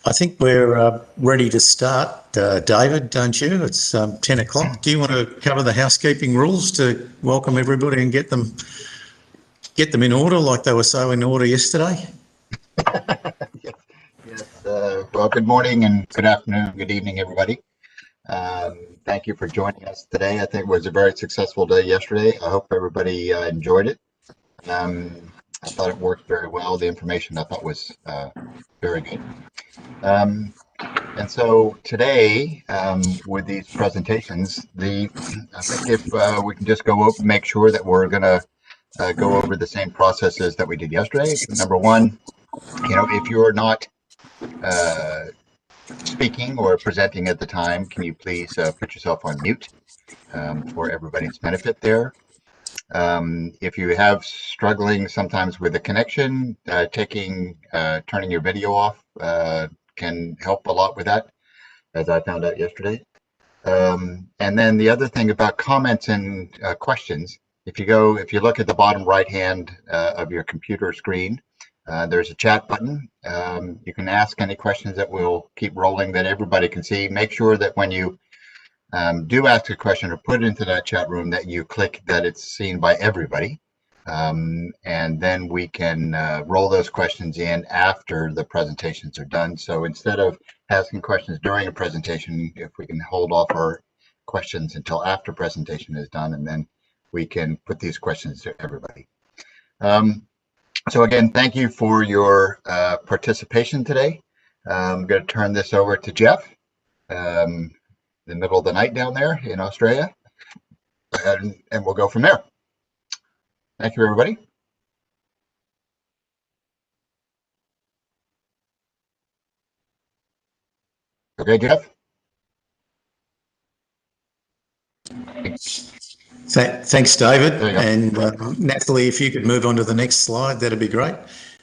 I think we're ready to start, David, don't you? It's 10 o'clock. Do you want to cover the housekeeping rules to welcome everybody and get them in order like they were so in order yesterday? Yes. Well, good morning and good afternoon, good evening, everybody. Thank you for joining us today. I think it was a very successful day yesterday. I hope everybody enjoyed it. I thought it worked very well. The information I thought was very good. And so today, with these presentations, I think if we can just go over, make sure that we're going to go over the same processes that we did yesterday. Number one, if you're not speaking or presenting at the time, can you please put yourself on mute for everybody's benefit there? If you have struggling sometimes with the connection, turning your video off can help a lot with that, as I found out yesterday. And then the other thing about comments and questions, if you look at the bottom right hand of your computer screen, there's a chat button. You can ask any questions that will keep rolling that everybody can see. Make sure that when you do ask a question or put it into that chat room that you click that it's seen by everybody. And then we can roll those questions in after the presentations are done. So instead of asking questions during a presentation, if we can hold off our questions until after presentation is done, and then we can put these questions to everybody. So again, thank you for your participation today. I'm going to turn this over to Jeff, the middle of the night down there in Australia, and we'll go from there. Thank you, everybody. Okay, Jeff. Thanks, David. And Natalie, if you could move on to the next slide, that'd be great.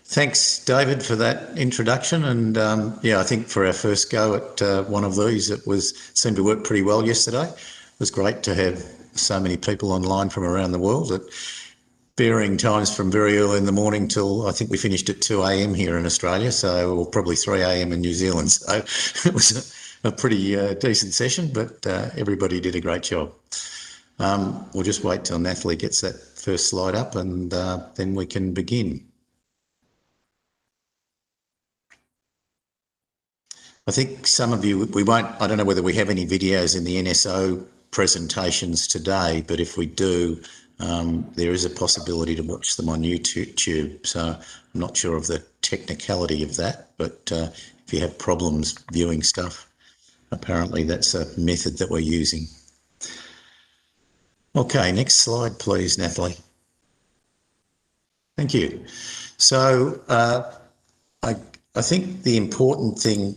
Thanks, David, for that introduction. And yeah, I think for our first go at one of these, seemed to work pretty well yesterday. It was great to have so many people online from around the world at varying times from very early in the morning till I think we finished at 2 a.m. here in Australia, or probably 3 a.m. in New Zealand. So it was a pretty decent session, but everybody did a great job. We'll just wait till Natalie gets that first slide up, and then we can begin. I think some of you, I don't know whether we have any videos in the NSO presentations today, but if we do, there is a possibility to watch them on YouTube. So I'm not sure of the technicality of that, but if you have problems viewing stuff, apparently that's a method that we're using. Okay, next slide, please, Natalie. Thank you. So I think the important thing,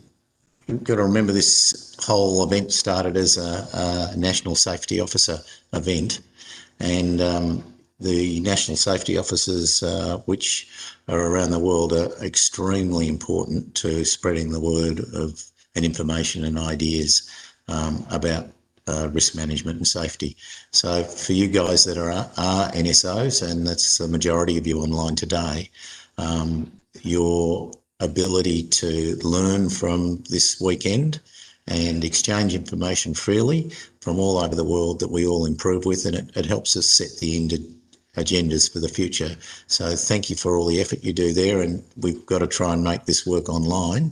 you've got to remember, this whole event started as a National Safety Officer event, and the National Safety Officers, which are around the world, are extremely important to spreading the word of and information and ideas about risk management and safety. So for you guys that are NSOs, and that's the majority of you online today, your ability to learn from this weekend and exchange information freely from all over the world that we all improve with, and it helps us set the agendas for the future. So thank you for all the effort you do there, and we've got to try and make this work online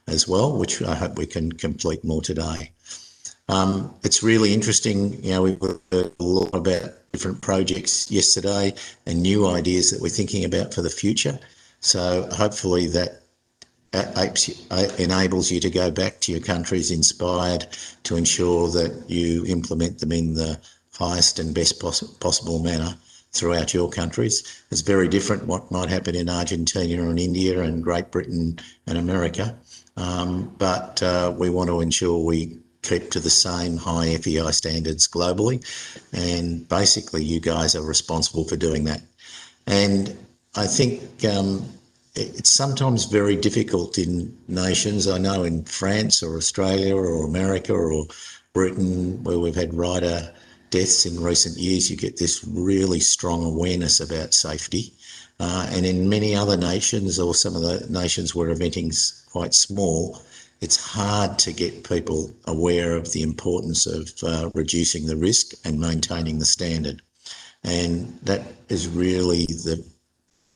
as well, which I hope we can complete more today. It's really interesting, you know, we've got a lot about different projects yesterday and new ideas that we're thinking about for the future. So hopefully that enables you to go back to your countries inspired to ensure that you implement them in the highest and best possible manner throughout your countries. It's very different what might happen in Argentina and India and Great Britain and America, but we want to ensure we keep to the same high FEI standards globally, and basically you guys are responsible for doing that. And I think it's sometimes very difficult in nations. I know in France or Australia or America or Britain, where we've had rider deaths in recent years, you get this really strong awareness about safety. And in many other nations, or some of the nations where eventing's quite small, it's hard to get people aware of the importance of reducing the risk and maintaining the standard. And that is really the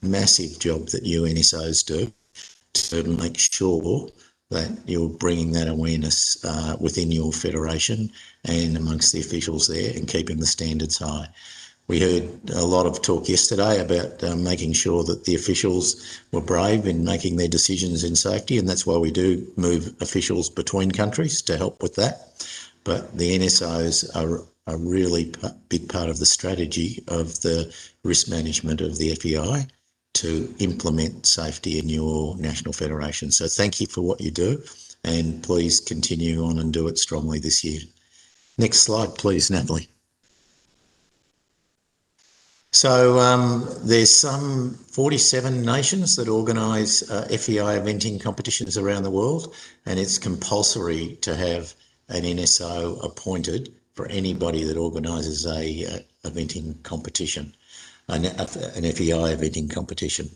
massive job that you NSOs do, to make sure that you're bringing that awareness within your federation and amongst the officials there, and keeping the standards high. We heard a lot of talk yesterday about making sure that the officials were brave in making their decisions in safety, and that's why we do move officials between countries to help with that. But the NSOs are a really big part of the strategy of the risk management of the FEI to implement safety in your national federation. So thank you for what you do, and please continue on and do it strongly this year. Next slide, please, Natalie. So there's some 47 nations that organise FEI eventing competitions around the world, and it's compulsory to have an NSO appointed for anybody that organises a eventing competition, an FEI eventing competition.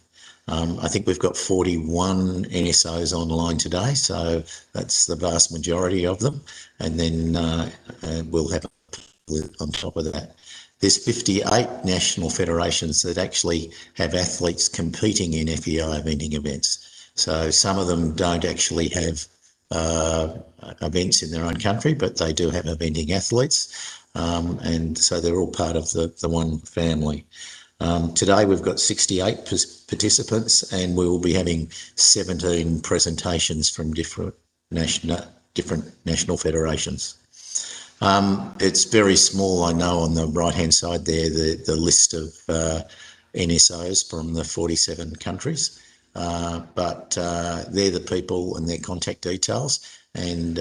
I think we've got 41 NSOs online today, so that's the vast majority of them, and then we'll have on top of that. There's 58 national federations that actually have athletes competing in FEI eventing events. So some of them don't actually have events in their own country, but they do have eventing athletes. And so they're all part of the one family. Today we've got 68 participants, and we will be having 17 presentations from different national federations. It's very small, I know, on the right-hand side there, the list of NSOs from the 47 countries, but they're the people and their contact details. And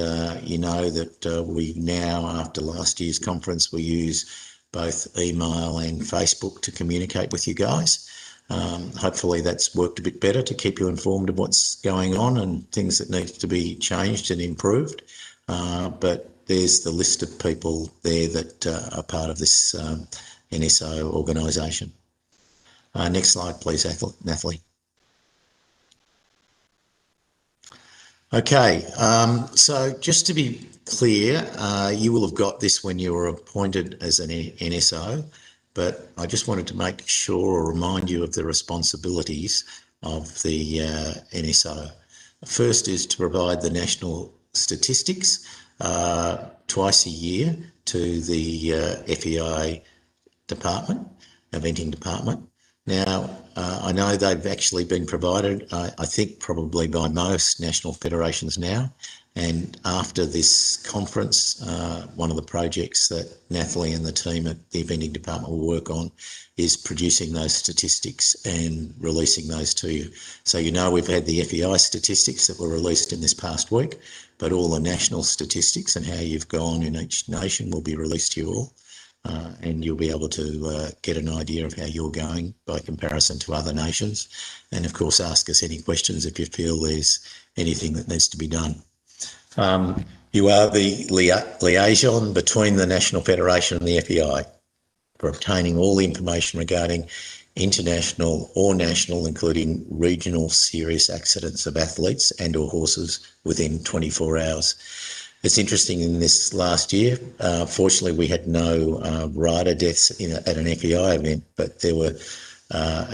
you know that we now, after last year's conference, we use both email and Facebook to communicate with you guys. Hopefully that's worked a bit better to keep you informed of what's going on and things that need to be changed and improved. But there's the list of people there that are part of this NSO organisation. Next slide, please, Natalie. Okay, so just to be clear, you will have got this when you were appointed as an NSO, but I just wanted to make sure or remind you of the responsibilities of the NSO. First is to provide the national statistics twice a year to the FEI department, eventing department. Now, I know they've actually been provided, I think probably by most national federations now. And after this conference, one of the projects that Nathalie and the team at the eventing department will work on is producing those statistics and releasing those to you. So you know we've had the FEI statistics that were released in this past week, but all the national statistics and how you've gone in each nation will be released to you all. And you'll be able to get an idea of how you're going by comparison to other nations. And of course, ask us any questions if you feel there's anything that needs to be done. You are the liaison between the National Federation and the FEI for obtaining all the information regarding international or national, including regional serious accidents of athletes and or horses within 24 hours. It's interesting in this last year, fortunately we had no rider deaths at an FEI event, but there were,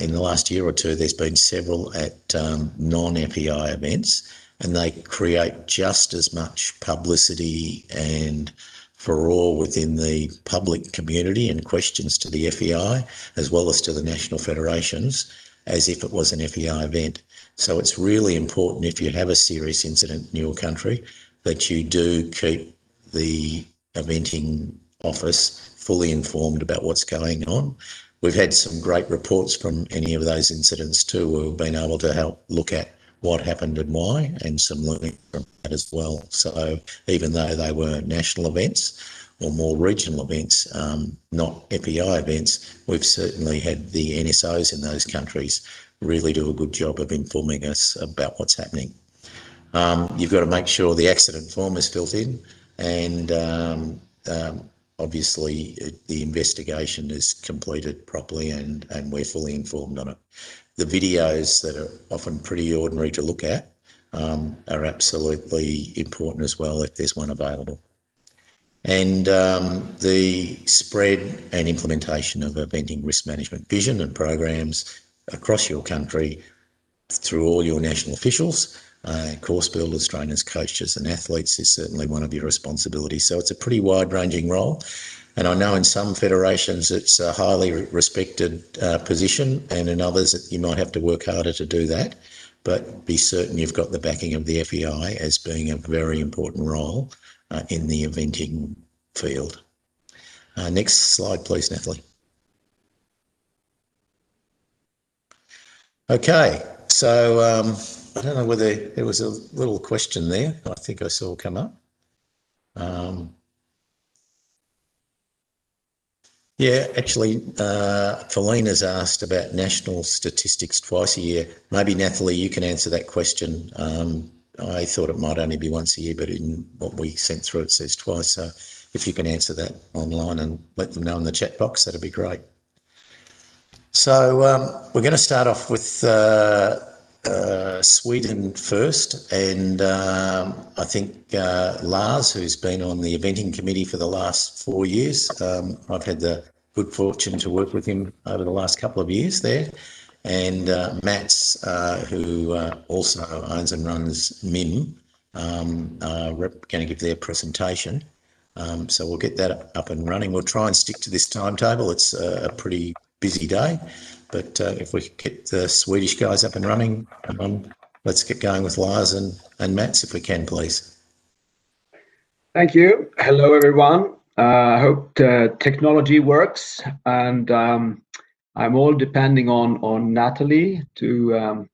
in the last year or two, there's been several at non-FEI events, and they create just as much publicity and furore within the public community and questions to the FEI, as well as to the national federations, as if it was an FEI event. So it's really important if you have a serious incident in your country that you do keep the eventing office fully informed about what's going on. We've had some great reports from any of those incidents too, where we've been able to help look at what happened and why, and some learning from that as well. So even though they were national events or more regional events, not FEI events, we've certainly had the NSOs in those countries really do a good job of informing us about what's happening. You've got to make sure the accident form is filled in, and obviously the investigation is completed properly, and we're fully informed on it. The videos that are often pretty ordinary to look at are absolutely important as well if there's one available. And the spread and implementation of eventing risk management vision and programs across your country through all your national officials, course builders, trainers, coaches and athletes is certainly one of your responsibilities. So it's a pretty wide-ranging role. And I know in some federations it's a highly respected position, and in others you might have to work harder to do that. But be certain you've got the backing of the FEI as being a very important role in the eventing field. Next slide, please, Nathalie. Okay, so I don't know whether there was a little question there I think I saw come up. Yeah, actually, Feline has asked about national statistics twice a year. Maybe, Nathalie, you can answer that question. I thought it might only be once a year, but in what we sent through it says twice. So if you can answer that online and let them know in the chat box, that'd be great. So we're going to start off with Sweden first, and I think Lars, who's been on the eventing committee for the last 4 years, I've had the good fortune to work with him over the last couple of years there, and Mats, who also owns and runs MIM, are going to give their presentation. So we'll get that up and running. We'll try and stick to this timetable. It's a pretty busy day, but if we get the Swedish guys up and running, let's get going with Lars and Mats if we can, please. Thank you. Hello, everyone. I hope the technology works, and I'm all depending on Nathalie to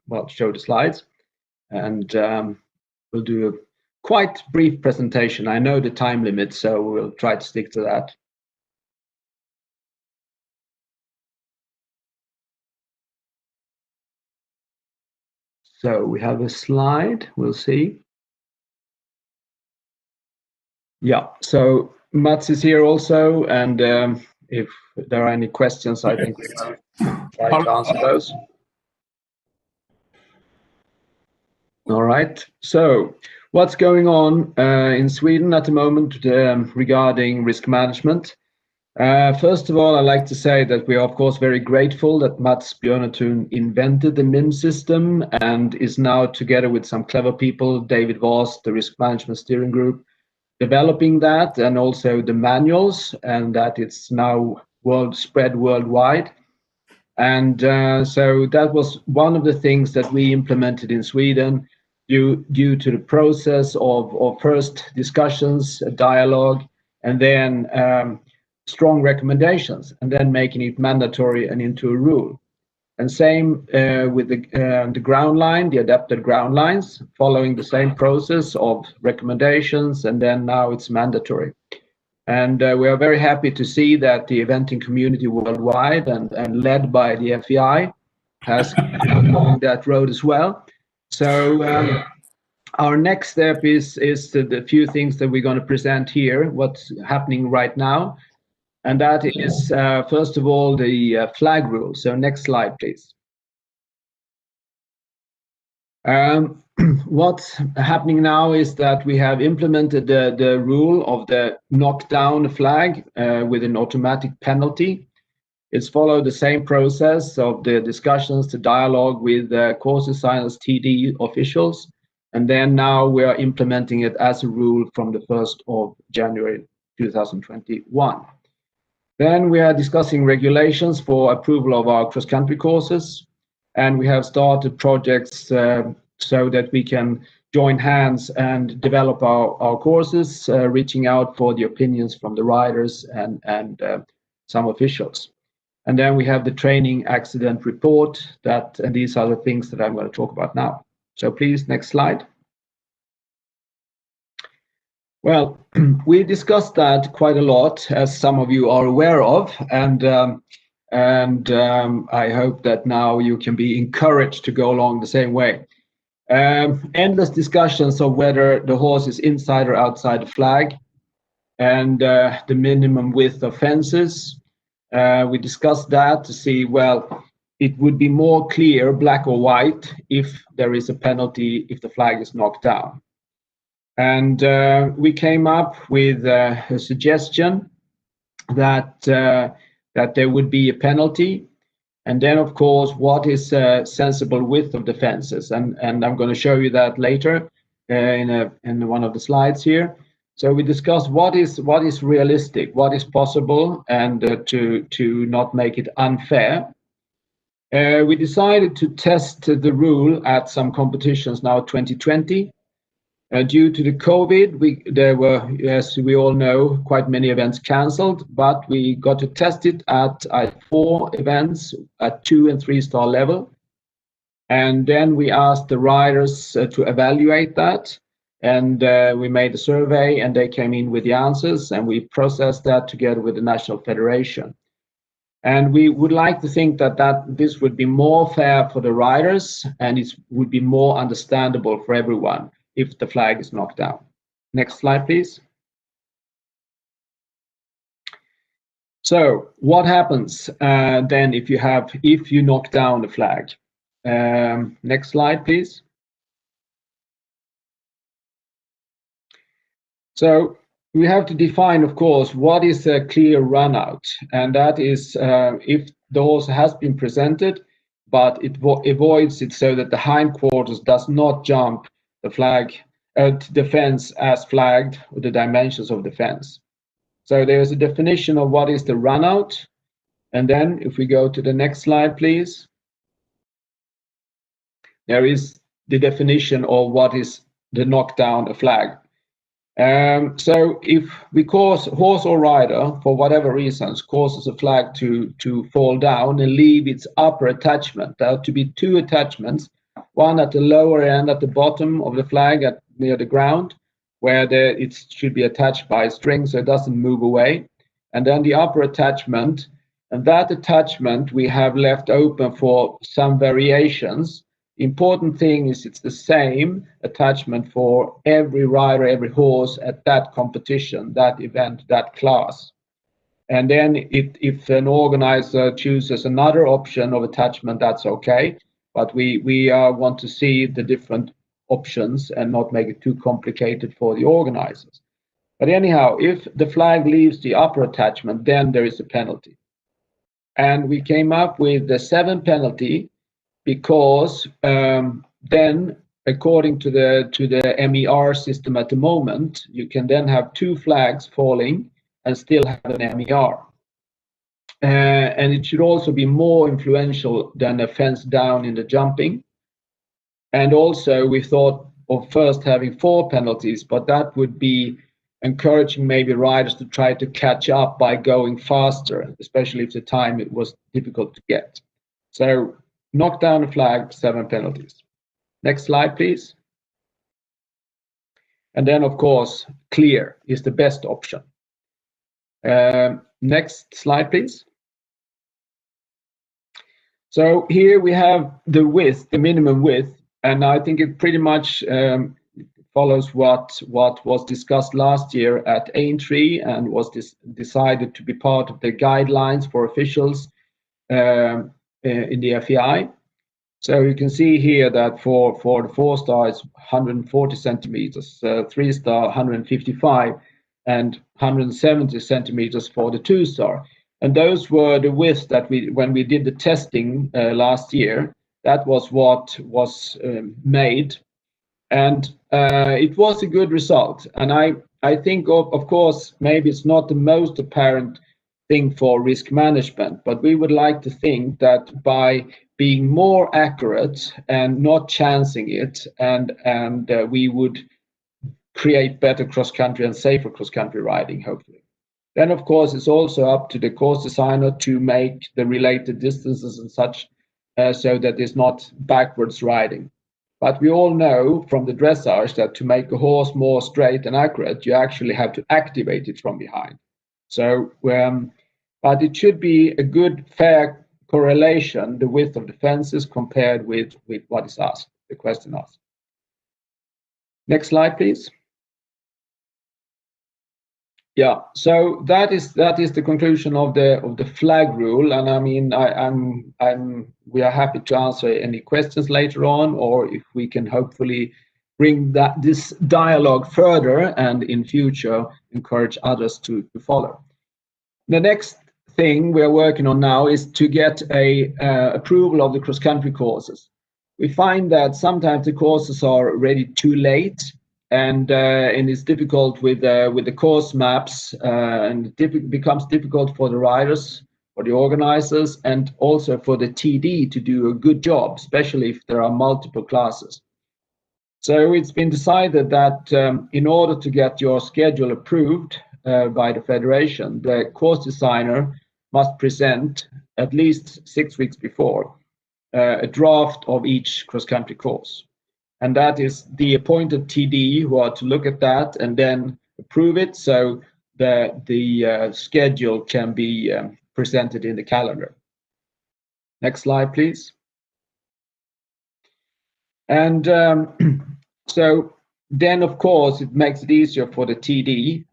well, show the slides, and we'll do a quite brief presentation. I know the time limit, so we'll try to stick to that. So we have a slide, we'll see. Yeah, so Mats is here also, and if there are any questions, I think we'll try to answer those. All right. So what's going on in Sweden at the moment regarding risk management? First of all, I'd like to say that we are, of course, very grateful that Mats Björnetun invented the MIM system and is now, together with some clever people, David Voss, the Risk Management Steering Group, developing that, and also the manuals, and that it's now spread worldwide. And so that was one of the things that we implemented in Sweden due to the process of first discussions, a dialogue, and then strong recommendations, and then making it mandatory and into a rule. And same with the ground line, the adapted ground lines, following the same process of recommendations, and then now it's mandatory. And we are very happy to see that the eventing community worldwide and led by the FEI has gone that road as well. So our next step is the few things that we're going to present here, what's happening right now. And that is, first of all, the flag rule. So next slide, please. What's happening now is that we have implemented the rule of the knockdown flag with an automatic penalty. It's followed the same process of the discussions, the dialogue with course designers, TD officials, and then now we are implementing it as a rule from the 1st of January 2021. Then we are discussing regulations for approval of our cross-country courses, and we have started projects so that we can join hands and develop our courses, reaching out for the opinions from the riders and some officials. And then we have the training accident report, and these are the things that I'm going to talk about now. So please, next slide. Well, we discussed that quite a lot, as some of you are aware of, and I hope that now you can be encouraged to go along the same way. Endless discussions of whether the horse is inside or outside the flag, and the minimum width of fences. We discussed that to see, well, it would be more clear, black or white, if there is a penalty if the flag is knocked down. And we came up with a suggestion that there would be a penalty. And then, of course, what is a sensible width of the fences? And I'm going to show you that later in one of the slides here. So we discussed what is realistic, what is possible, and to not make it unfair. We decided to test the rule at some competitions now 2020. Due to the COVID, there were, as we all know, quite many events cancelled, but we got to test it at 4 events at 2- and 3-star level. And then we asked the riders to evaluate that. And we made a survey, and they came in with the answers, and we processed that together with the National Federation. And we would like to think that this would be more fair for the riders, and it would be more understandable for everyone if the flag is knocked down. Next slide, please. So what happens then if you knock down the flag? Next slide, please. So we have to define, of course, what is a clear run out, and that is if the horse has been presented, but it avoids it so that the hindquarters does not jump the fence as flagged, or the dimensions of the fence. So there's a definition of what is the run out, and then if we go to the next slide, please, there is the definition of what is the knockdown a flag. So if we cause horse or rider, for whatever reasons, causes a flag to fall down and leave its upper attachment, there are to be 2 attachments, one at the lower end at the bottom of the flag near the ground, where it should be attached by a string so it doesn't move away, and then the upper attachment, and that attachment we have left open for some variations. Important thing is it's the same attachment for every rider, every horse at that competition, that event, that class. And then if an organizer chooses another option of attachment, that's okay. But we want to see the different options and not make it too complicated for the organizers. But anyhow, if the flag leaves the upper attachment, then there is a penalty. And we came up with the 7 penalty because then, according to the MER system at the moment, you can then have 2 flags falling and still have an MER. And it should also be more influential than a fence down in the jumping. And also we thought of first having 4 penalties, but that would be encouraging maybe riders to try to catch up by going faster, especially if the time it was difficult to get. So knock down a flag, 7 penalties. Next slide, please. And then, of course, clear is the best option. Next slide, please. So here we have the width, the minimum width, and I think it pretty much follows what was discussed last year at Aintree and was decided to be part of the guidelines for officials in the FEI. So you can see here that for the 4-star it's 140 centimeters, 3-star 155, and 170 centimeters for the 2-star. And those were the widths that when we did the testing last year, that was what was made. And it was a good result. And I think, of course, maybe it's not the most apparent thing for risk management, but we would like to think that by being more accurate and not chancing it, and we would create better cross-country and safer cross-country riding, hopefully. Then, of course, it's also up to the course designer to make the related distances and such so that it's not backwards riding. But we all know from the dressage that to make a horse more straight and accurate, you actually have to activate it from behind. So, but it should be a good, fair correlation, the width of the fences compared with what is asked, the question asked. Next slide, please. Yeah, so that is the conclusion of the flag rule, and I mean we are happy to answer any questions later on, or if we can hopefully bring this dialogue further and in future encourage others to follow. The next thing we are working on now is to get a approval of the cross-country courses. We find that sometimes the courses are ready too late, and it's difficult with the course maps, and it becomes difficult for the riders, for the organizers, and also for the TD to do a good job, especially if there are multiple classes. So it's been decided that in order to get your schedule approved by the federation, the course designer must present at least 6 weeks before a draft of each cross-country course. And that is the appointed TD who are to look at that and then approve it, so the schedule can be presented in the calendar. Next slide, please. And so then, of course, it makes it easier for the TD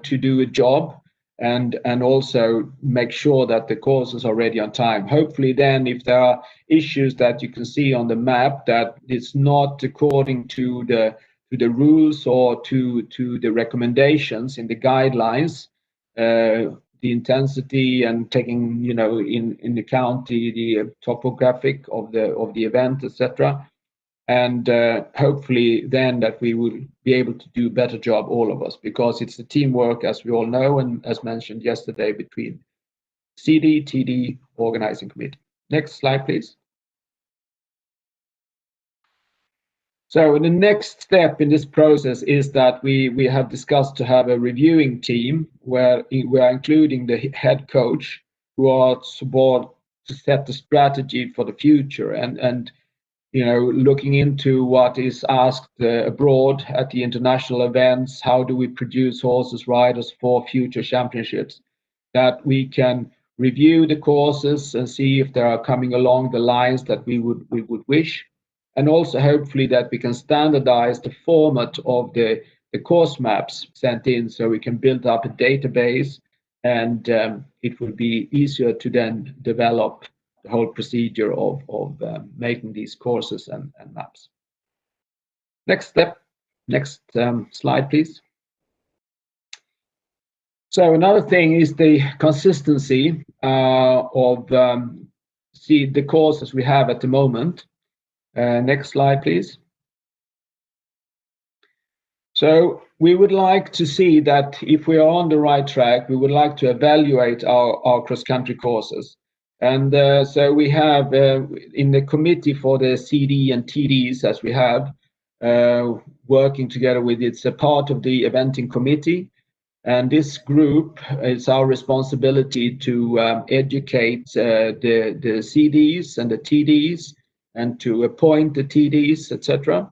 to do a job and also make sure that the courses are ready on time. Hopefully then, if there are issues that you can see on the map that it's not according to the rules or to the recommendations in the guidelines, the intensity and taking in account the topographic of the event, etc. And hopefully then that we will be able to do a better job, all of us, because it's the teamwork, as we all know, and as mentioned yesterday, between CD, TD, organizing committee. Next slide, please. So the next step in this process is that we have discussed to have a reviewing team where we are including the head coach, who are support to set the strategy for the future and looking into what is asked abroad at the international events. How do we produce horses, riders for future championships? That we can review the courses and see if they are coming along the lines that we would wish, and also hopefully that we can standardize the format of the course maps sent in, so we can build up a database, and it will be easier to then develop the whole procedure of making these courses and maps. Next step. Next slide, please. So another thing is the consistency of the courses we have at the moment. Next slide, please. So we would like to see that if we are on the right track, we would like to evaluate our cross-country courses. And so we have in the committee for the CD and TDs, as we have, working together with, it's a part of the eventing committee. And this group, it's our responsibility to educate the CDs and the TDs and to appoint the TDs, etc.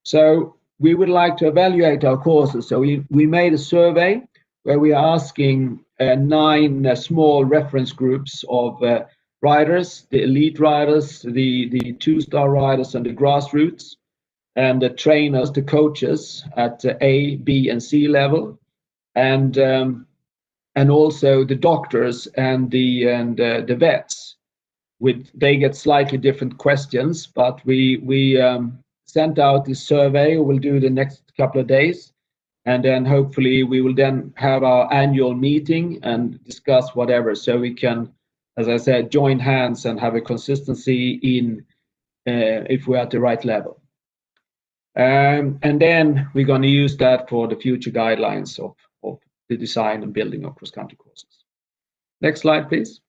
So we would like to evaluate our courses. So we made a survey where we are asking 9 small reference groups of riders, the elite riders, the 2-star riders and the grassroots, and the trainers, the coaches at A, B, and C level, and also the doctors and the vets. They get slightly different questions, but we sent out this survey. We'll do the next couple of days, and then hopefully we will then have our annual meeting and discuss whatever, so we can, as I said, join hands and have a consistency in if we're at the right level. And then we're going to use that for the future guidelines of the design and building of cross-country courses. Next slide, please.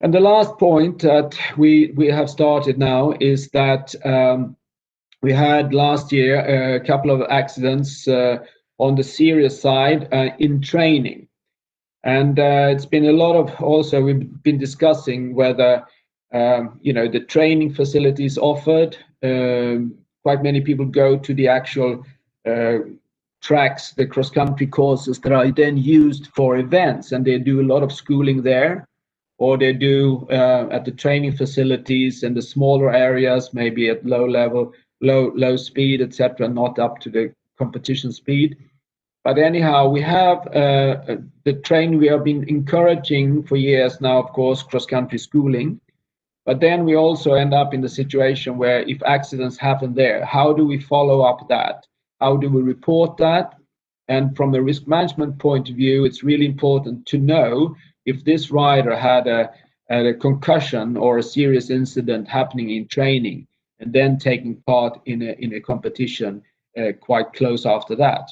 And the last point that we have started now is that we had last year a couple of accidents on the serious side in training. And it's been a lot of, also we've been discussing whether the training facilities offered. Quite many people go to the actual tracks, the cross-country courses that are then used for events, and they do a lot of schooling there, or they do at the training facilities in the smaller areas, maybe at low level, low speed, etc., not up to the competition speed. But anyhow, we have the training we have been encouraging for years now, of course, cross-country schooling. But then we also end up in the situation where if accidents happen there, how do we follow up that? How do we report that? And from a risk management point of view, it's really important to know if this rider had a concussion or a serious incident happening in training, and then taking part in a competition quite close after that.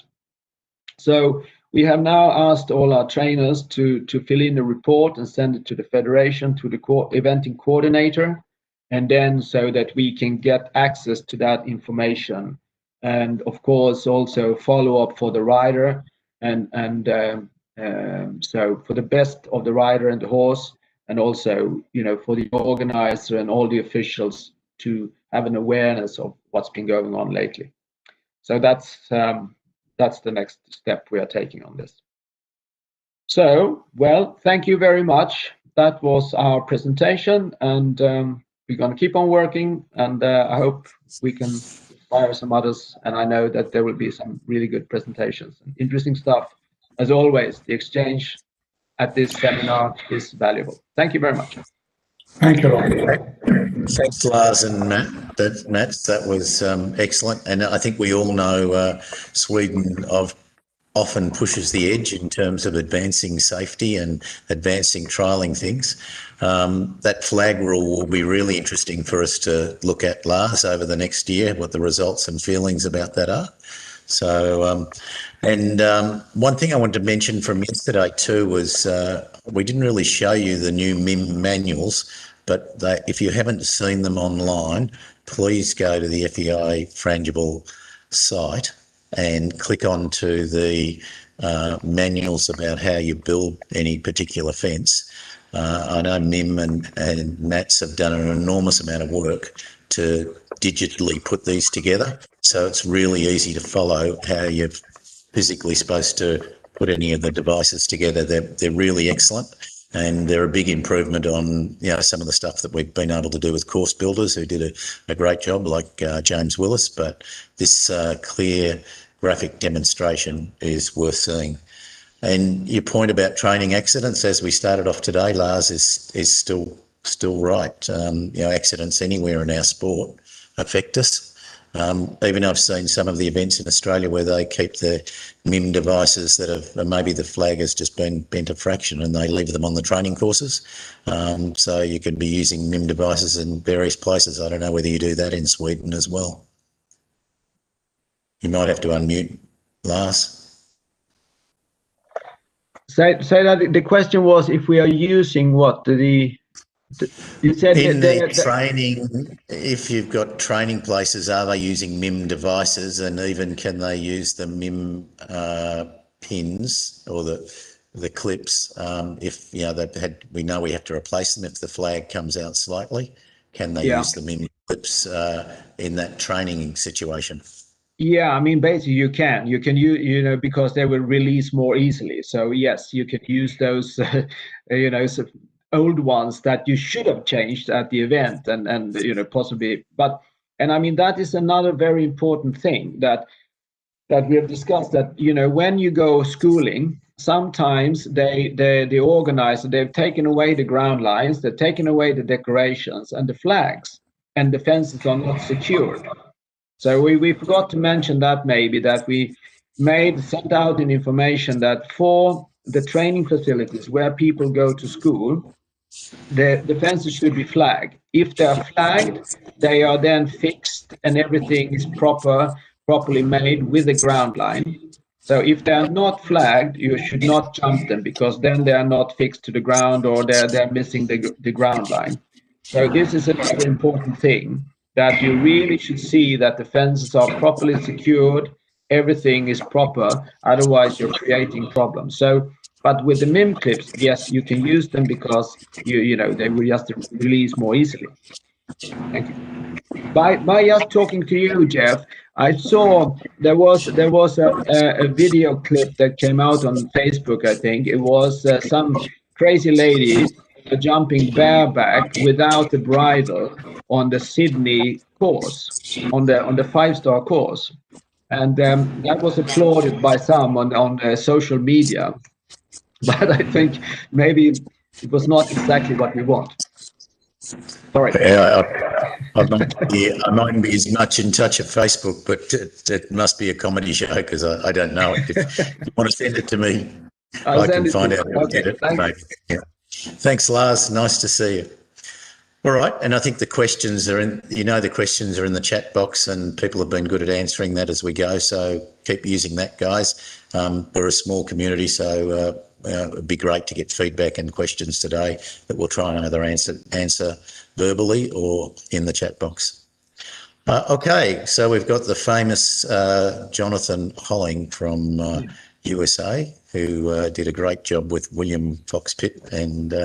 So we have now asked all our trainers to fill in a report and send it to the federation, to the eventing coordinator, and then so that we can get access to that information, and of course also follow up for the rider, and so for the best of the rider and the horse, and also for the organizer and all the officials to have an awareness of what's been going on lately. So that's the next step we are taking on this. So, well, thank you very much. That was our presentation, and we're going to keep on working, and I hope we can inspire some others, and I know that there will be some really good presentations and interesting stuff. As always, the exchange at this seminar is valuable. Thank you very much. Thank you. Thanks, Lars and Matt. That was excellent. And I think we all know Sweden often pushes the edge in terms of advancing safety and advancing trialling things. That flag rule will be really interesting for us to look at, Lars, over the next year, what the results and feelings about that are. So, one thing I wanted to mention from yesterday too was we didn't really show you the new MIM manuals, but if you haven't seen them online, please go to the FEI Frangible site and click onto the manuals about how you build any particular fence. I know Mim and Nats have done an enormous amount of work to digitally put these together, so it's really easy to follow how you're physically supposed to put any of the devices together. They're really excellent, and they're a big improvement on some of the stuff that we've been able to do with course builders who did a great job, like James Willis. But this clear graphic demonstration is worth seeing. And your point about training accidents, as we started off today, Lars, is still right. Accidents anywhere in our sport affect us. Even I've seen some of the events in Australia where they keep the MIM devices that have, maybe the flag has just been bent a fraction and they leave them on the training courses. So you could be using MIM devices in various places. I don't know whether you do that in Sweden as well. You might have to unmute, Lars. Say that the question was if we are using what you said in the training, if you've got training places, are they using MIM devices, and even can they use the MIM pins or the clips? If they've had, we know we have to replace them if the flag comes out slightly. Can they use the MIM clips in that training situation? Yeah, I mean, basically you can use, because they will release more easily. So yes, you can use those, old ones that you should have changed at the event and possibly, and I mean, that is another very important thing that we have discussed, that, when you go schooling, sometimes the organizer, they've taken away the ground lines, they've taken away the decorations and the flags, and the fences are not secured. So we forgot to mention that, maybe, that we sent out an information that for the training facilities where people go to school, the fences should be flagged. If they are flagged, they are then fixed and everything is properly made with the ground line. So if they are not flagged, you should not jump them, because then they are not fixed to the ground, or they're missing the ground line. So this is another important thing, that you really should see that the fences are properly secured, everything is proper, otherwise you're creating problems. So, but with the MIM clips, yes, you can use them because they will just release more easily. Thank you. By just talking to you, Jeff, I saw there was a video clip that came out on Facebook. I think it was some crazy lady jumping bareback without a bridle on the Sydney course, on the 5-star course, and that was applauded by some on social media. But I think maybe it was not exactly what we want. Sorry. I mightn't be as much in touch of Facebook, but it must be a comedy show, because I don't know it. If you want to send it to me, I can find out how to get it. Yeah. Thanks, Lars. Nice to see you. All right, and I think the questions are in. The questions are in the chat box, and people have been good at answering that as we go. So keep using that, guys. We're a small community, so it'd be great to get feedback and questions today that we'll try and either answer verbally or in the chat box. Okay, so we've got the famous Jonathan Holling from USA, who did a great job with William Fox-Pitt and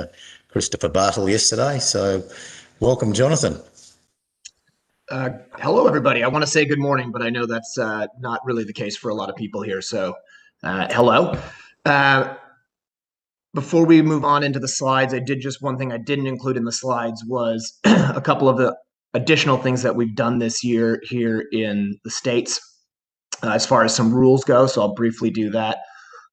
Christopher Bartle yesterday. So welcome, Jonathan. Hello, everybody. I want to say good morning, but I know that's not really the case for a lot of people here. So hello. Before we move on into the slides, one thing I didn't include in the slides was a couple of the additional things that we've done this year here in the States as far as some rules go. So I'll briefly do that.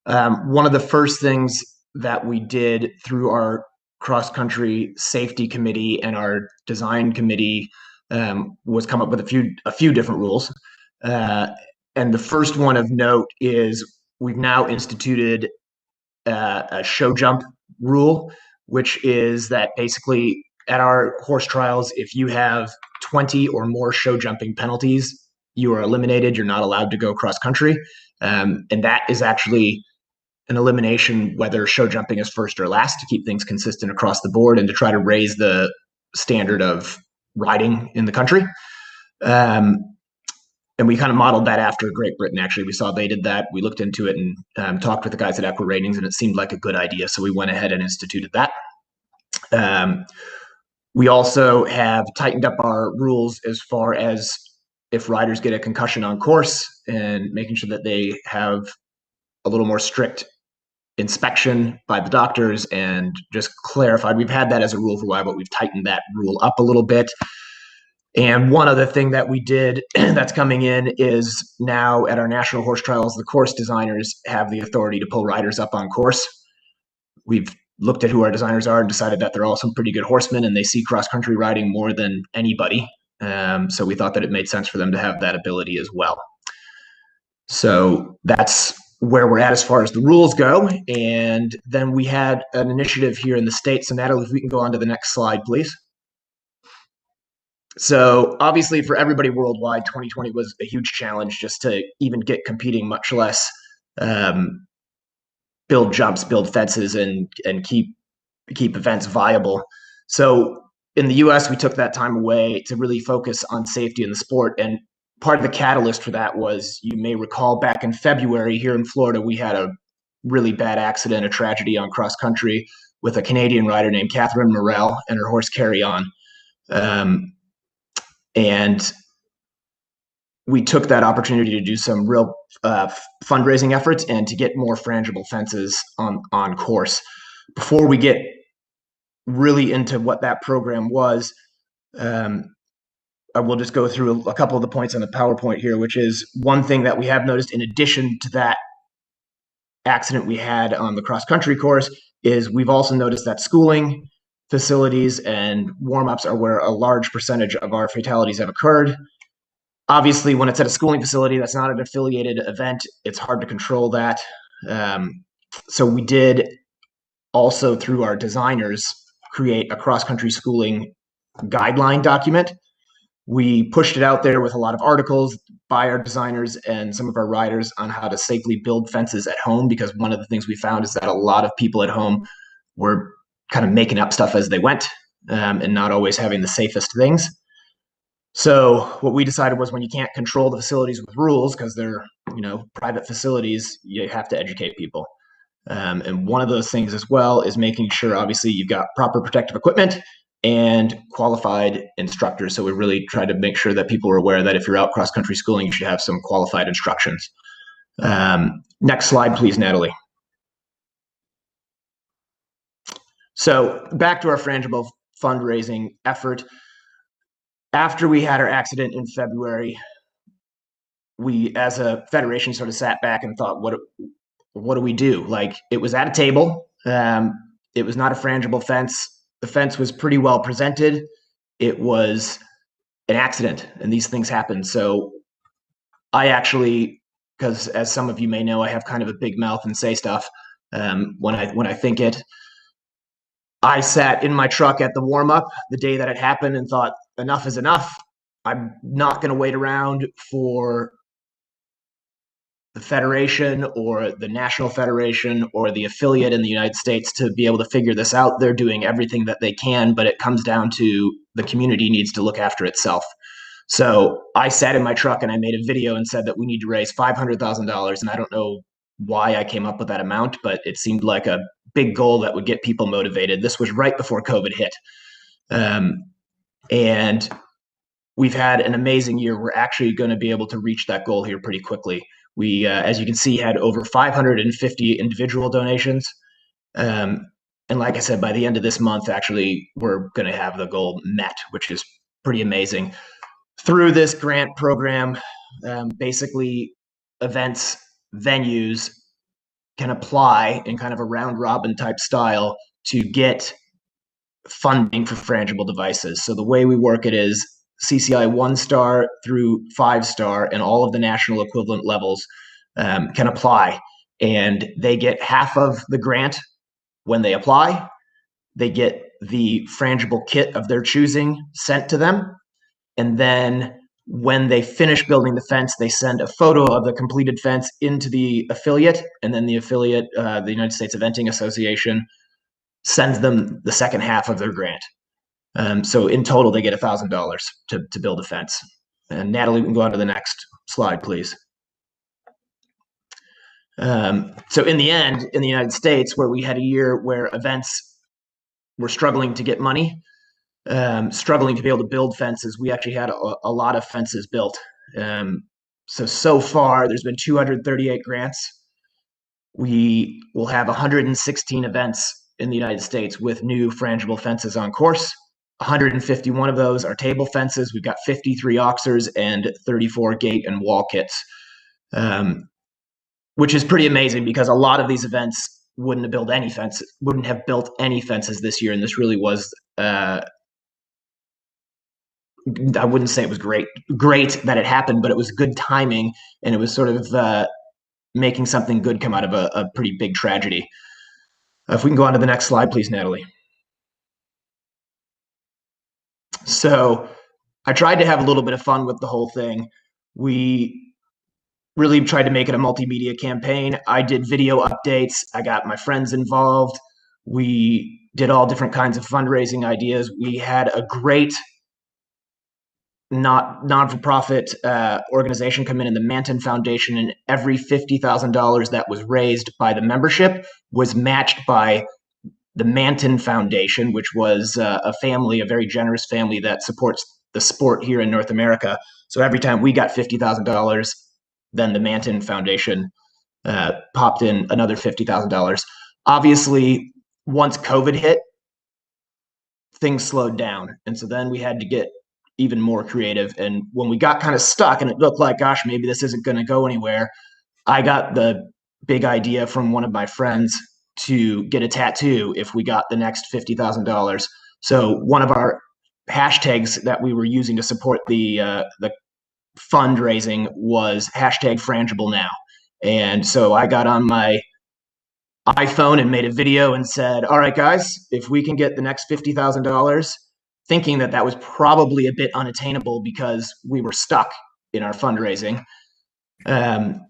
One of the first things that we did through our cross-country safety committee and our design committee was come up with a few different rules. And the first one of note is we've now instituted a show jump rule, which is that basically at our horse trials, if you have 20 or more show jumping penalties, you are eliminated. You're not allowed to go cross country. And that is actually an elimination, whether show jumping is first or last, to keep things consistent across the board and to try to raise the standard of riding in the country. And we kind of modeled that after Great Britain. Actually, we saw they did that. We looked into it and talked with the guys at Equa Ratings, and it seemed like a good idea. So we went ahead and instituted that. We also have tightened up our rules as far as if riders get a concussion on course, and making sure that they have a little more strict inspection by the doctors, and just clarified. We've had that as a rule for a while, but we've tightened that rule up a little bit. And one other thing that we did that's coming in is now at our national horse trials, the course designers have the authority to pull riders up on course. We've looked at who our designers are and decided that they're all some pretty good horsemen, and they see cross-country riding more than anybody. So we thought that it made sense for them to have that ability as well. So that's where we're at as far as the rules go. And then we had an initiative here in the States. So Natalie, if we can go on to the next slide, please. So obviously for everybody worldwide, 2020 was a huge challenge just to even get competing, much less build jumps, build fences, and keep events viable. So in the US, we took that time away to really focus on safety in the sport. And part of the catalyst for that was, you may recall, back in February here in Florida, we had a really bad accident, a tragedy on cross country with a Canadian rider named Catherine Morel and her horse Carry On. And we took that opportunity to do some real fundraising efforts and to get more frangible fences on course. Before we get really into what that program was, I will just go through a couple of the points on the PowerPoint here, which is one thing that we have noticed in addition to that accident we had on the cross-country course is we've also noticed that schooling facilities and warm-ups are where a large percentage of our fatalities have occurred. Obviously, when it's at a schooling facility, that's not an affiliated event. It's hard to control that. So we did also, through our designers, create a cross-country schooling guideline document. We pushed it out there with a lot of articles by our designers and some of our riders on how to safely build fences at home, because one of the things we found is that a lot of people at home were kind of making up stuff as they went and not always having the safest things. So what we decided was, when you can't control the facilities with rules because they're, private facilities, you have to educate people. And one of those things as well is making sure, obviously, you've got proper protective equipment and qualified instructors. So we really try to make sure that people are aware that if you're out cross-country schooling, you should have some qualified instructions. Next slide, please, Natalie. So back to our frangible fundraising effort. After we had our accident in February, we, as a federation, sort of sat back and thought, what do we do? Like, it was at a table. It was not a frangible fence. The fence was pretty well presented. It was an accident, and these things happen. So I actually, because as some of you may know, I have kind of a big mouth and say stuff when I think it. I sat in my truck at the warm-up the day that it happened and thought, enough is enough. I'm not going to wait around for the federation or the national federation or the affiliate in the United States to be able to figure this out. They're doing everything that they can, but it comes down to the community needs to look after itself. So I sat in my truck and I made a video and said that we need to raise $500,000. And I don't know why I came up with that amount, but it seemed like a big goal that would get people motivated. This was right before COVID hit. And we've had an amazing year. We're actually going to be able to reach that goal here pretty quickly. We, as you can see, had over 550 individual donations. And like I said, by the end of this month, actually, we're going to have the goal met, which is pretty amazing. Through this grant program, basically events, venues can apply in kind of a round robin type style to get funding for frangible devices. So the way we work it is CCI 1-star through 5-star and all of the national equivalent levels can apply, and they get half of the grant when they apply. They get the frangible kit of their choosing sent to them, and then when they finish building the fence, they send a photo of the completed fence into the affiliate, and then the affiliate, the United States Eventing Association, sends them the second half of their grant. So in total, they get $1,000 to build a fence. And Natalie, we can go on to the next slide, please. So in the end, in the United States, where we had a year where events were struggling to get money, struggling to be able to build fences, we actually had a lot of fences built. So far, there's been 238 grants. We will have 116 events in the United States with new frangible fences on course. 151 of those are table fences. We've got 53 oxers and 34 gate and wall kits, which is pretty amazing because a lot of these events wouldn't have built any fences this year, and this really was I wouldn't say it was great that it happened, but it was good timing, and it was sort of making something good come out of a pretty big tragedy. If we can go on to the next slide, please, Natalie. So I tried to have a little bit of fun with the whole thing. We really tried to make it a multimedia campaign. I did video updates. I got my friends involved. We did all different kinds of fundraising ideas. We had a great non-for-profit organization come in the Manton Foundation, and every $50,000 that was raised by the membership was matched by the Manton Foundation, which was a very generous family that supports the sport here in North America. So every time we got $50,000, then the Manton Foundation popped in another $50,000. Obviously, once COVID hit, things slowed down. And so then we had to get even more creative. And when we got kind of stuck and it looked like, gosh, maybe this isn't going to go anywhere, I got the big idea from one of my friends to get a tattoo if we got the next $50,000. So one of our hashtags that we were using to support the fundraising was hashtag frangible now. And so I got on my iPhone and made a video and said, all right, guys, if we can get the next $50,000, thinking that that was probably a bit unattainable because we were stuck in our fundraising. And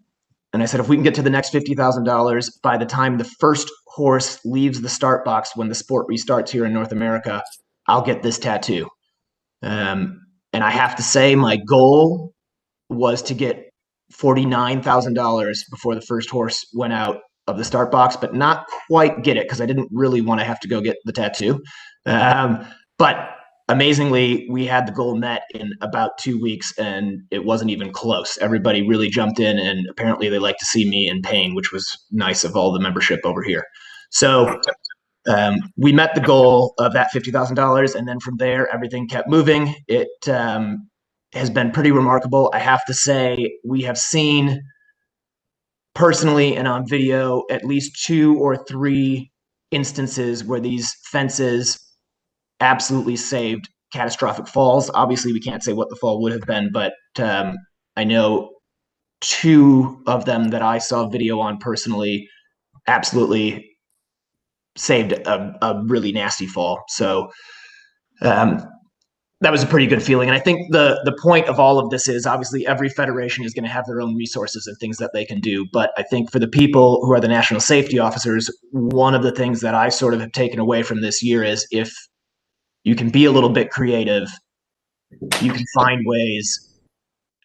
I said, if we can get to the next $50,000 by the time the first horse leaves the start box when the sport restarts here in North America, I'll get this tattoo. And I have to say my goal was to get $49,000 before the first horse went out of the start box, but not quite get it because I didn't really want to have to go get the tattoo. But amazingly, we had the goal met in about 2 weeks, and it wasn't even close. Everybody really jumped in, and apparently they like to see me in pain, which was nice of all the membership over here. So we met the goal of that $50,000, and then from there, everything kept moving. It has been pretty remarkable. I have to say, we have seen personally and on video at least 2 or 3 instances where these fences absolutely saved catastrophic falls. Obviously, we can't say what the fall would have been, but I know 2 of them that I saw video on personally absolutely saved a really nasty fall. So that was a pretty good feeling. And I think the point of all of this is obviously every federation is going to have their own resources and things that they can do. But I think for the people who are the national safety officers, one of the things that I sort of have taken away from this year is if you can be a little bit creative, you can find ways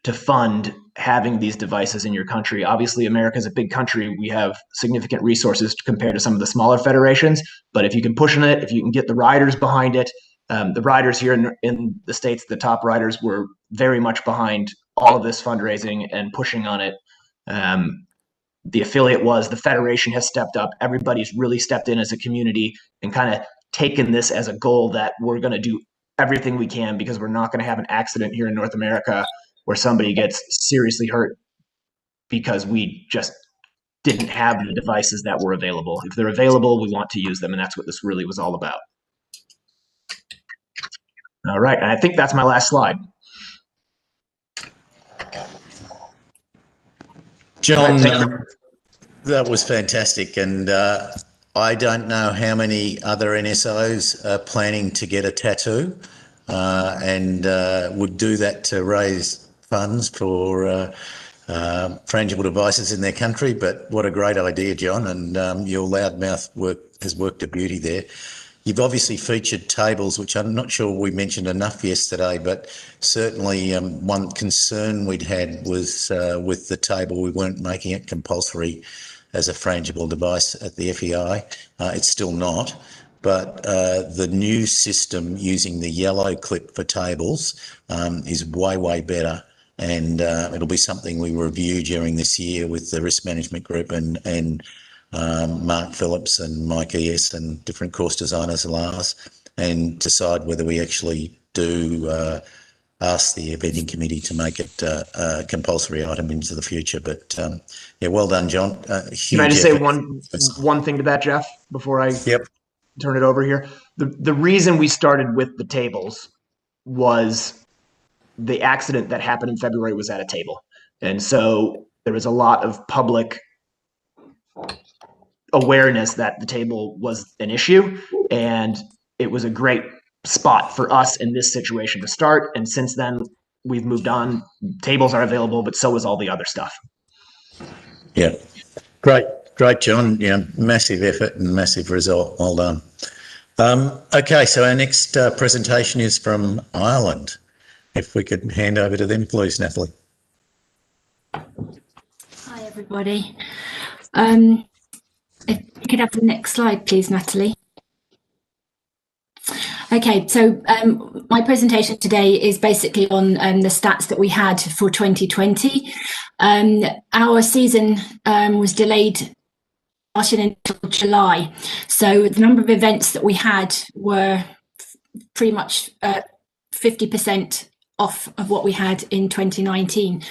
to fund having these devices in your country. Obviously, America is a big country. We have significant resources compared to some of the smaller federations. But if you can push on it, if you can get the riders behind it, the riders here in the States, the top riders were very much behind all of this fundraising and pushing on it. The affiliate the federation has stepped up. Everybody's really stepped in as a community and kind of taken this as a goal that we're going to do everything we can because we're not going to have an accident here in North America where somebody gets seriously hurt because we just didn't have the devices that were available. If they're available, we want to use them, and that's what this really was all about. All right, and I think that's my last slide. John, that was fantastic, and I don't know how many other NSOs are planning to get a tattoo and would do that to raise funds for frangible devices in their country, but what a great idea, John, and your loudmouth work has worked a beauty there. You've obviously featured tables, which I'm not sure we mentioned enough yesterday, but certainly one concern we'd had was with the table, we weren't making it compulsory as a frangible device at the FEI. It's still not, but the new system using the yellow clip for tables is way, way better. And it'll be something we review during this year with the risk management group and Mark Phillips and Mike E.S. and different course designers and Lars, and decide whether we actually do ask the eventing committee to make it a compulsory item into the future. But yeah, well done, John. Can I just say one thing to that, Jeff, before I turn it over here? The reason we started with the tables was the accident that happened in February was at a table. And so there was a lot of public awareness that the table was an issue, and it was a great spot for us in this situation to start. And since then, we've moved on. Tables are available, but so is all the other stuff. Yeah, great, John. Yeah, massive effort and massive result. Well done. Okay, so our next presentation is from Ireland. If we could hand over to them, please, Natalie. Hi, everybody. If you could have the next slide, please, Natalie. Okay, so my presentation today is basically on the stats that we had for 2020. Our season was delayed until July, so the number of events that we had were pretty much 50% off of what we had in 2019.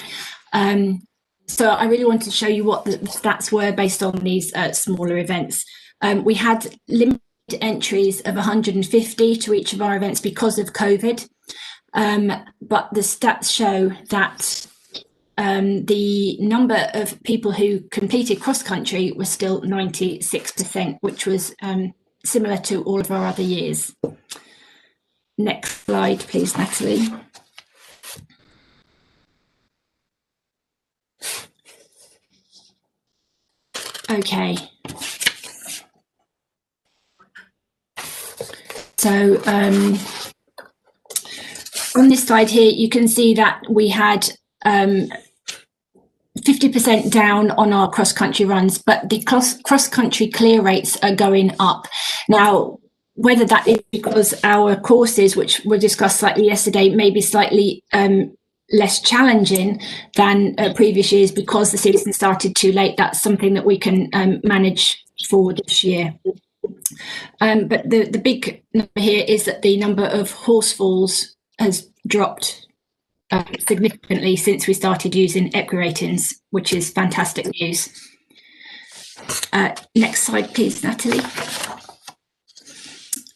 So I really wanted to show you what the stats were based on these smaller events. We had limited entries of 150 to each of our events because of COVID, but the stats show that the number of people who completed cross-country was still 96%, which was similar to all of our other years. Next slide, please, Natalie. Okay. So on this slide here, you can see that we had 50% down on our cross-country runs, but the cross-country clear rates are going up. Now, whether that is because our courses, which were discussed slightly yesterday, may be slightly less challenging than previous years because the season started too late, that's something that we can manage for this year. But the big number here is that the number of horse falls has dropped significantly since we started using equiratings, which is fantastic news. Next slide, please, Natalie.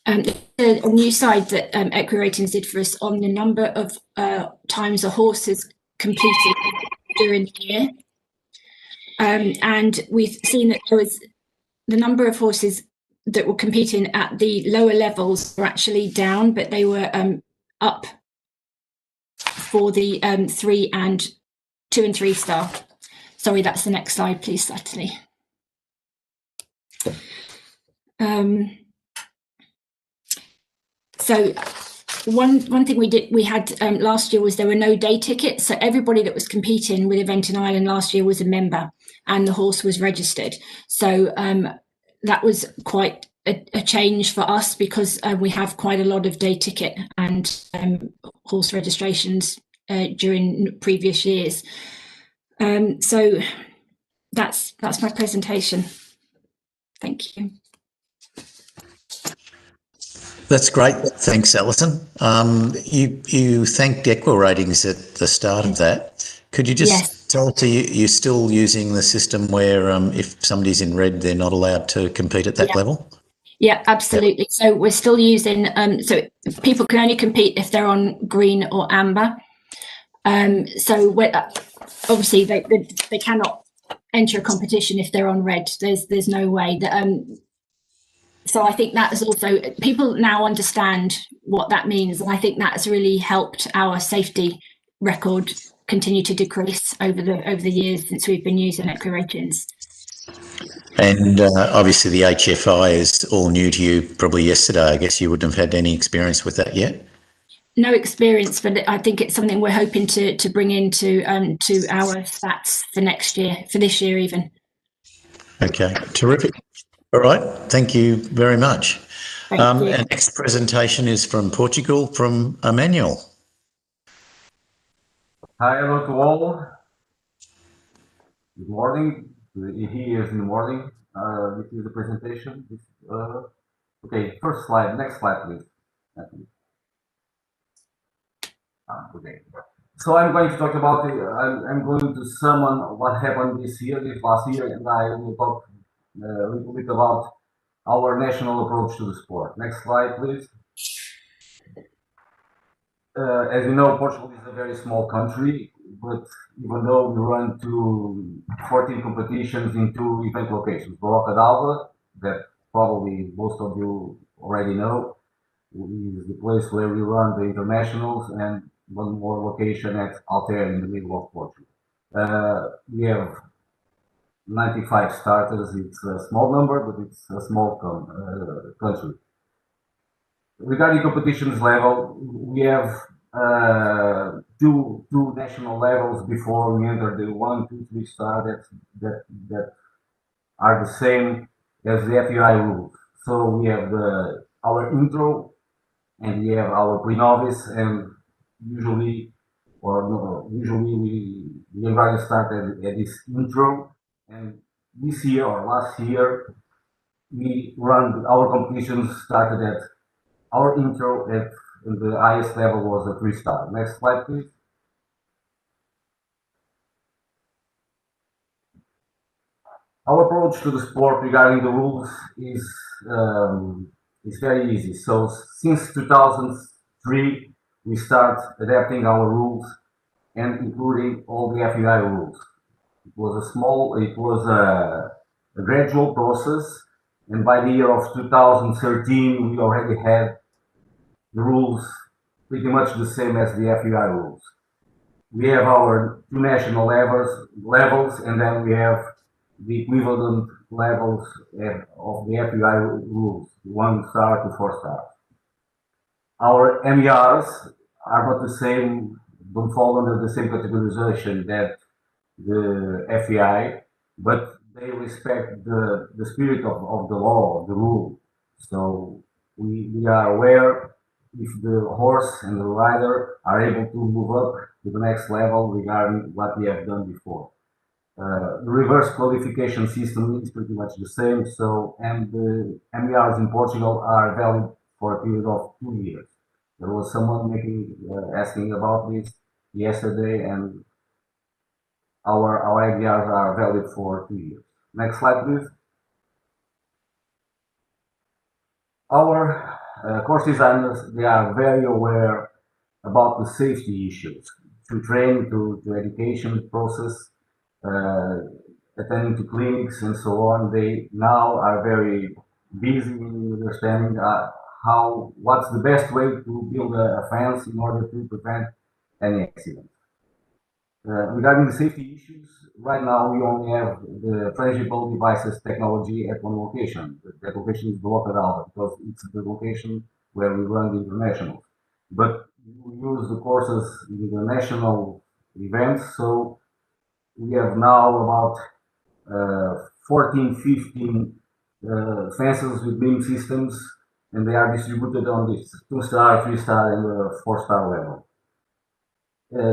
A new slide that equiratings did for us on the number of times a horse has completed during the year. And we've seen that there was the number of horses that were competing at the lower levels were actually down, but they were up for the 2 and 3 star. Sorry, that's the next slide, please, Natalie. So one thing we had last year was there were no day tickets. So everybody that was competing with Event in Ireland last year was a member and the horse was registered. So that was quite a change for us because we have quite a lot of day ticket and horse registrations during previous years. So that's my presentation. Thank you. That's great. Thanks, Alison. You thanked equiratings at the start of that. Could you just tell us, you're still using the system where if somebody's in red, they're not allowed to compete at that level? Yeah, absolutely. So we're still using, so people can only compete if they're on green or amber. So obviously they cannot enter a competition if they're on red. There's no way that. So I think that is also, people now understand what that means, and I think that has really helped our safety record continue to decrease over the years since we've been using equiratings. And obviously the HFI is all new to you probably yesterday. I guess you wouldn't have had any experience with that yet? No experience, but I think it's something we're hoping to bring into to our stats for next year, for this year even. Okay, terrific. All right, thank you very much. Our next presentation is from Portugal, from Emmanuel. Hi, hello to all. Good morning. Here is in the morning. This is the presentation. Okay, first slide. Next slide, please. Okay. So I'm going to talk about I'm going to summon what happened this last year, and I will talk a little bit about our national approach to the sport. Next slide, please. as you know, Portugal is a very small country, but even though we run to 14 competitions in 2 event locations, Barroca d'Alva, that probably most of you already know, is the place where we run the internationals, and one more location at Alter in the middle of Portugal. We have 95 starters. It's a small number, but it's a small country. Regarding competitions level, we have two national levels before we enter the 1, 2, 3 star that are the same as the FEI rules. So we have our intro and we have our pre-novice, and usually we invite start at this intro, and this year or last year we run our competitions started at our intro at the highest level was a 3 star. Next slide, please. Our approach to the sport regarding the rules is very easy. So since 2003, we start adapting our rules and including all the FEI rules. It was a gradual process, and by the year of 2013, we already had the rules pretty much the same as the FEI rules. We have our 2 national levels, and then we have the equivalent levels of the FEI rules, 1 star to 4 stars. Our MERs are not the same, don't fall under the same categorization that the FEI, but they respect the spirit of the law, of the rule. So we are aware if the horse and the rider are able to move up to the next level regarding what we have done before. The reverse qualification system is pretty much the same. So, and the MERs in Portugal are valid for a period of 2 years. There was someone asking about this yesterday, and our MERs are valid for 2 years. Next slide, please. Our course designers, they are very aware about the safety issues to train, to education process, attending to clinics and so on. They now are very busy in understanding what's the best way to build a fence in order to prevent any accident. Regarding the safety issues, right now we only have the frangible devices technology at one location. That location is Barroca d'Alva because it's the location where we run the internationals. But we use the courses in the national events, so we have now about 14, 15 fences with beam systems, and they are distributed on this 2 star, 3 star, and 4 star level.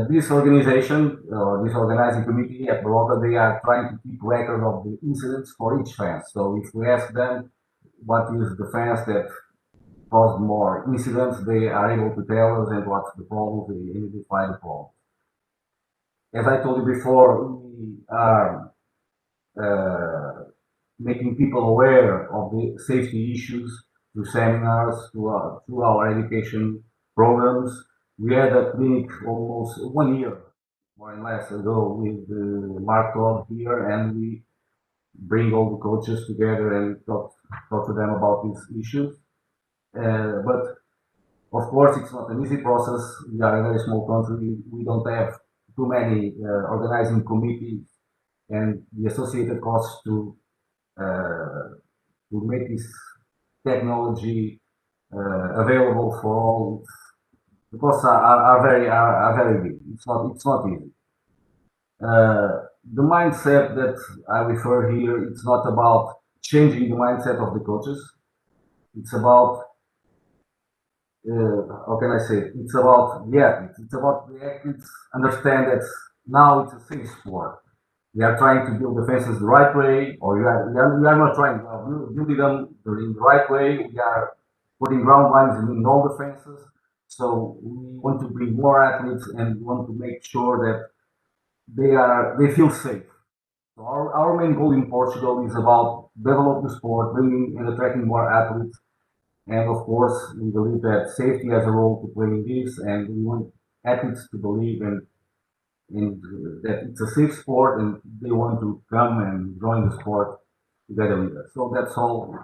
This organization, this organizing committee at Barroca, they are trying to keep record of the incidents for each fence. So if we ask them what is the fence that caused more incidents, they are able to tell us, and what's the problem, they identify the problem. As I told you before, we are making people aware of the safety issues through seminars, through our education programs. We had a clinic almost 1 year, more or less, ago with Mark Todd here, and we bring all the coaches together and talk to them about these issues. But of course, it's not an easy process. We are a very small country. We don't have too many organizing committees, and the associated costs to make this technology available for all. The costs are very big. It's not easy. The mindset that I refer here, it's not about changing the mindset of the coaches. It's about how can I say it? It's about the athletes. It's about the athletes understand that now it's a safe sport. We are trying to build the fences the right way, or we are not trying to build them in the right way. We are putting ground lines in all the fences. So we want to bring more athletes, and we want to make sure that they feel safe. So our main goal in Portugal is about develop the sport, bringing and attracting more athletes, And of course, we believe that safety has a role to play in this, and we want athletes to believe in that it's a safe sport, and they want to come and join the sport together with us. So that's all.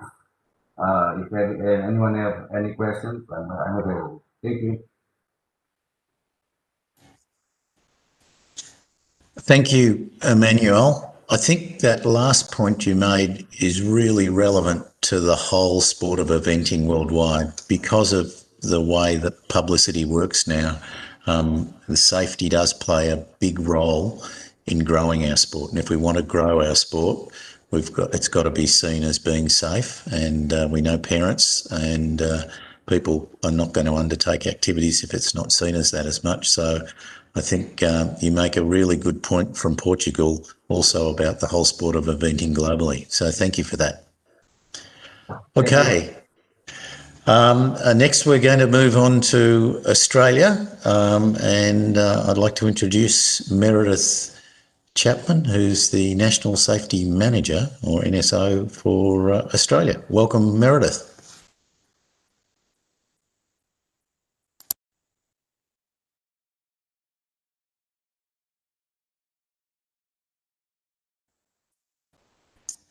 If anyone have any questions, I'm available. Thank you. Thank you, Emmanuel. I think that last point you made is really relevant to the whole sport of eventing worldwide because of the way that publicity works now. The safety does play a big role in growing our sport, and if we want to grow our sport, it's got to be seen as being safe. And we know parents and people are not going to undertake activities if it's not seen as that as much. So I think you make a really good point from Portugal also about the whole sport of eventing globally. So thank you for that. Okay. Next, we're going to move on to Australia, and I'd like to introduce Meredith Chapman, who's the National Safety Manager, or NSO, for Australia. Welcome, Meredith.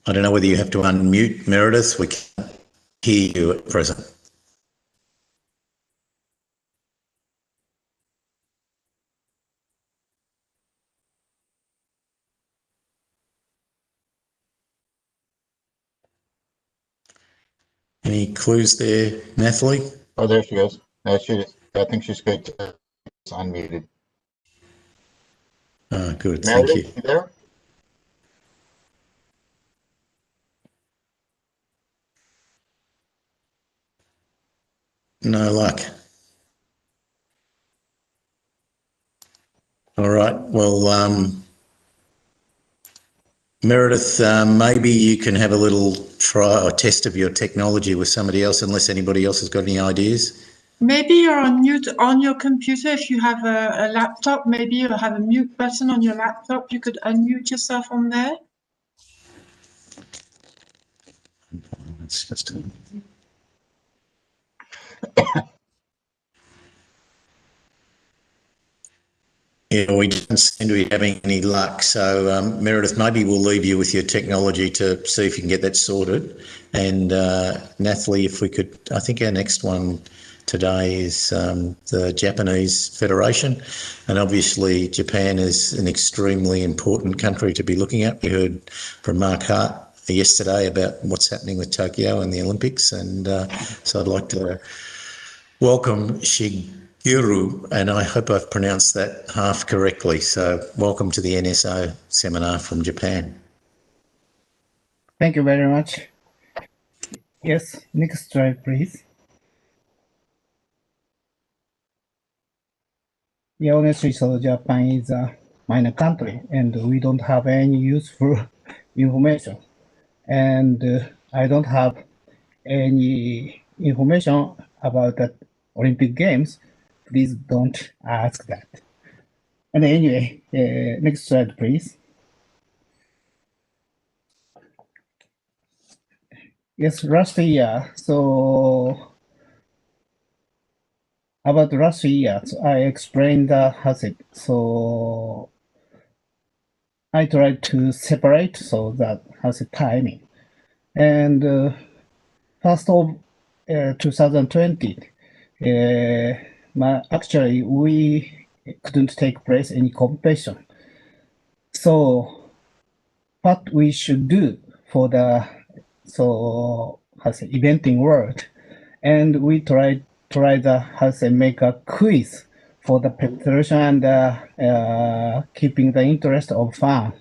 I don't know whether you have to unmute, Meredith. We can't hear you at present. Any clues there, Nathalie? Oh, there she is. I think she's good. It's unmuted. Oh, good. Meredith, Thank you. you there? No luck. All right. Well, Meredith, maybe you can have a little try or test of your technology with somebody else, unless anybody else has got any ideas. Maybe you're on mute on your computer. If you have a laptop, maybe you'll have a mute button on your laptop. You could unmute yourself on there. It's just yeah, we don't seem to be having any luck. So, Meredith, maybe we'll leave you with your technology to see if you can get that sorted. And Nathalie, if we could, I think our next one today is the Japanese Federation. And obviously Japan is an extremely important country to be looking at. We heard from Mark Hart yesterday about what's happening with Tokyo and the Olympics. And so I'd like to welcome Shigeru, and I hope I've pronounced that half correctly. So welcome to the NSO seminar from Japan. Thank you very much. Yes, next slide, please. Yeah, honestly, so Japan is a minor country and we don't have any useful information. And I don't have any information about the Olympic Games. Please don't ask that. And anyway, next slide, please. Yes, last year, so about last year, so I explained the hazard. So I tried to separate so that hazard timing. And first of 2020, actually we couldn't take place any competition. So what we should do for the eventing world, and we tried the make a quiz for the penetration and keeping the interest of fun.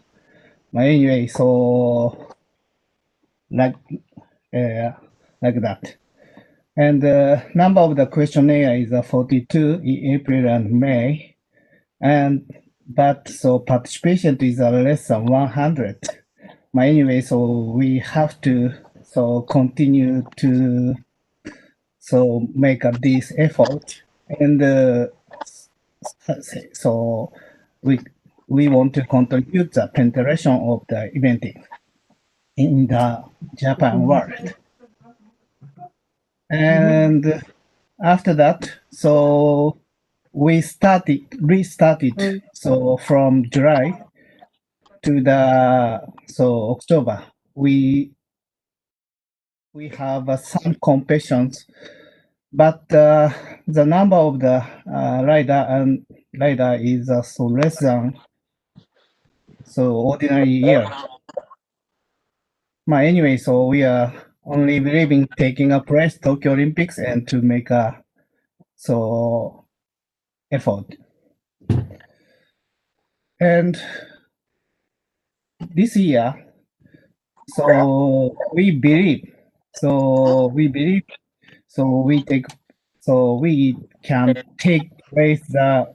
But anyway, so like that. And the number of the questionnaire is 42 in April and May. But so participation is less than 100. But anyway, so we have to continue to make this effort. And so we want to contribute the penetration of the eventing in the Japan world. And after that, so we restarted. So from July to October, we have some competitions, but the number of the rider is so less than ordinary year. But anyway, so we are only believing taking a place Tokyo Olympics and to make a effort. And this year, we can take place the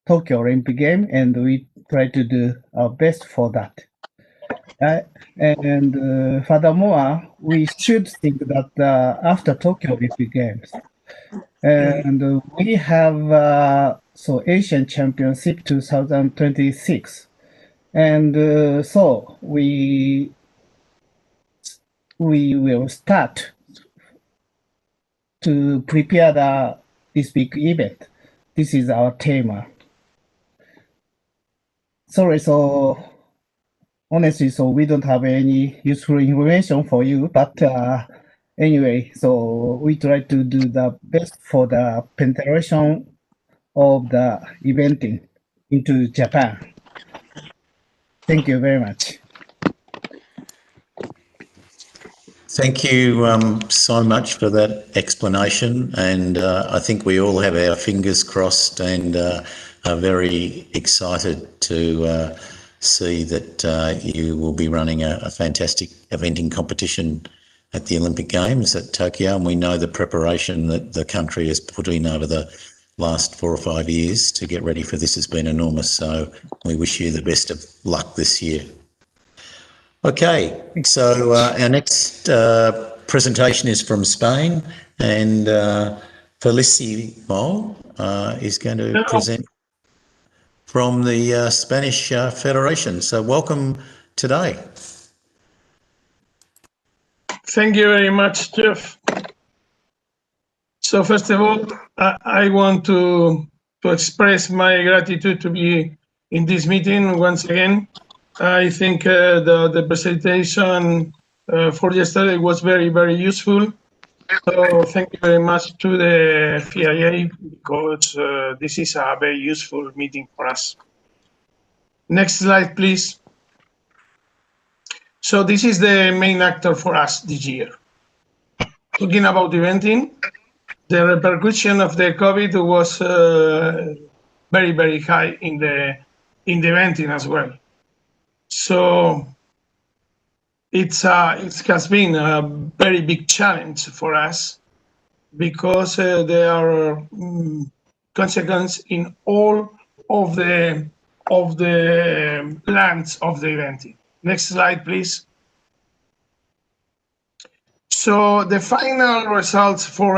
Tokyo Olympic game, and we try to do our best for that. And furthermore, we should think that after Tokyo Olympic Games, and we have Asian Championship 2026, and so we will start to prepare this big event. This is our theme. Sorry, so honestly, so we don't have any useful information for you, but anyway, so we try to do the best for the penetration of the eventing into Japan. Thank you very much. Thank you so much for that explanation, and I think we all have our fingers crossed and are very excited to see that you will be running a fantastic eventing competition at the Olympic Games at Tokyo, and we know the preparation that the country has put in over the last 4 or 5 years to get ready for this has been enormous, so we wish you the best of luck this year. Okay, so our next presentation is from Spain, and Felicimo is going to present from the Spanish Federation. So welcome today. Thank you very much, Jeff. So first of all, I want to express my gratitude to be in this meeting once again. I think the presentation for yesterday was very, very useful. So thank you very much to the FEI, because this is a very useful meeting for us. Next slide, please. So this is the main actor for us this year. Talking about eventing, the repercussion of the COVID was very, very high in the eventing as well. So it has been a very big challenge for us, because there are consequences in all of the plans of the eventing. Next slide, please. So the final results for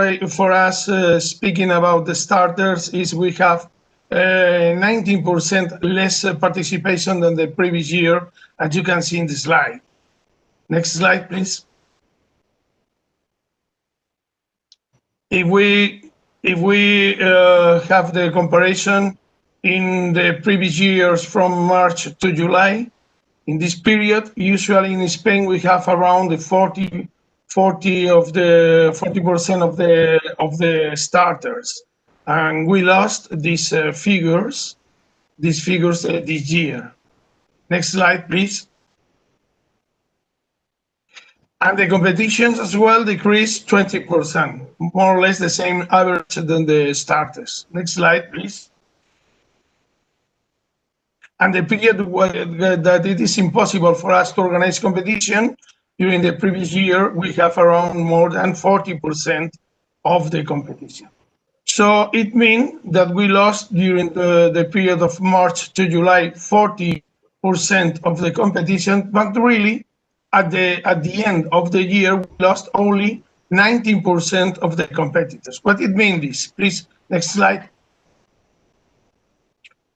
us, speaking about the starters, is we have 19% less participation than the previous year, as you can see in the slide. Next slide, please. If we have the comparison in the previous years from March to July, in this period, usually in Spain we have around the 40% of the starters, and we lost these figures this year. Next slide, please. And the competitions as well decreased 20%, more or less the same average than the starters. Next slide, please. And the period that it is impossible for us to organize competition, during the previous year, we have around more than 40% of the competition. So it means that we lost during the period of March to July 40% of the competition, but really at the end of the year, we lost only 19% of the competitors. What it means this? Please, next slide.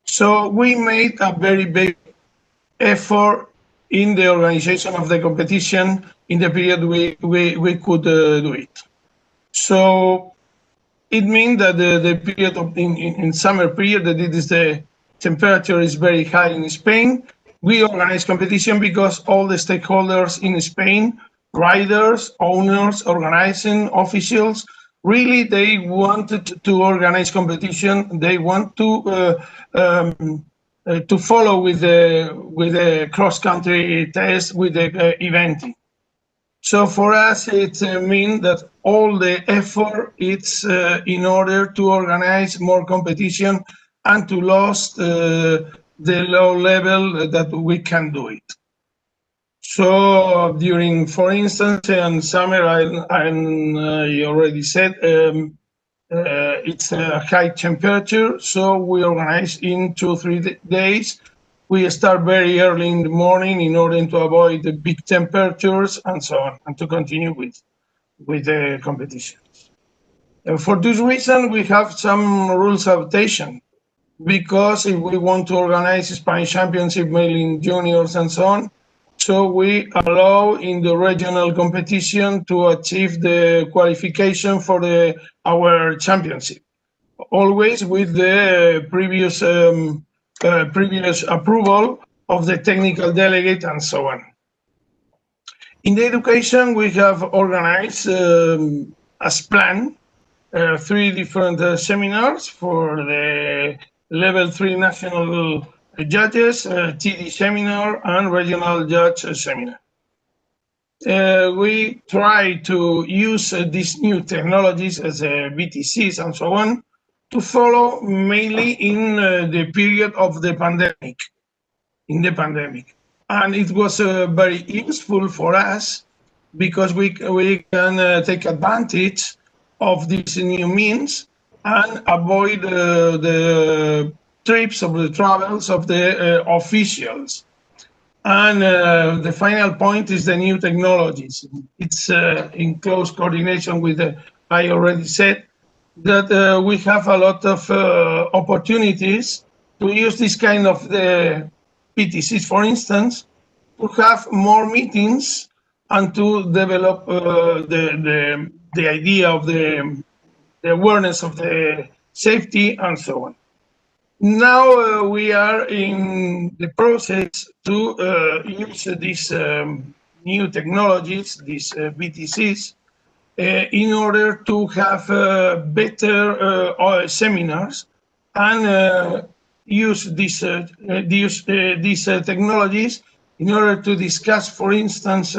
So we made a very big effort in the organization of the competition in the period we could do it. So it means that the period of in summer period, that it is the temperature is very high in Spain. We organize competition because all the stakeholders in Spain, riders, owners, organizing officials, really they wanted to organize competition. They want to follow with the cross country test, with the eventing. So for us, it means that all the effort it's in order to organize more competition and to lose the low level that we can do it. So during, for instance, in summer, I already said it's a high temperature, so we organize in 2-3 days. We start very early in the morning in order to avoid the big temperatures and so on, and to continue with the competitions. And for this reason, we have some rules adaptation, because if we want to organize Spanish championship, mainly in juniors and so on, so we allow in the regional competition to achieve the qualification for our championship, always with the previous approval of the technical delegate and so on. In the education, we have organized as planned 3 different seminars for the level 3 national judges, TD seminar, and regional judge seminar. We try to use these new technologies as BTCs and so on to follow mainly in the period of the pandemic, And it was very useful for us because we can take advantage of these new means and avoid the trips of the travels of the officials. And the final point is the new technologies. It's in close coordination with I already said that we have a lot of opportunities to use this kind of the PTCs, for instance, to have more meetings and to develop the idea of the awareness of the safety and so on. Now we are in the process to use these new technologies, these BTCs, in order to have better seminars and use these technologies in order to discuss, for instance,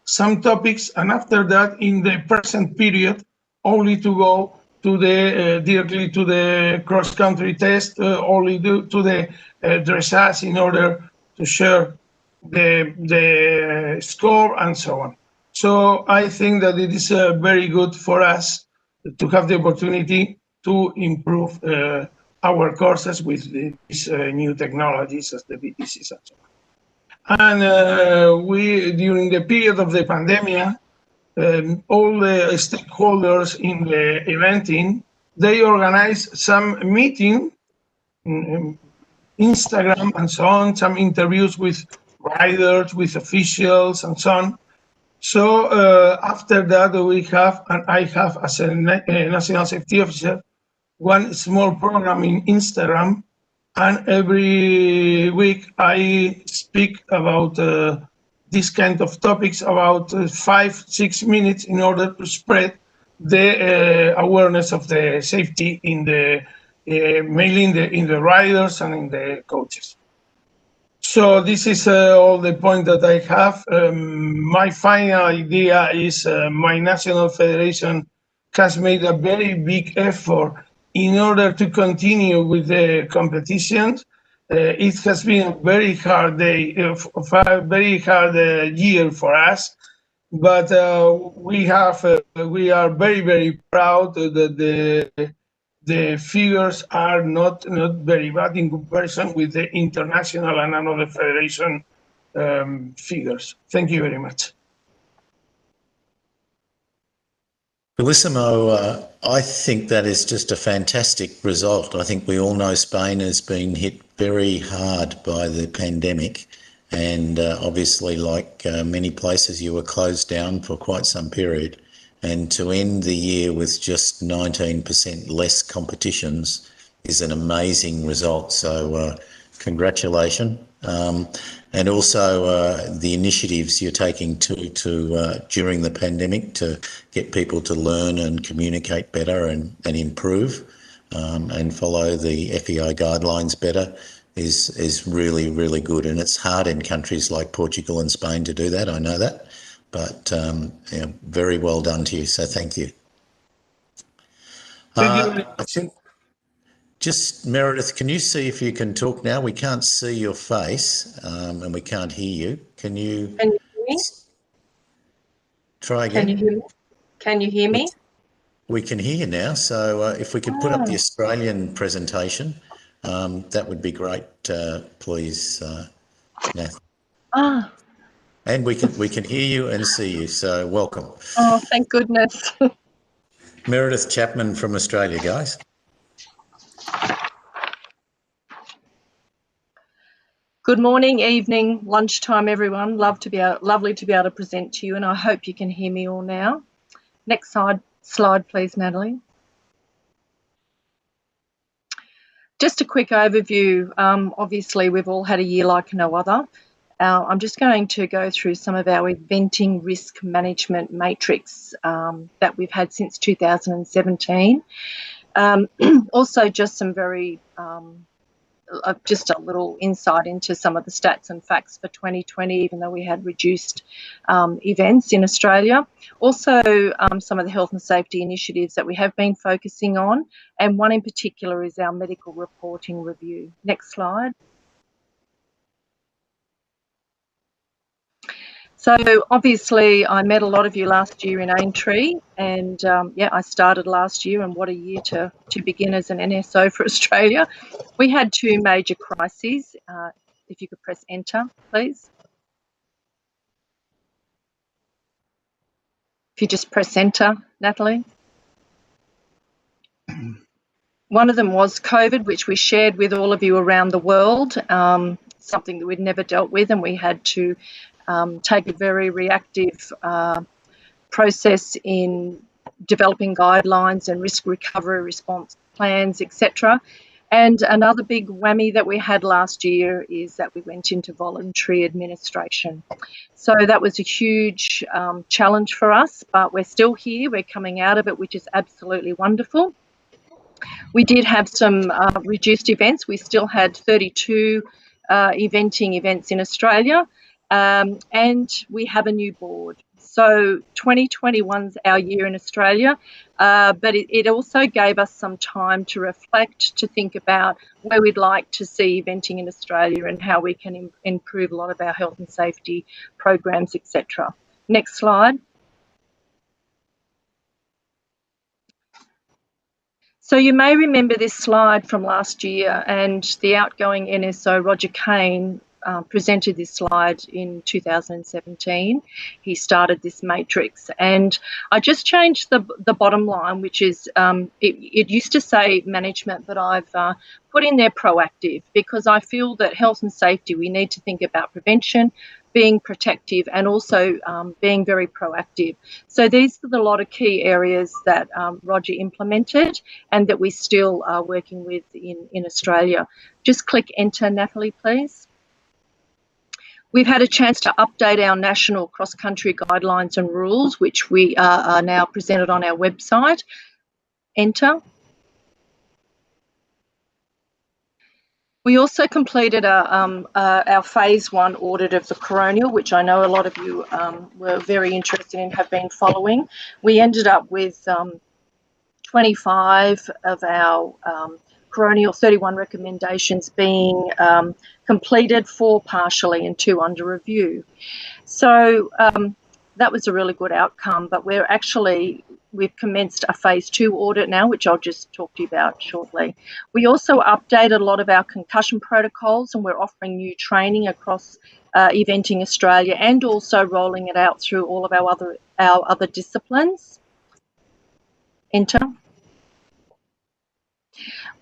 some topics, and after that, in the present period, only to go to the directly to the cross-country test, only to the dressage in order to share the score and so on. So I think that it is very good for us to have the opportunity to improve our courses with these new technologies as the BTCs and so on. And we, during the period of the pandemic, all the stakeholders in the eventing, they organized some meeting, Instagram and so on, some interviews with riders, with officials and so on. So after that, we have, and I have as a national safety officer, one small program in Instagram, and every week I speak about these kind of topics, about 5-6 minutes, in order to spread the awareness of the safety in the mainly in the riders and in the coaches. So this is all the point that I have. My final idea is my national federation has made a very big effort in order to continue with the competitions. It has been a very hard day, a very hard year for us, but we are very, very proud that the figures are not very bad in comparison with the international and another federation figures. Thank you very much. Bellissimo, I think that is just a fantastic result. I think we all know Spain has been hit very hard by the pandemic, and obviously, like many places, you were closed down for quite some period. and to end the year with just 19% less competitions is an amazing result. So congratulations. And also the initiatives you're taking during the pandemic to get people to learn and communicate better and improve and follow the FEI guidelines better is really, really good. And it's hard in countries like Portugal and Spain to do that, I know that, but very well done to you, so thank you. Thank you. Just, Meredith, can you see if you can talk now? We can't see your face and we can't hear you. Can you hear me? Try again? Can you hear me? Can you hear me? We can hear you now. So if we could put up the Australian presentation, that would be great, please, Nath. Ah. And we can hear you and see you, so welcome. Oh, thank goodness. Meredith Chapman from Australia, guys. Good morning, evening, lunchtime, everyone. Lovely to be able to present to you, and I hope you can hear me all now. Next slide, please, Natalie. Just a quick overview. Obviously, we've all had a year like no other. I'm just going to go through some of our eventing risk management matrix that we've had since 2017. Also, just some very just a little insight into some of the stats and facts for 2020, even though we had reduced events in Australia. Also, some of the health and safety initiatives that we have been focusing on, and one in particular is our medical reporting review. Next slide. So obviously I met a lot of you last year in Aintree, and yeah, I started last year, and what a year to begin as an NSO for Australia. We had two major crises. If you could press enter, please. If you just press enter, Natalie. One of them was COVID, which we shared with all of you around the world, something that we'd never dealt with, and we had to take a very reactive process in developing guidelines and risk recovery response plans, etc. And another big whammy that we had last year is that we went into voluntary administration. So that was a huge challenge for us, but we're still here. We're coming out of it, which is absolutely wonderful. We did have some reduced events. We still had 32 eventing events in Australia. And we have a new board. So 2021's our year in Australia, but it also gave us some time to reflect, to think about where we'd like to see eventing in Australia and how we can improve a lot of our health and safety programs, etc. Next slide. So you may remember this slide from last year, and the outgoing NSO, Roger Kane, presented this slide in 2017. He started this matrix, and I just changed the bottom line, which is it used to say management, but I've put in there proactive, because I feel that health and safety, we need to think about prevention, being protective, and also being very proactive. So these are a lot of key areas that Roger implemented and that we still are working with in Australia. Just click enter, Natalie, please. We've had a chance to update our national cross-country guidelines and rules, which we are now presented on our website. Enter. We also completed our phase 1 audit of the coronial, which I know a lot of you were very interested in, have been following. We ended up with 25 of our coronial 31 recommendations being completed, 4 partially and 2 under review. So that was a really good outcome, but we've commenced a phase 2 audit now, which I'll just talk to you about shortly. We also updated a lot of our concussion protocols, and we're offering new training across Eventing Australia, and also rolling it out through all of our other disciplines. Enter.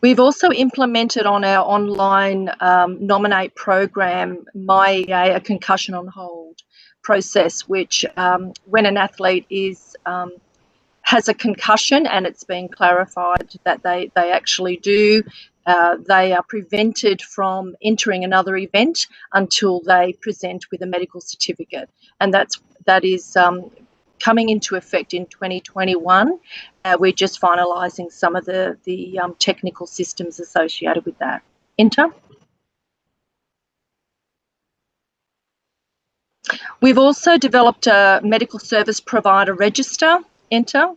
We've also implemented on our online Nominate program, MyEA, a concussion on hold process, which when an athlete is has a concussion, and it's been clarified that they actually do. They are prevented from entering another event until they present with a medical certificate, and that is coming into effect in 2021. We're just finalising some of the technical systems associated with that. Enter. We've also developed a medical service provider register. Enter.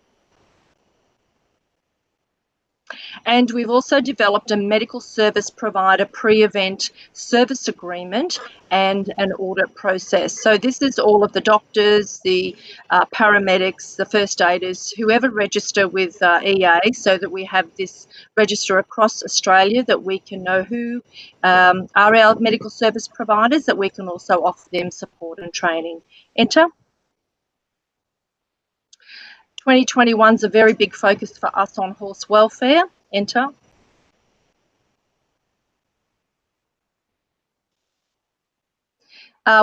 And we've also developed a medical service provider pre-event service agreement and an audit process. So this is all of the doctors, the paramedics, the first aiders, whoever register with EA, so that we have this register across Australia, that we can know who are our medical service providers, that we can also offer them support and training. Enter. 2021 is a very big focus for us on horse welfare. Enter.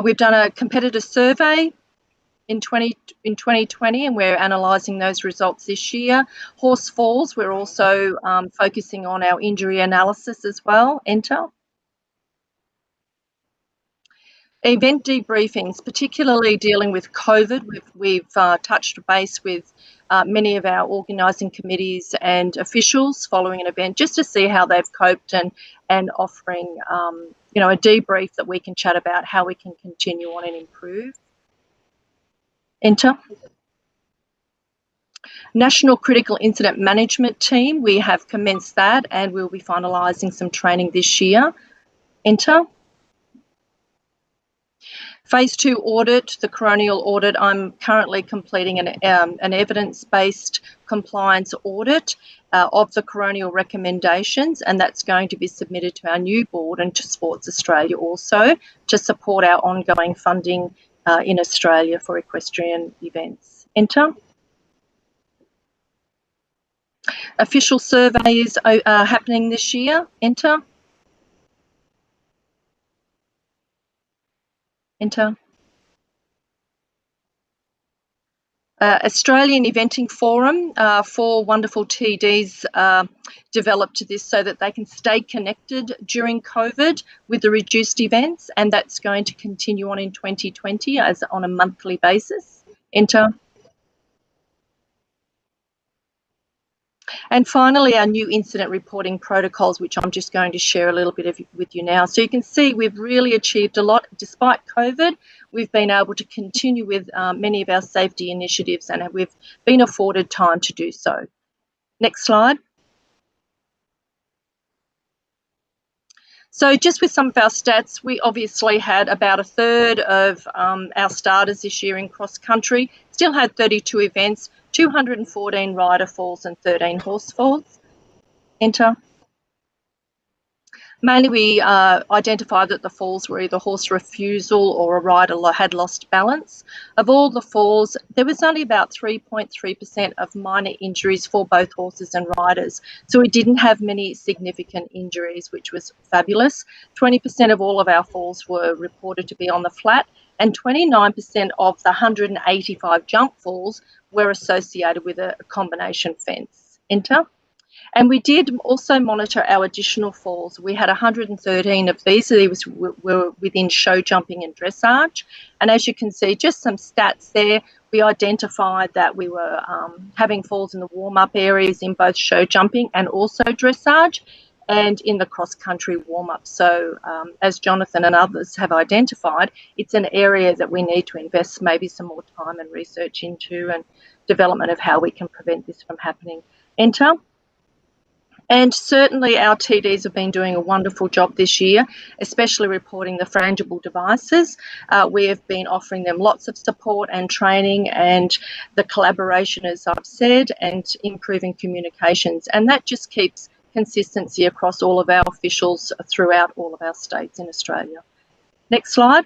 We've done a competitor survey in 2020, and we're analysing those results this year. Horse falls, we're also focusing on our injury analysis as well. Enter. Event debriefings, particularly dealing with COVID. We've touched base with many of our organising committees and officials following an event, just to see how they've coped, and offering a debrief that we can chat about how we can continue on and improve. Enter. National Critical Incident Management Team, we have commenced that, and we'll be finalising some training this year. Enter. Phase 2 audit, the coronial audit. I'm currently completing an evidence-based compliance audit of the coronial recommendations, and that's going to be submitted to our new board and to Sports Australia also, to support our ongoing funding in Australia for equestrian events. Enter. Official surveys are happening this year. Enter. Enter. Australian Eventing Forum, 4 wonderful TDs developed this so that they can stay connected during COVID with the reduced events, and that's going to continue on in 2020 as on a monthly basis. Enter. And finally, our new incident reporting protocols, which I'm just going to share a little bit with you now. So you can see we've really achieved a lot. Despite COVID, we've been able to continue with many of our safety initiatives, and we've been afforded time to do so. Next slide. So just with some of our stats, we obviously had about a third of our starters this year in cross country, still had 32 events, 214 rider falls and 13 horse falls. Enter. Mainly we identified that the falls were either horse refusal or a rider had lost balance. Of all the falls, there was only about 3.3% of minor injuries for both horses and riders. So we didn't have many significant injuries, which was fabulous. 20% of all of our falls were reported to be on the flat, and 29% of the 185 jump falls were associated with a combination fence. Enter. And we did also monitor our additional falls. We had 113 of these, so these were within show jumping and dressage. And as you can see, just some stats there, we identified that we were having falls in the warm-up areas in both show jumping and also dressage, and in the cross-country warm-up. So as Jonathan and others have identified, it's an area that we need to invest maybe some more time and research into, and development of how we can prevent this from happening. Enter. And certainly our TDs have been doing a wonderful job this year, especially reporting the frangible devices. We have been offering them lots of support and training, and the collaboration, as I've said, and improving communications. And that just keeps consistency across all of our officials throughout all of our states in Australia. Next slide.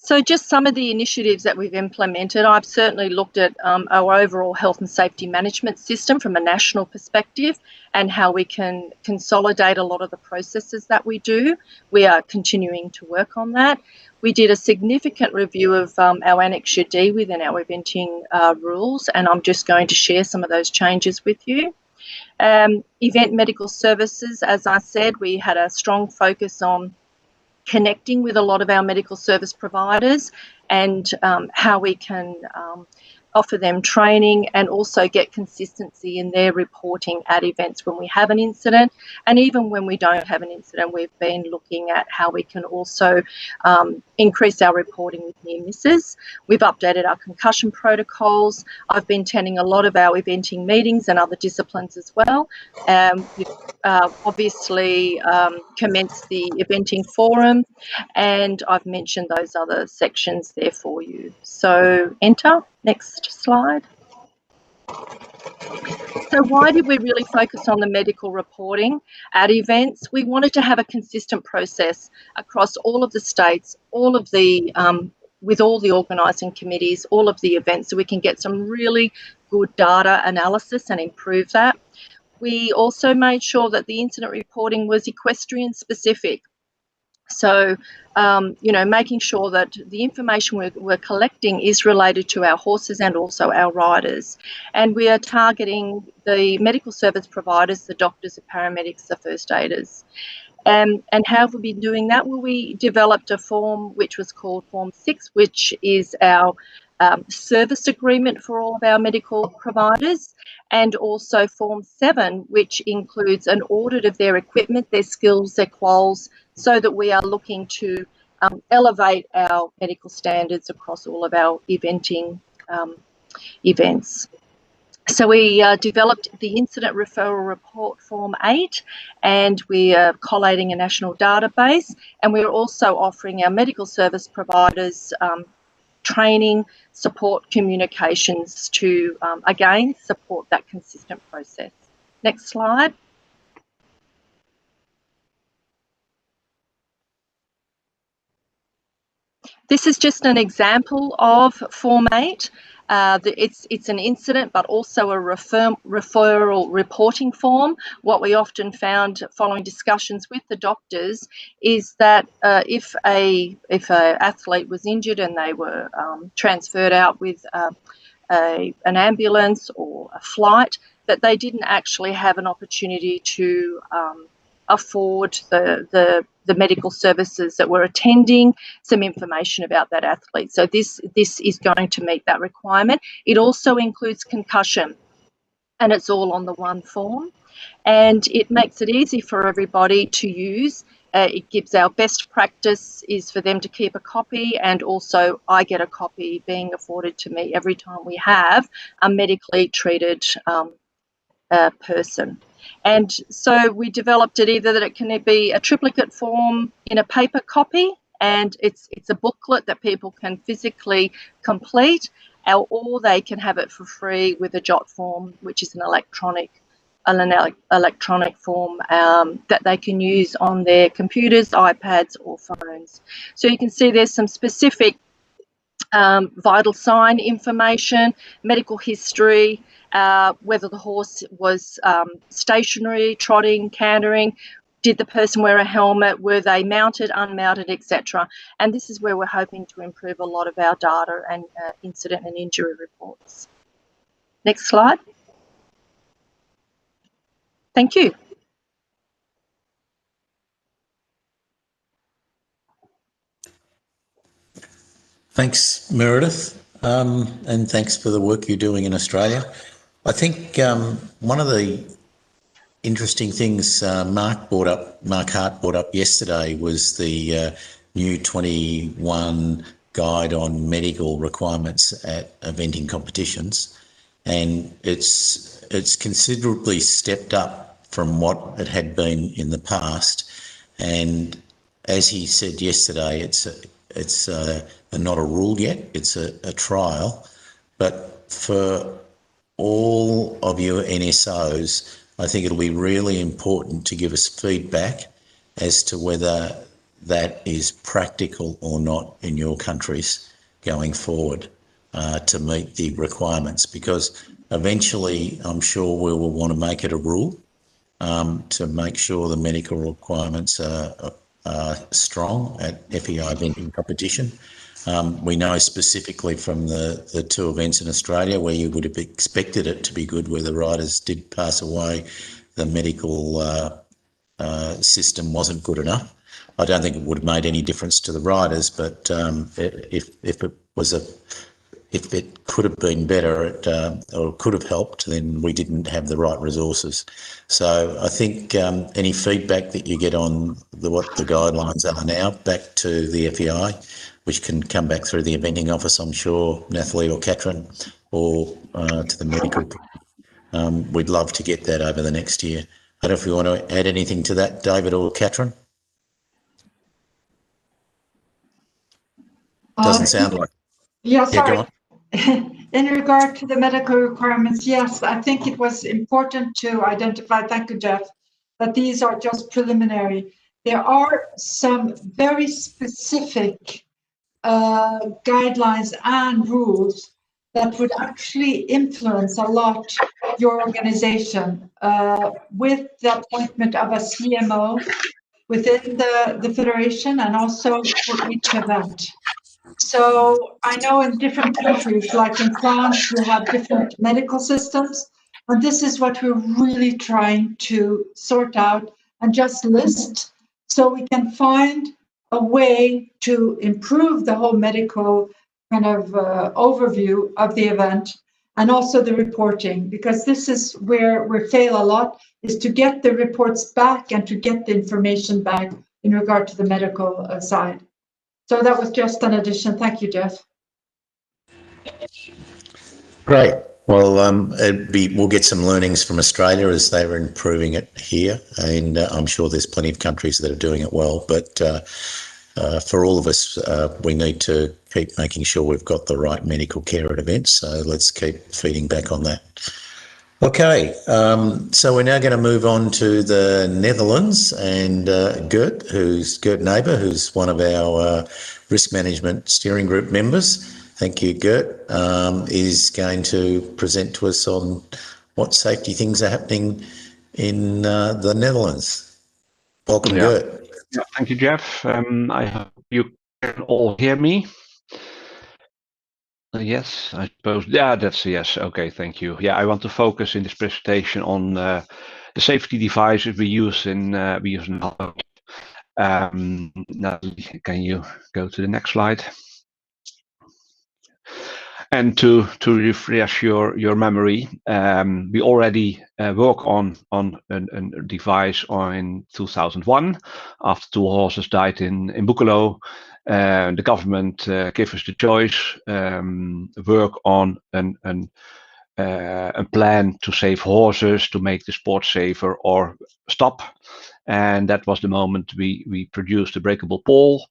So just some of the initiatives that we've implemented, I've certainly looked at our overall health and safety management system from a national perspective and how we can consolidate a lot of the processes that we do. We are continuing to work on that. We did a significant review of our Annexure D within our eventing rules, and I'm just going to share some of those changes with you. Event medical services, as I said, we had a strong focus on connecting with a lot of our medical service providers and how we can offer them training and also get consistency in their reporting at events when we have an incident. And even when we don't have an incident, we've been looking at how we can also increase our reporting with near misses. We've updated our concussion protocols. I've been attending a lot of our eventing meetings and other disciplines as well. We've obviously commenced the eventing forum, and I've mentioned those other sections there for you. So enter, next slide. So why did we really focus on the medical reporting at events? We wanted to have a consistent process across all of the states, all of the with all the organising committees, all of the events, so we can get some really good data analysis and improve that. We also made sure that the incident reporting was equestrian specific. So, you know, making sure that the information we're collecting is related to our horses and also our riders. And we are targeting the medical service providers, the doctors, the paramedics, the first aiders. And how have we been doing that? Well, we developed a form which was called Form 6, which is our service agreement for all of our medical providers, and also Form 7, which includes an audit of their equipment, their skills, their quals, so that we are looking to elevate our medical standards across all of our eventing events. So we developed the Incident Referral Report Form 8, and we are collating a national database, and we're also offering our medical service providers training, support, communications to, again, support that consistent process. Next slide. This is just an example of Form 8. It's an incident, but also a referral reporting form. What we often found following discussions with the doctors is that if an athlete was injured and they were transferred out with an ambulance or a flight, that they didn't actually have an opportunity to afford the medical services that were attending some information about that athlete. So this is going to meet that requirement. It also includes concussion, and it's all on the one form, and it makes it easy for everybody to use. It gives our best practice is for them to keep a copy, and also I get a copy being afforded to me every time we have a medically treated person. And so we developed it either that it can be a triplicate form in a paper copy, and it's a booklet that people can physically complete, or they can have it for free with a jot form, which is an electronic form that they can use on their computers, iPads or phones. So you can see there's some specific vital sign information, medical history, whether the horse was stationary, trotting, cantering, did the person wear a helmet, were they mounted, unmounted, etc. And this is where we're hoping to improve a lot of our data and incident and injury reports. Next slide. Thank you. Thanks, Meredith, and thanks for the work you're doing in Australia. I think one of the interesting things Mark Hart brought up yesterday was the new 21 guide on medical requirements at eventing competitions, and it's considerably stepped up from what it had been in the past. And as he said yesterday, it's not a rule yet, it's a trial, but for all of your NSOs, I think it'll be really important to give us feedback as to whether that is practical or not in your countries going forward to meet the requirements, because eventually I'm sure we will want to make it a rule to make sure the medical requirements are strong at FEI venting competition. We know specifically from the two events in Australia where you would have expected it to be good, where the riders did pass away, the medical system wasn't good enough. I don't think it would have made any difference to the riders, but if it could have been better or could have helped, then we didn't have the right resources. So I think any feedback that you get on what the guidelines are now, back to the FEI, which can come back through the eventing office, I'm sure, Nathalie or Katrin, or to the medical. We'd love to get that over the next year. I don't know if you want to add anything to that, David or Katrin? Doesn't sound like. Yeah, sorry. Yeah, go on. In regard to the medical requirements, yes, I think it was important to identify, thank you, Jeff, that these are just preliminary. There are some very specific guidelines and rules that would actually influence a lot your organization with the appointment of a CMO within the federation and also for each event. So I know in different countries, like in France, you have different medical systems, and this is what we're really trying to sort out and just list so we can find a way to improve the whole medical kind of overview of the event and also the reporting, because this is where we fail a lot, is to get the reports back and to get the information back in regard to the medical side. So that was just an addition. Thank you, Jeff. Great. Well, we'll get some learnings from Australia as they were improving it here, and I'm sure there's plenty of countries that are doing it well. But for all of us, we need to keep making sure we've got the right medical care at events. So let's keep feeding back on that. Okay, so we're now going to move on to the Netherlands, and Gert Neighbour, who's one of our risk management steering group members. Thank you, Gert, is going to present to us on what safety things are happening in the Netherlands. Welcome, Gert. Yeah, thank you, Jeff. I hope you can all hear me. Yes, I suppose. Yeah, that's a yes. Okay, thank you. Yeah, I want to focus in this presentation on the safety devices we use in Holland. Natalie, can you go to the next slide? And to refresh your memory, we already work on a device in 2001 after 2 horses died in Boekelo. The government gave us the choice, work on a plan to save horses, to make the sport safer, or stop. And that was the moment we produced a breakable pole.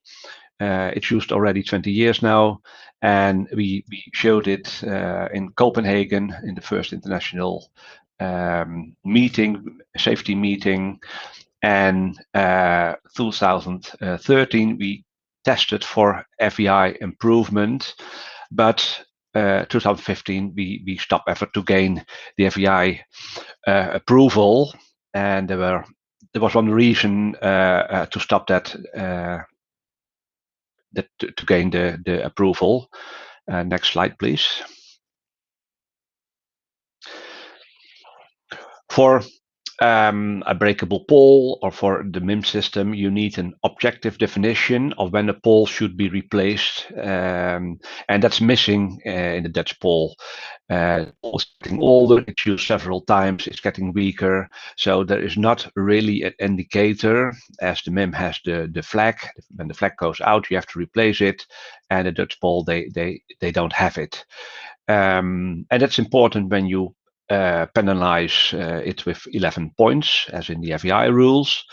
It's used already 20 years now, and we showed it in Copenhagen in the first international safety meeting. And 2013 we tested for FEI improvement, but 2015 we stopped effort to gain the FEI approval, and there was one reason to stop that. To gain the approval. Next slide, please. For a breakable pole or for the MIM system, you need an objective definition of when a pole should be replaced, and that's missing in the Dutch pole. It's getting older, it's used several times, it's getting weaker, so there is not really an indicator, as the MIM has the flag. When the flag goes out, you have to replace it, and the Dutch pole, they don't have it. And that's important when you penalize it with 11 points, as in the FEI rules,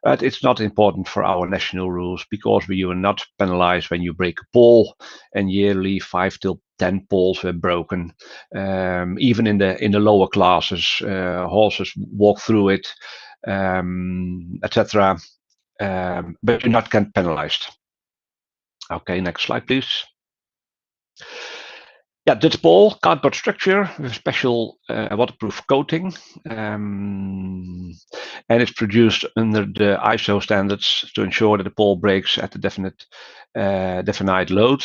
but it's not important for our national rules, because we are not penalized when you break a pole, and yearly 5 till 10 poles were broken. Even in the lower classes, horses walk through it, etc. but you're not get penalized. Okay, next slide, please. Yeah, Dutch ball, cardboard structure with special waterproof coating, and it's produced under the ISO standards to ensure that the ball breaks at the definite load,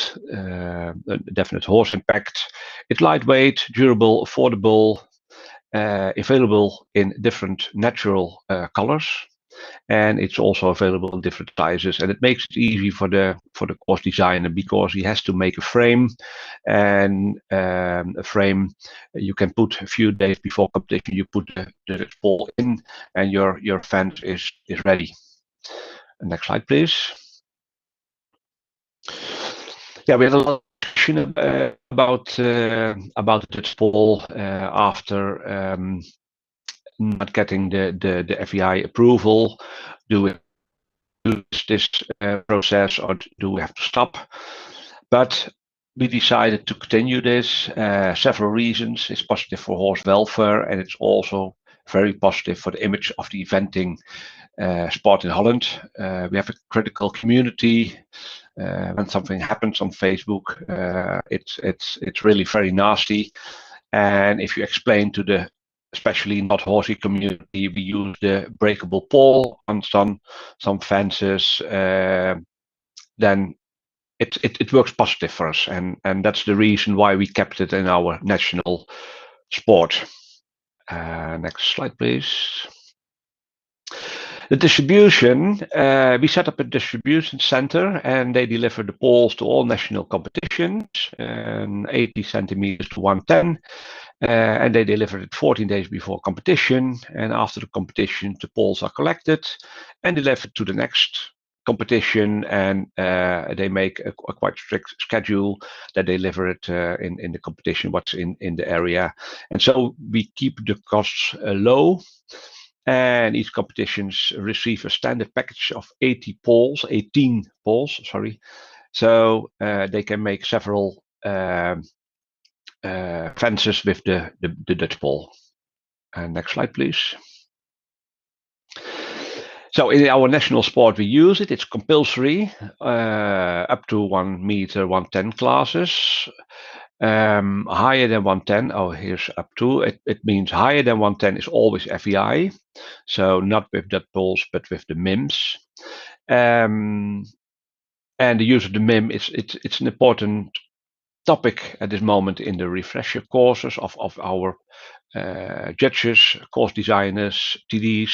definite horse impact. It's lightweight, durable, affordable, available in different natural colors. And it's also available in different sizes, and it makes it easy for the course designer, because he has to make a frame, and a frame you can put a few days before competition. You put the ball in, and your fence is ready. Next slide, please. Yeah, we had a lot of discussion about the Dutch ball after not getting the FEI approval. Do we do this process, or do we have to stop? But we decided to continue this. Several reasons. It's positive for horse welfare, and it's also very positive for the image of the eventing sport in Holland. We have a critical community. When something happens on Facebook, it's really very nasty. And if you explain to the especially not horsey community, we use the breakable pole on some fences, then it works positive for us, and that's the reason why we kept it in our national sport. Next slide, please. The distribution, we set up a distribution center, and they deliver the poles to all national competitions, 80 centimeters to 110. And they delivered it 14 days before competition, and after the competition the poles are collected and delivered to the next competition, and they make a quite strict schedule that they deliver it in the competition, what's in the area. And so we keep the costs low, and each competitions receive a standard package of 18 poles, sorry. So they can make several fences with the Dutch ball. Next slide, please. So in our national sport, we use it. It's compulsory up to 1 meter 110 classes. Higher than 110. Oh, here's up to. It means higher than 110 is always FEI. So not with Dutch balls, but with the MIMs. And the use of the MIM it's an important topic at this moment in the refresher courses of our judges, course designers, TDs.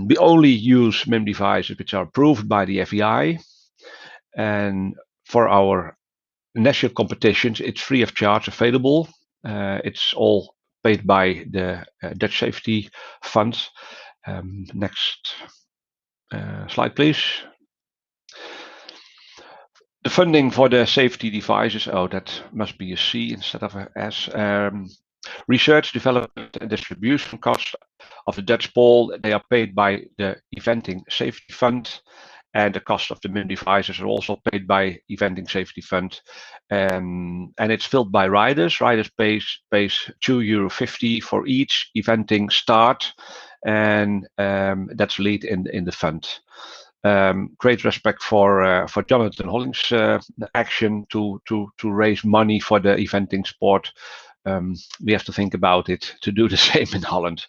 We only use MIM devices which are approved by the FEI, and for our national competitions it's free of charge available. It's all paid by the Dutch Safety Fund. Next slide, please. The funding for the safety devices, oh, that must be a C instead of a S. Research, development, and distribution costs of the Dutch ball, they are paid by the Eventing Safety Fund, and the cost of the MIM devices are also paid by Eventing Safety Fund. And it's filled by riders. Riders pays €2.50 for each eventing start, and that's lead in the fund. Great respect for Jonathan Holling's action to raise money for the eventing sport. We have to think about it to do the same in Holland.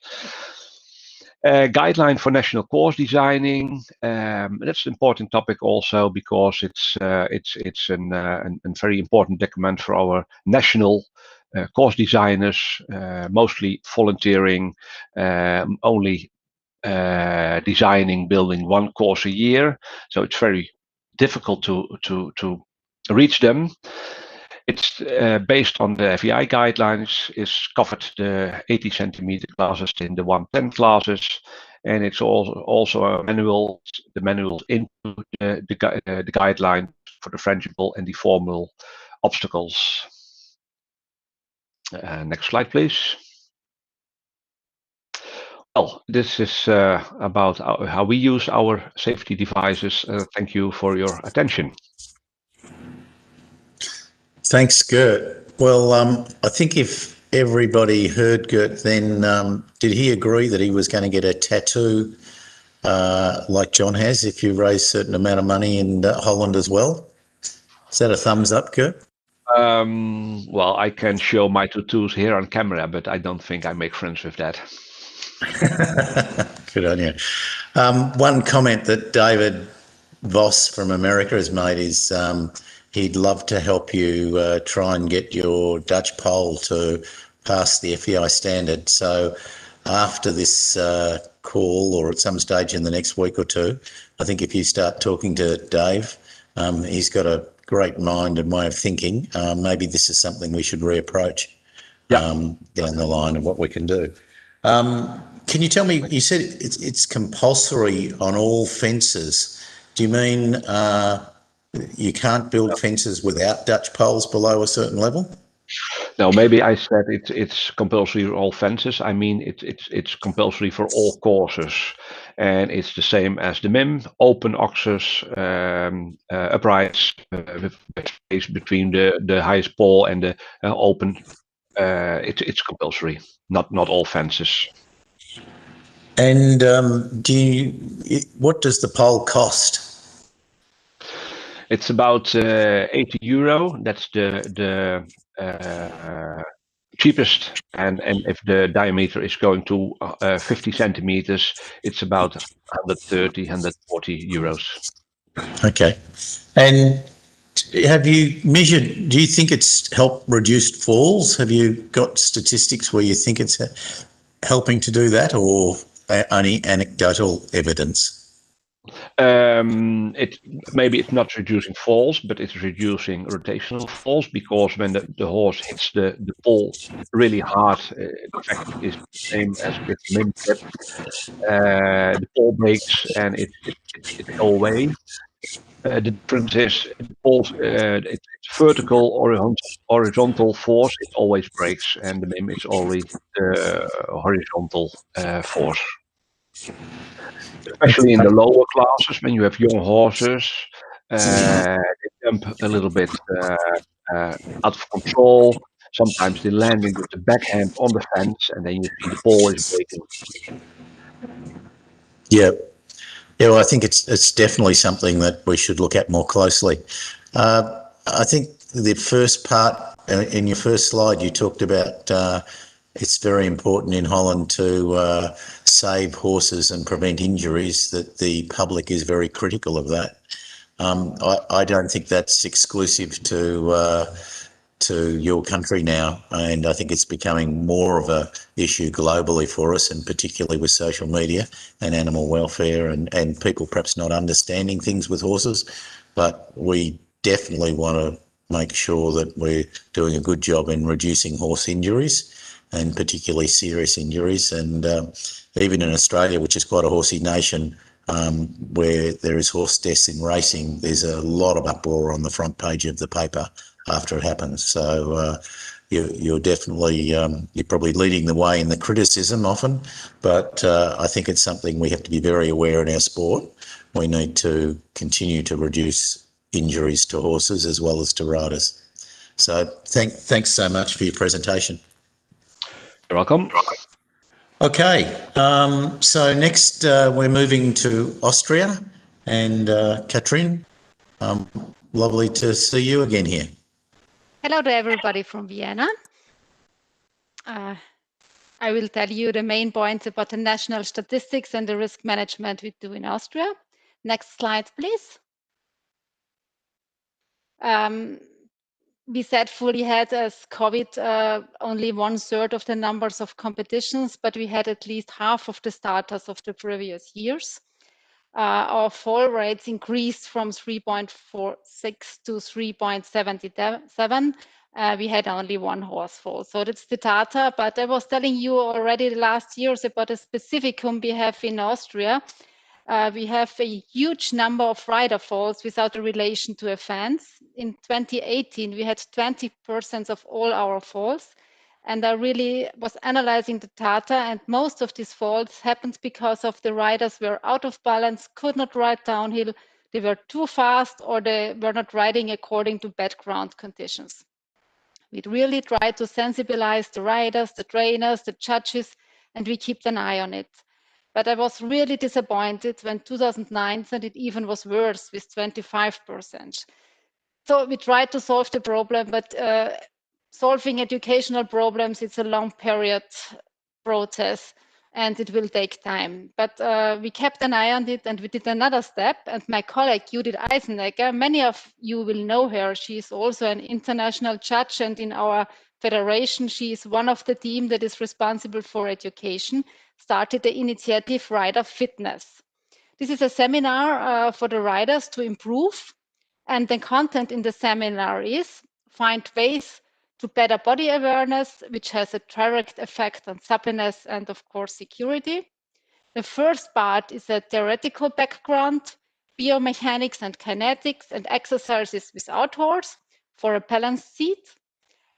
Guideline for national course designing. That's an important topic also, because it's a very important document for our national course designers, mostly volunteering, only building one course a year, so it's very difficult to reach them. It's based on the FEI guidelines, is covered the 80 centimeter classes in the 110 classes, and it's also a manual, the manuals into the guideline for the frangible and deformable obstacles. Next slide, please. Well, this is about how we use our safety devices. Thank you for your attention. Thanks, Gert. Well, I think if everybody heard Gert, then did he agree that he was going to get a tattoo like John has, if you raise a certain amount of money in Holland as well. Is that a thumbs up, Kurt? Well, I can show my tattoos here on camera, but I don't think I make friends with that. Good on you. One comment that David Voss from America has made is he'd love to help you try and get your Dutch pole to pass the FEI standard. So after this call, or at some stage in the next week or two, I think if you start talking to Dave, he's got a great mind and way of thinking. Maybe this is something we should reapproach down the line of what we can do. Can you tell me, you said it's compulsory on all fences. Do you mean you can't build fences without Dutch poles below a certain level? No, maybe I said it's compulsory for all fences. I mean it's compulsory for all courses, and it's the same as the MIM, open access, uprights with space between the highest pole and the open. It's compulsory, not all fences. And what does the pole cost? It's about €80. That's the cheapest, and if the diameter is going to 50 centimeters, it's about 130, €140. Okay. And have you measured, do you think it's helped reduce falls? Have you got statistics where you think it's helping to do that, or only anecdotal evidence? Maybe it's not reducing falls, but it's reducing rotational falls, because when the horse hits the pole really hard, the fact is the same as with MIM clip. The pole breaks and it go away. The difference is the poles, it's vertical or horizontal force, it always breaks, and the MIM is only the horizontal force. Especially in the lower classes, when you have young horses, they jump a little bit out of control. Sometimes they're landing with the backhand on the fence, and then you see the pole is breaking. Yeah. Yeah, well, I think it's definitely something that we should look at more closely. I think the first part, in your first slide, you talked about it's very important in Holland to save horses and prevent injuries, that the public is very critical of that. I don't think that's exclusive to your country now, and I think it's becoming more of a issue globally for us, and particularly with social media and animal welfare and people perhaps not understanding things with horses. But we definitely want to make sure that we're doing a good job in reducing horse injuries, and particularly serious injuries. And even in Australia, which is quite a horsey nation, where there is horse deaths in racing, there's a lot of uproar on the front page of the paper after it happens. So you're definitely, you're probably leading the way in the criticism often, but I think it's something we have to be very aware in our sport. We need to continue to reduce injuries to horses as well as to riders. So thanks so much for your presentation. You're welcome. Okay, so next we're moving to Austria, and Katrin, lovely to see you again here. Hello to everybody from Vienna. I will tell you the main points about the national statistics and the risk management we do in Austria. Next slide, please. We sadly had, as COVID, only 1/3 of the numbers of competitions, but we had at least half of the starters of the previous years. Our fall rates increased from 3.46 to 3.77. We had only one horse fall. So that's the data. But I was telling you already the last years about a specificum we have in Austria. We have a huge number of rider falls without a relation to a fence. In 2018, we had 20% of all our falls. And I really was analyzing the data, and most of these falls happened because of the riders were out of balance, could not ride downhill, they were too fast, or they were not riding according to bad ground conditions. We really try to sensibilize the riders, the trainers, the judges, and we keep an eye on it. But I was really disappointed when 2019 it even was worse with 25%. So we tried to solve the problem, but solving educational problems, it's a long period process and it will take time. But we kept an eye on it and we did another step. And my colleague, Judith Eisenegger, many of you will know her. She's also an international judge, and in our federation, she is one of the team that is responsible for education, started the initiative Rider Fitness. This is a seminar for the riders to improve. And the content in the seminar is find ways to better body awareness, which has a direct effect on suppleness and, of course, security. The first part is a theoretical background, biomechanics and kinetics, and exercises without horse for a balanced seat.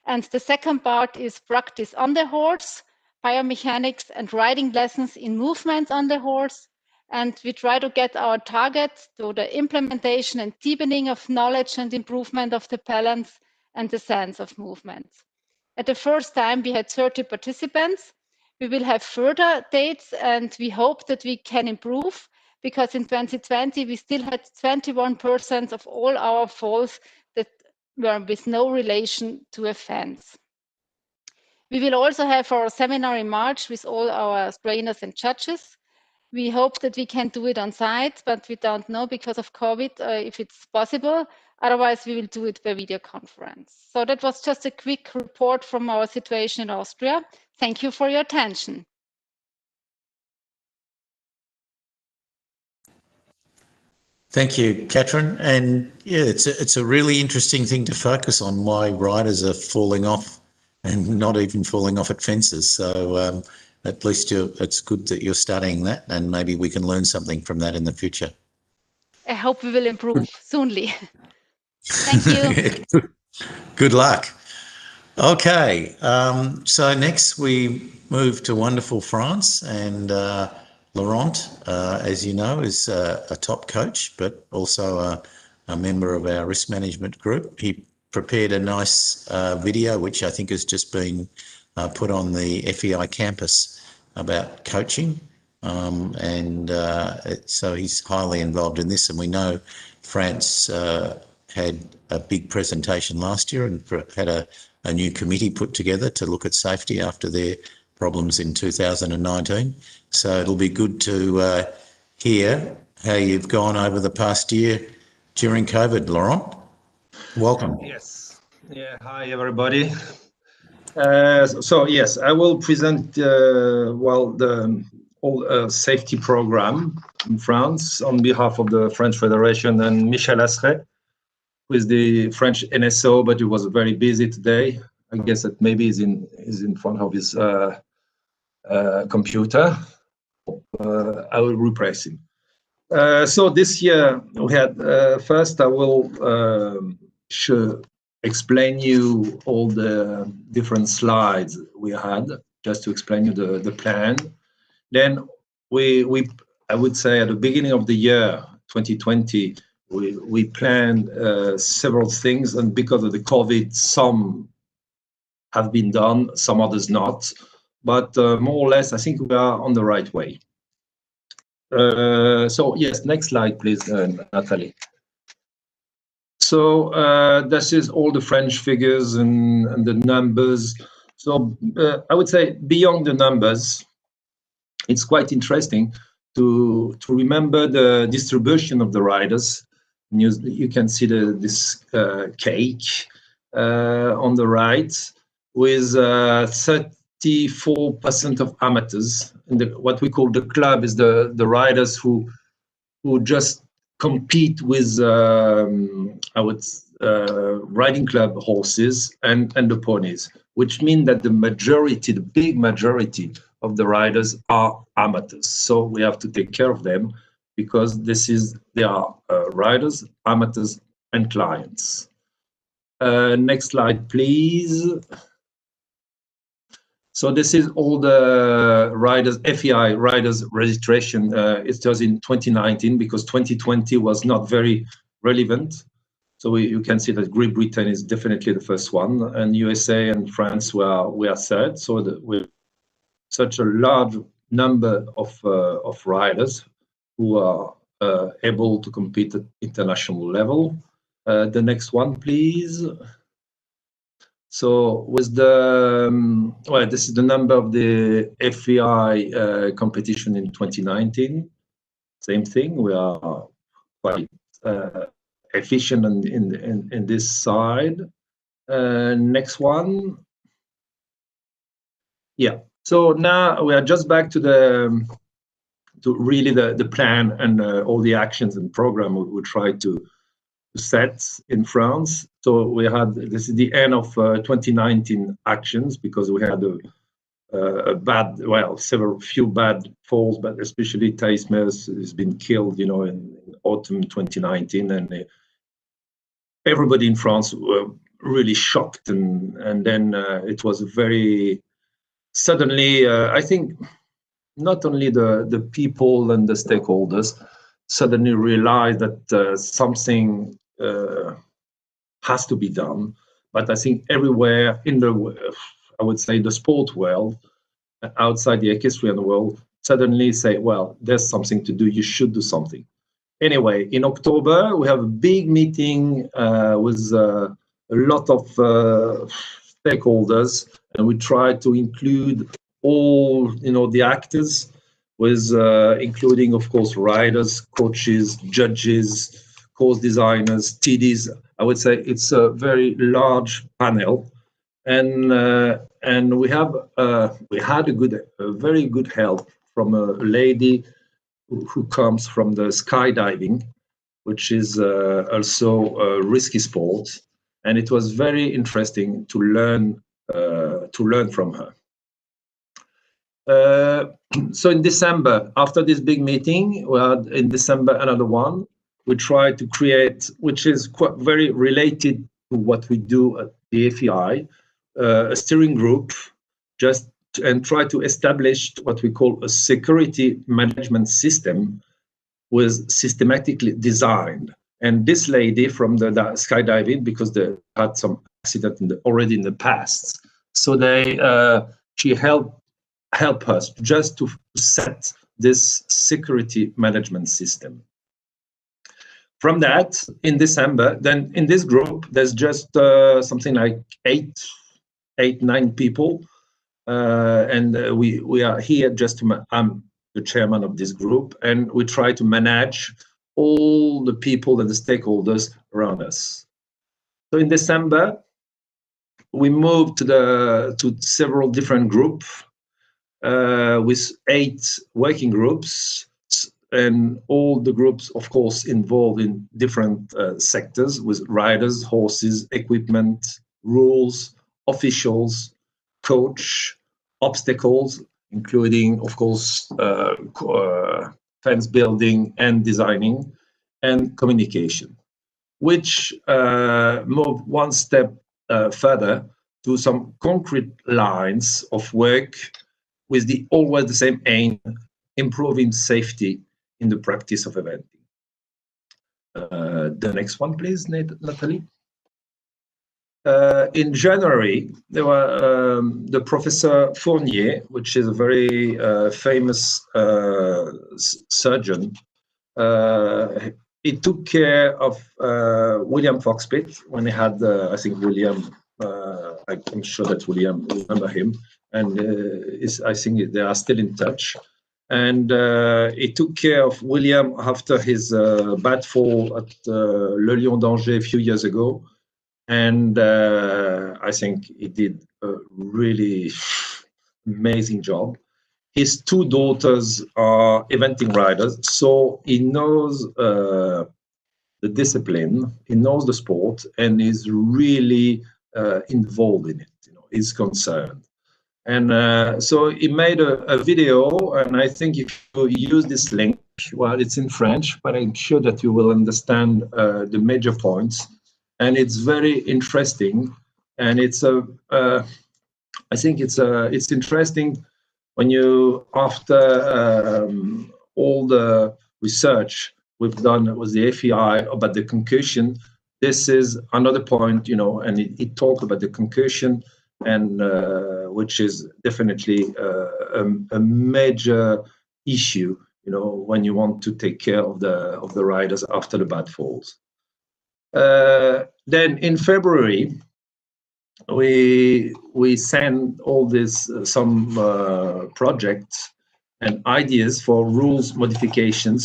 And the second part is practice on the horse, biomechanics and riding lessons in movements on the horse. And we try to get our targets to the implementation and deepening of knowledge and improvement of the balance and the sense of movement. At the first time, we had 30 participants. We will have further dates, and we hope that we can improve, because in 2020, we still had 21% of all our falls that were with no relation to offense. We will also have our seminar in March with all our trainers and judges. We hope that we can do it on site, but we don't know because of COVID if it's possible. Otherwise, we will do it by video conference. So that was just a quick report from our situation in Austria. Thank you for your attention. Thank you, Katrin. And yeah, it's a really interesting thing to focus on, why riders are falling off and not even falling off at fences. So at least it's good that you're studying that, and maybe we can learn something from that in the future. I hope we will improve soonly. Thank you. Good luck. Okay, so next we move to wonderful France, and Laurent, as you know, is a top coach, but also a member of our risk management group. He prepared a nice video, which I think has just been put on the FEI campus about coaching. So he's highly involved in this, and we know France had a big presentation last year and had a new committee put together to look at safety after their problems in 2019. So it'll be good to hear how you've gone over the past year during COVID, Laurent. Welcome. Yes. Yeah. Hi, everybody. So yes, I will present the whole safety program in France on behalf of the French Federation and Michel Asseret, who is the French NSO, but he was very busy today. I guess that maybe he's in front of his computer. I will replace him. So this year we had first I will explain you all the different slides we had, just to explain you the plan. Then I would say at the beginning of the year 2020 we planned several things, and because of the COVID, some have been done, some others not, but more or less I think we are on the right way. So yes, next slide please, Nathalie. So this is all the French figures and the numbers. So I would say beyond the numbers, it's quite interesting to remember the distribution of the riders. You can see this cake on the right, with 34% of amateurs. And what we call the club is the riders who just compete with riding club horses and the ponies, which mean that the big majority of the riders are amateurs. So we have to take care of them, because they are riders, amateurs, and clients. Next slide, please. So this is all the riders, FEI riders registration. It was in 2019, because 2020 was not very relevant. So you can see that Great Britain is definitely the first one, and USA and France were third. So with such a large number of riders who are able to compete at international level. The next one, please. So with the, well, this is the number of the FEI competition in 2019. Same thing, we are quite efficient in this side. Next one. Yeah, so now we are just back to really the plan and all the actions and program we try to set in France. So we had, this is the end of 2019 actions, because we had a bad, well, few bad falls, but especially Thijs Meers has been killed, you know, in autumn 2019, and everybody in France were really shocked, and then it was very suddenly, I think not only the people and the stakeholders suddenly realized that something has to be done, but I think everywhere in the, I would say, the sport world, outside the equestrian world, suddenly say, well, there's something to do, you should do something. Anyway, in October, we have a big meeting with a lot of stakeholders, and we try to include all, you know, the actors, with including, of course, riders, coaches, judges, course designers, TDs. I would say it's a very large panel, and we had a very good help from a lady who comes from the skydiving, which is also a risky sport, and it was very interesting to learn from her. So in December, after this big meeting, we had in December another one. We tried to create, which is quite very related to what we do at the FEI, a steering group, and try to establish what we call a security management system, was systematically designed. And this lady from the skydiving, because they had some accident already in the past, so she helped us just to set this security management system. From that, in December, then in this group, there's just something like 9 people, and we are here just to. I'm the chairman of this group, and we try to manage all the people and the stakeholders around us. So in December, we moved to several different groups with 8 working groups, and all the groups, of course, involved in different sectors, with riders, horses, equipment, rules, officials, coach, obstacles, including, of course, fence building and designing, and communication, which moved one step further to some concrete lines of work with always the same aim: improving safety in the practice of eventing. The next one, please, Nathalie. In January, there were the Professor Fournier, which is a very famous surgeon. He took care of William Foxpitt when he had, I think, William, I'm sure that William remember him, and I think they are still in touch. And he took care of William after his bad fall at Le Lion d'Angers a few years ago. And I think he did a really amazing job. His 2 daughters are eventing riders, so he knows the discipline, he knows the sport, and is really involved in it. You know, he's concerned. And so he made a video, and I think if you use this link, well, it's in French, but I'm sure that you will understand the major points. And it's very interesting, and it's I think it's interesting when you, after all the research we've done with the FEI about the concussion, this is another point, you know, and it talked about the concussion, and which is definitely a major issue, when you want to take care of the riders after the bad falls. Then in February, we send all this some projects and ideas for rules modifications,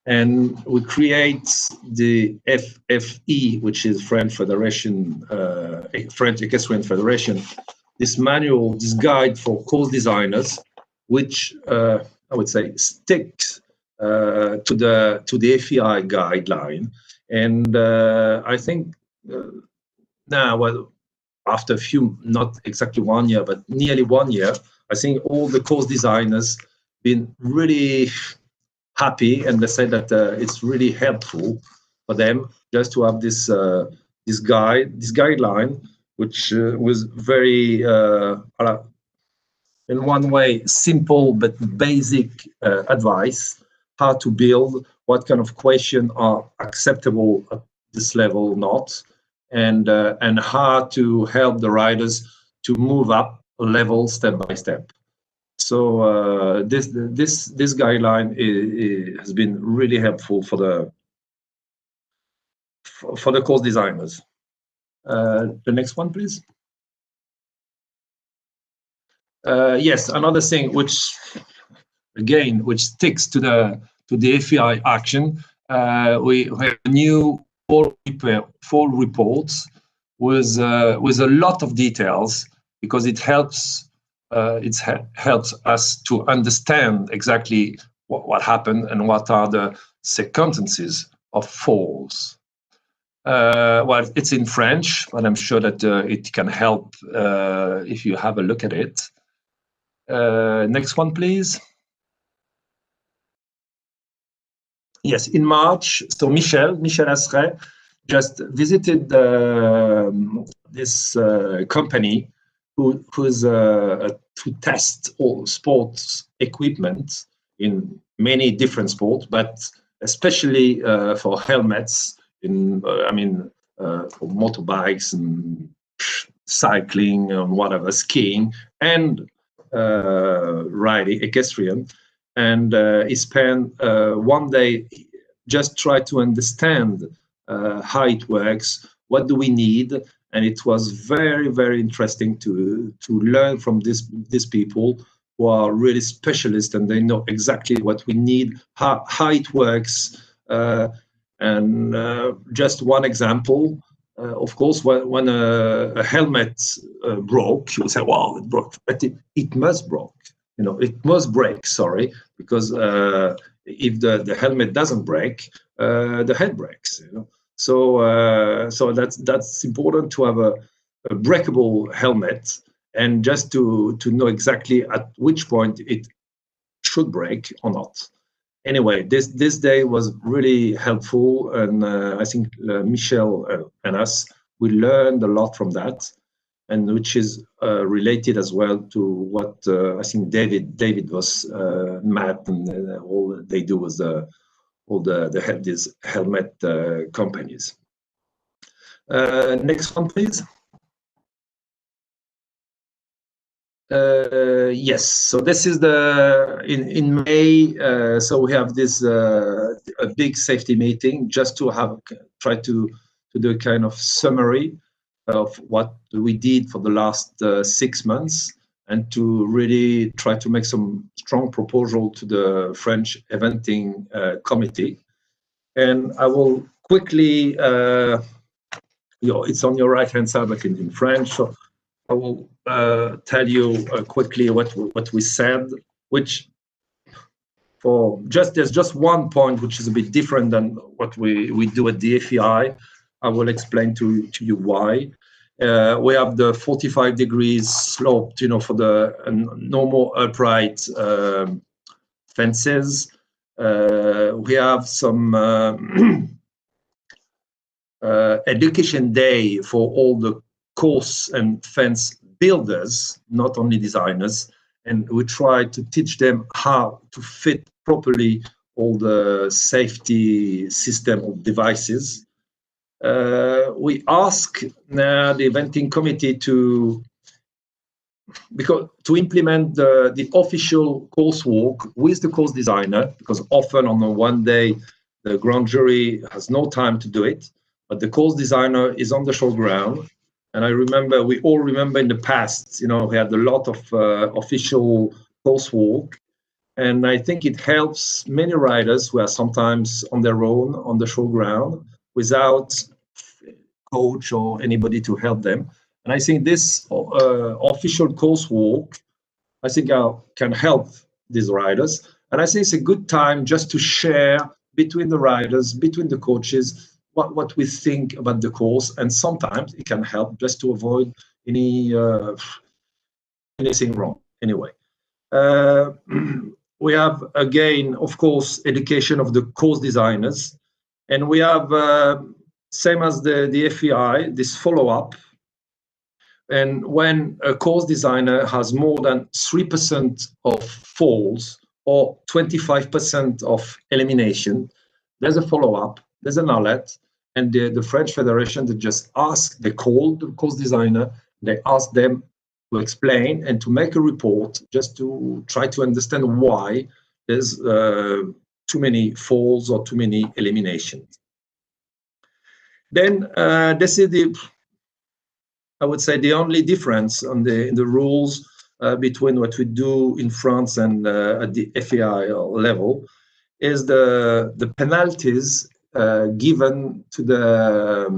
and we create the FEI, which is French Equestrian Federation, this manual, this guide for course designers, which I would say sticks to the FEI guideline. And I think now, well, after a few, not exactly 1 year, but nearly 1 year, I think all the course designers been really happy, and they say that it's really helpful for them just to have this guideline, which was very in one way simple but basic advice how to build, what kind of question are acceptable at this level or not, and how to help the riders to move up a level step by step. So this guideline has been really helpful for the course designers. The next one, please. Yes, another thing which sticks to the FEI action. We have new full reports with a lot of details, because it helps us to understand exactly what happened and what are the circumstances of falls. Well, it's in French, but I'm sure that it can help if you have a look at it. Next one, please. Yes, in March, so Michel Asseret just visited this company who's to test all sports equipment in many different sports, but especially for helmets, for motorbikes and cycling and whatever, skiing and riding, equestrian. And he spent 1 day just try to understand how it works, what do we need, and it was very, very interesting to learn from these people who are really specialists, and they know exactly what we need, how it works. And just one example, of course, when a helmet broke, you would say, "Wow, it broke," but it must broke. It must break, sorry, because if the helmet doesn't break, the head breaks. So that's important to have a breakable helmet, and just to know exactly at which point it should break or not. Anyway, this day was really helpful, and I think Michel and us, we learned a lot from that, and which is related as well to what I think David was Matt and all they do with these helmet companies. Next one, please. Yes, so this is in May. So we have this a big safety meeting just to try to do a kind of summary of what we did for the last 6 months, and to really try to make some strong proposal to the French eventing committee. And I will quickly, it's on your right hand side, but in French. So I will tell you quickly what we said, which there's just one point which is a bit different than what we do at the FEI. I will explain to you why. We have the 45 degrees sloped, for the normal upright fences. We have some education day for all the course and fence builders, not only designers, and we try to teach them how to fit properly all the safety system of devices. We ask now the eventing committee to because to implement the official coursework with the course designer, because often on the one day the grand jury has no time to do it, but the course designer is on the showground. And I remember, we all remember in the past, you know, we had a lot of official coursework, and I think it helps many riders who are sometimes on their own on the showground without coach or anybody to help them. And I think this official coursework, I think can help these riders. And I think it's a good time just to share between the riders, between the coaches, what we think about the course. And sometimes it can help just to avoid anything wrong. Anyway, we have, again, of course, education of the course designers. And we have, same as the FEI, this follow-up. And when a course designer has more than 3% of falls or 25% of elimination, there's a follow-up, there's an alert, and the French Federation, they call the course designer, they ask them to explain and to make a report just to try to understand why there's too many falls or too many eliminations. Then this is I would say the only difference in the rules between what we do in France and at the FEI level is the penalties given to the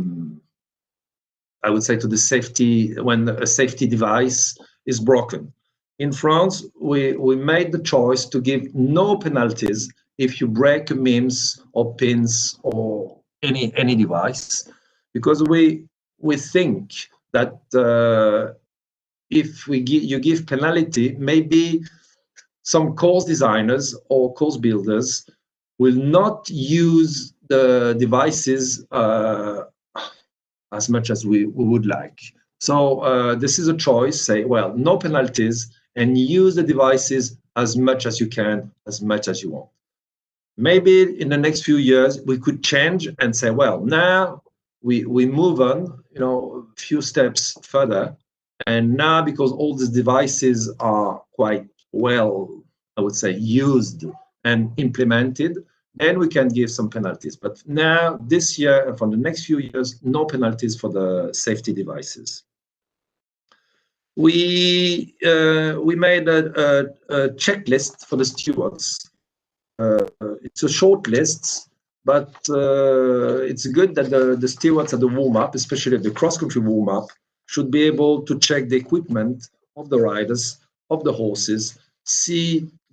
I would say to the safety, when a safety device is broken. In France, we made the choice to give no penalties if you break MIMS or pins or any device, because we think that if you give penalty, maybe some course designers or course builders will not use the devices as much as we would like. So this is a choice, say, well, no penalties, and use the devices as much as you can, as much as you want. Maybe in the next few years, we could change and say, well, now we move on, you know, a few steps further. And now, because all these devices are quite well, I would say, used and implemented, then we can give some penalties. But now, this year and for the next few years, no penalties for the safety devices. We made a checklist for the stewards. It's a short list, but it's good that the stewards at the warm-up, especially the cross-country warm-up, should be able to check the equipment of the riders, of the horses,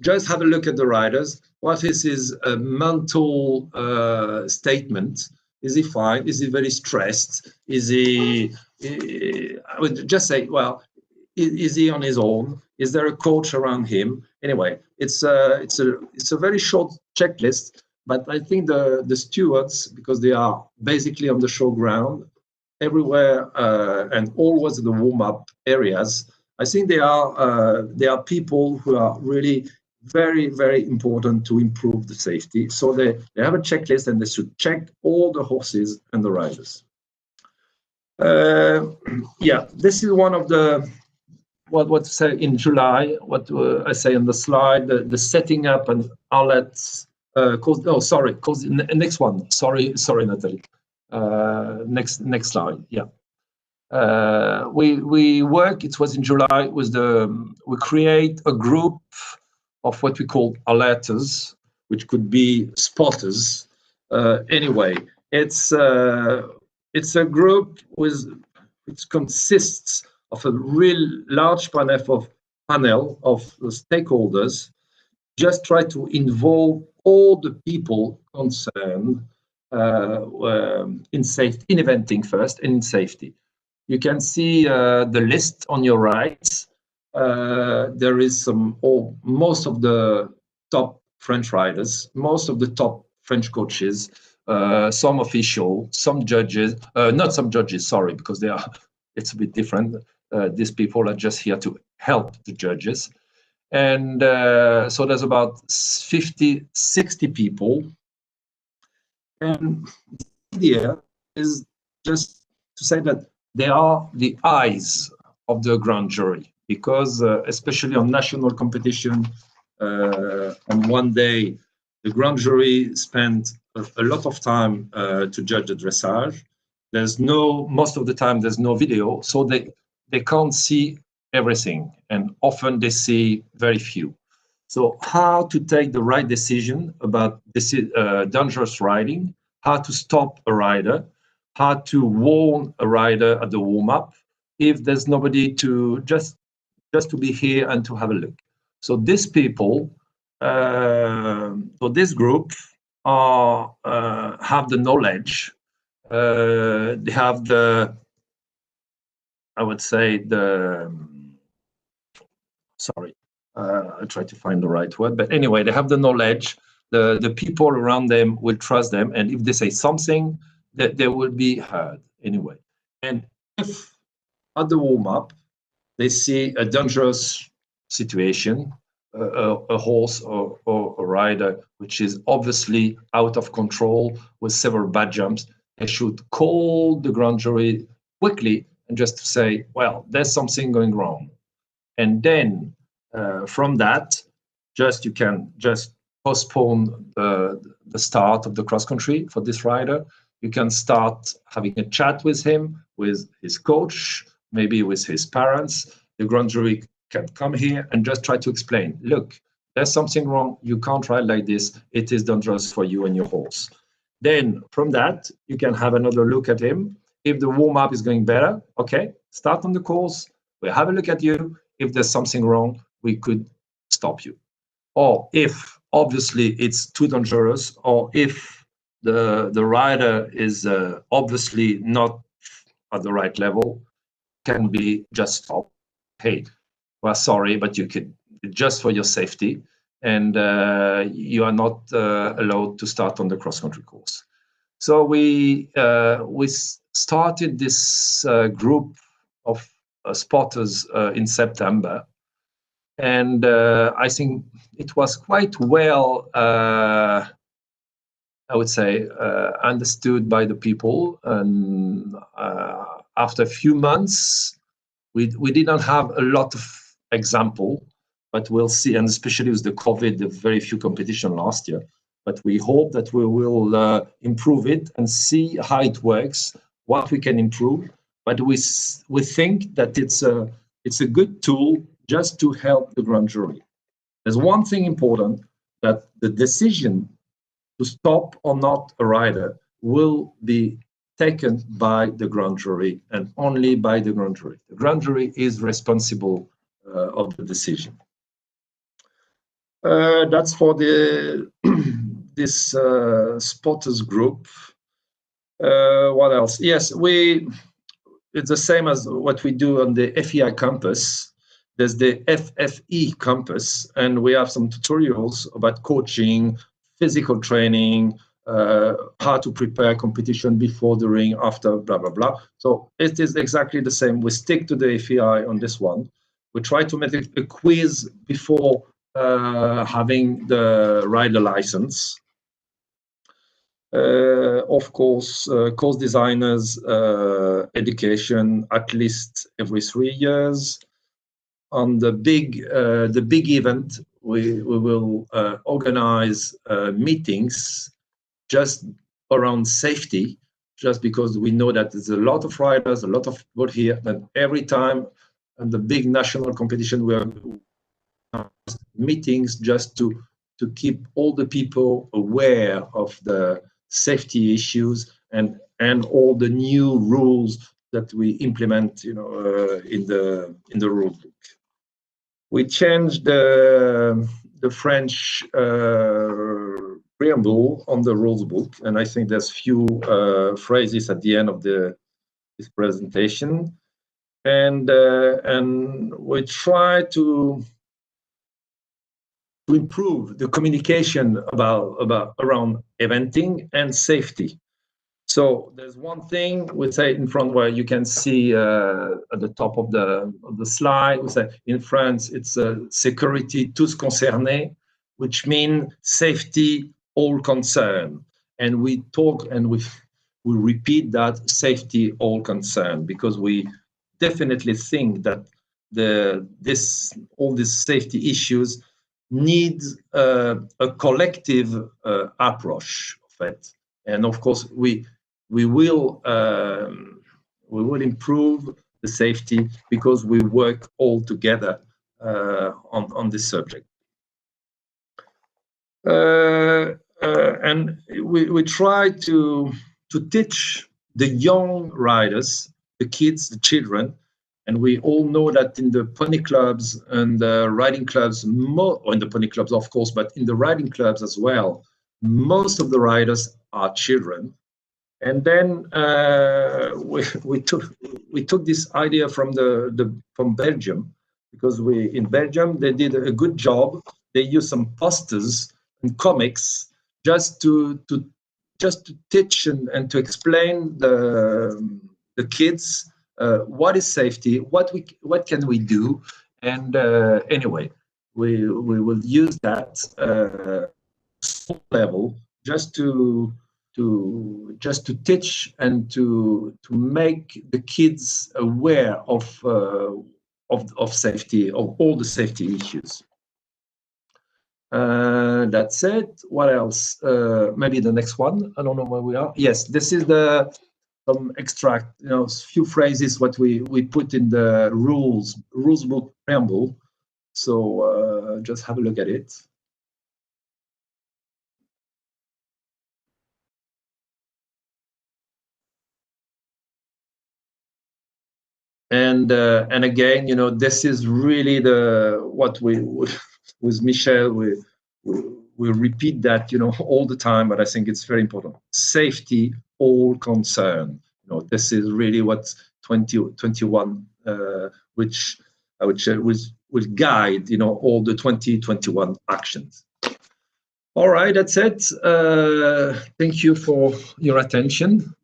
just have a look at the riders. What is his mental statement? Is he fine? Is he very stressed? Is he, I would just say, well, is he on his own? Is there a coach around him? Anyway, it's a very short checklist, but I think the stewards, because they are basically on the showground everywhere and always in the warm-up areas, I think they are people who are really very, very important to improve the safety. So they have a checklist, and they should check all the horses and the riders. Yeah, this is one of the what to say in July. What I say on the slide, the setting up and outlets. Next one. Sorry, Natalie. Next slide. Yeah. We work. It was in July. We create a group of what we call alerters, which could be spotters. Anyway, it's a group which consists of a real large panel of stakeholders. Just try to involve all the people concerned in eventing first and in safety. You can see the list on your right. There is most of the top French riders, most of the top French coaches, some official, some judges, not some judges, sorry, because it's a bit different. These people are just here to help the judges. And so there's about 50, 60 people. And the idea is just to say that they are the eyes of the grand jury, because especially on national competition, on one day, the grand jury spent a lot of time to judge the dressage. Most of the time there's no video, so they can't see everything, and often they see very few. So how to take the right decision about this dangerous riding, how to stop a rider, how to warn a rider at the warm-up if there's nobody to just to be here and to have a look. So these people, so this group have the knowledge, they have the, I would say sorry, I try to find the right word, but anyway, they have the knowledge, the people around them will trust them, and if they say something, that they will be heard anyway. And if at the warm-up, they see a dangerous situation, a horse or a rider which is obviously out of control with several bad jumps, they should call the grand jury quickly and just to say, well, there's something going wrong. And then from that, you can just postpone the start of the cross country for this rider. You can start having a chat with him, with his coach, maybe with his parents. The grand jury can come here and just try to explain, look, there's something wrong. You can't ride like this. It is dangerous for you and your horse. Then from that, you can have another look at him. If the warm-up is going better, okay, start on the course. We'll have a look at you. If there's something wrong, we could stop you. Or if obviously it's too dangerous, or if the rider is obviously not at the right level, can be just stopped. Hey, well, sorry, but you could, just for your safety, and you are not allowed to start on the cross-country course. So we started this group of spotters in September, and I think it was quite well, I would say, understood by the people. And after a few months, we didn't have a lot of example, but we'll see, and especially with the COVID, the very few competition last year. But we hope that we will improve it and see how it works, what we can improve. But we think that it's a good tool just to help the grand jury. There's one thing important, that the decision to stop or not a rider will be taken by the grand jury and only by the grand jury. The grand jury is responsible of the decision. That's for the this spotters group. What else? Yes, it's the same as what we do on the FEI campus. There's the FFE campus, and we have some tutorials about coaching, physical training, how to prepare competition before, during, after, blah, blah, blah. So it is exactly the same. We stick to the FEI on this one. We try to make a quiz before having the rider license. Of course, course designers, education at least every 3 years. On the big event, we will organize meetings just around safety, just because we know that there's a lot of riders, a lot of people here, and every time at the big national competition, we have meetings just to keep all the people aware of the safety issues and all the new rules that we implement, in the rule book. We changed the French preamble on the rules book, and I think there's few phrases at the end of this presentation, and we try to improve the communication around eventing and safety. So there's one thing we say in front, where you can see at the top of the slide, we say in France it's sécurité tous concernés, which means safety all concerned. And we talk and we repeat that, safety all concerned, because we definitely think that all these safety issues need a collective approach of it. And of course, we will improve the safety because we work all together on this subject. And we try to teach the young riders, the kids, the children, and we all know that in the pony clubs and the riding clubs, or in the pony clubs, of course, but in the riding clubs as well, most of the riders are children. And then we took this idea from from Belgium, because in Belgium they did a good job. They used some posters and comics just to teach and to explain the kids what is safety, what can we do, and anyway, we will use that small level just to teach and to make the kids aware of safety, of all the safety issues. That's it. What else? Maybe the next one. I don't know where we are. Yes, this is some extract, few phrases what we put in the rules book preamble. So just have a look at it. And again, this is really what we with Michel we repeat that all the time, but I think it's very important. Safety, all concern. This is really what 2021, which I would say will guide all the 2021 actions. All right, that's it. Thank you for your attention.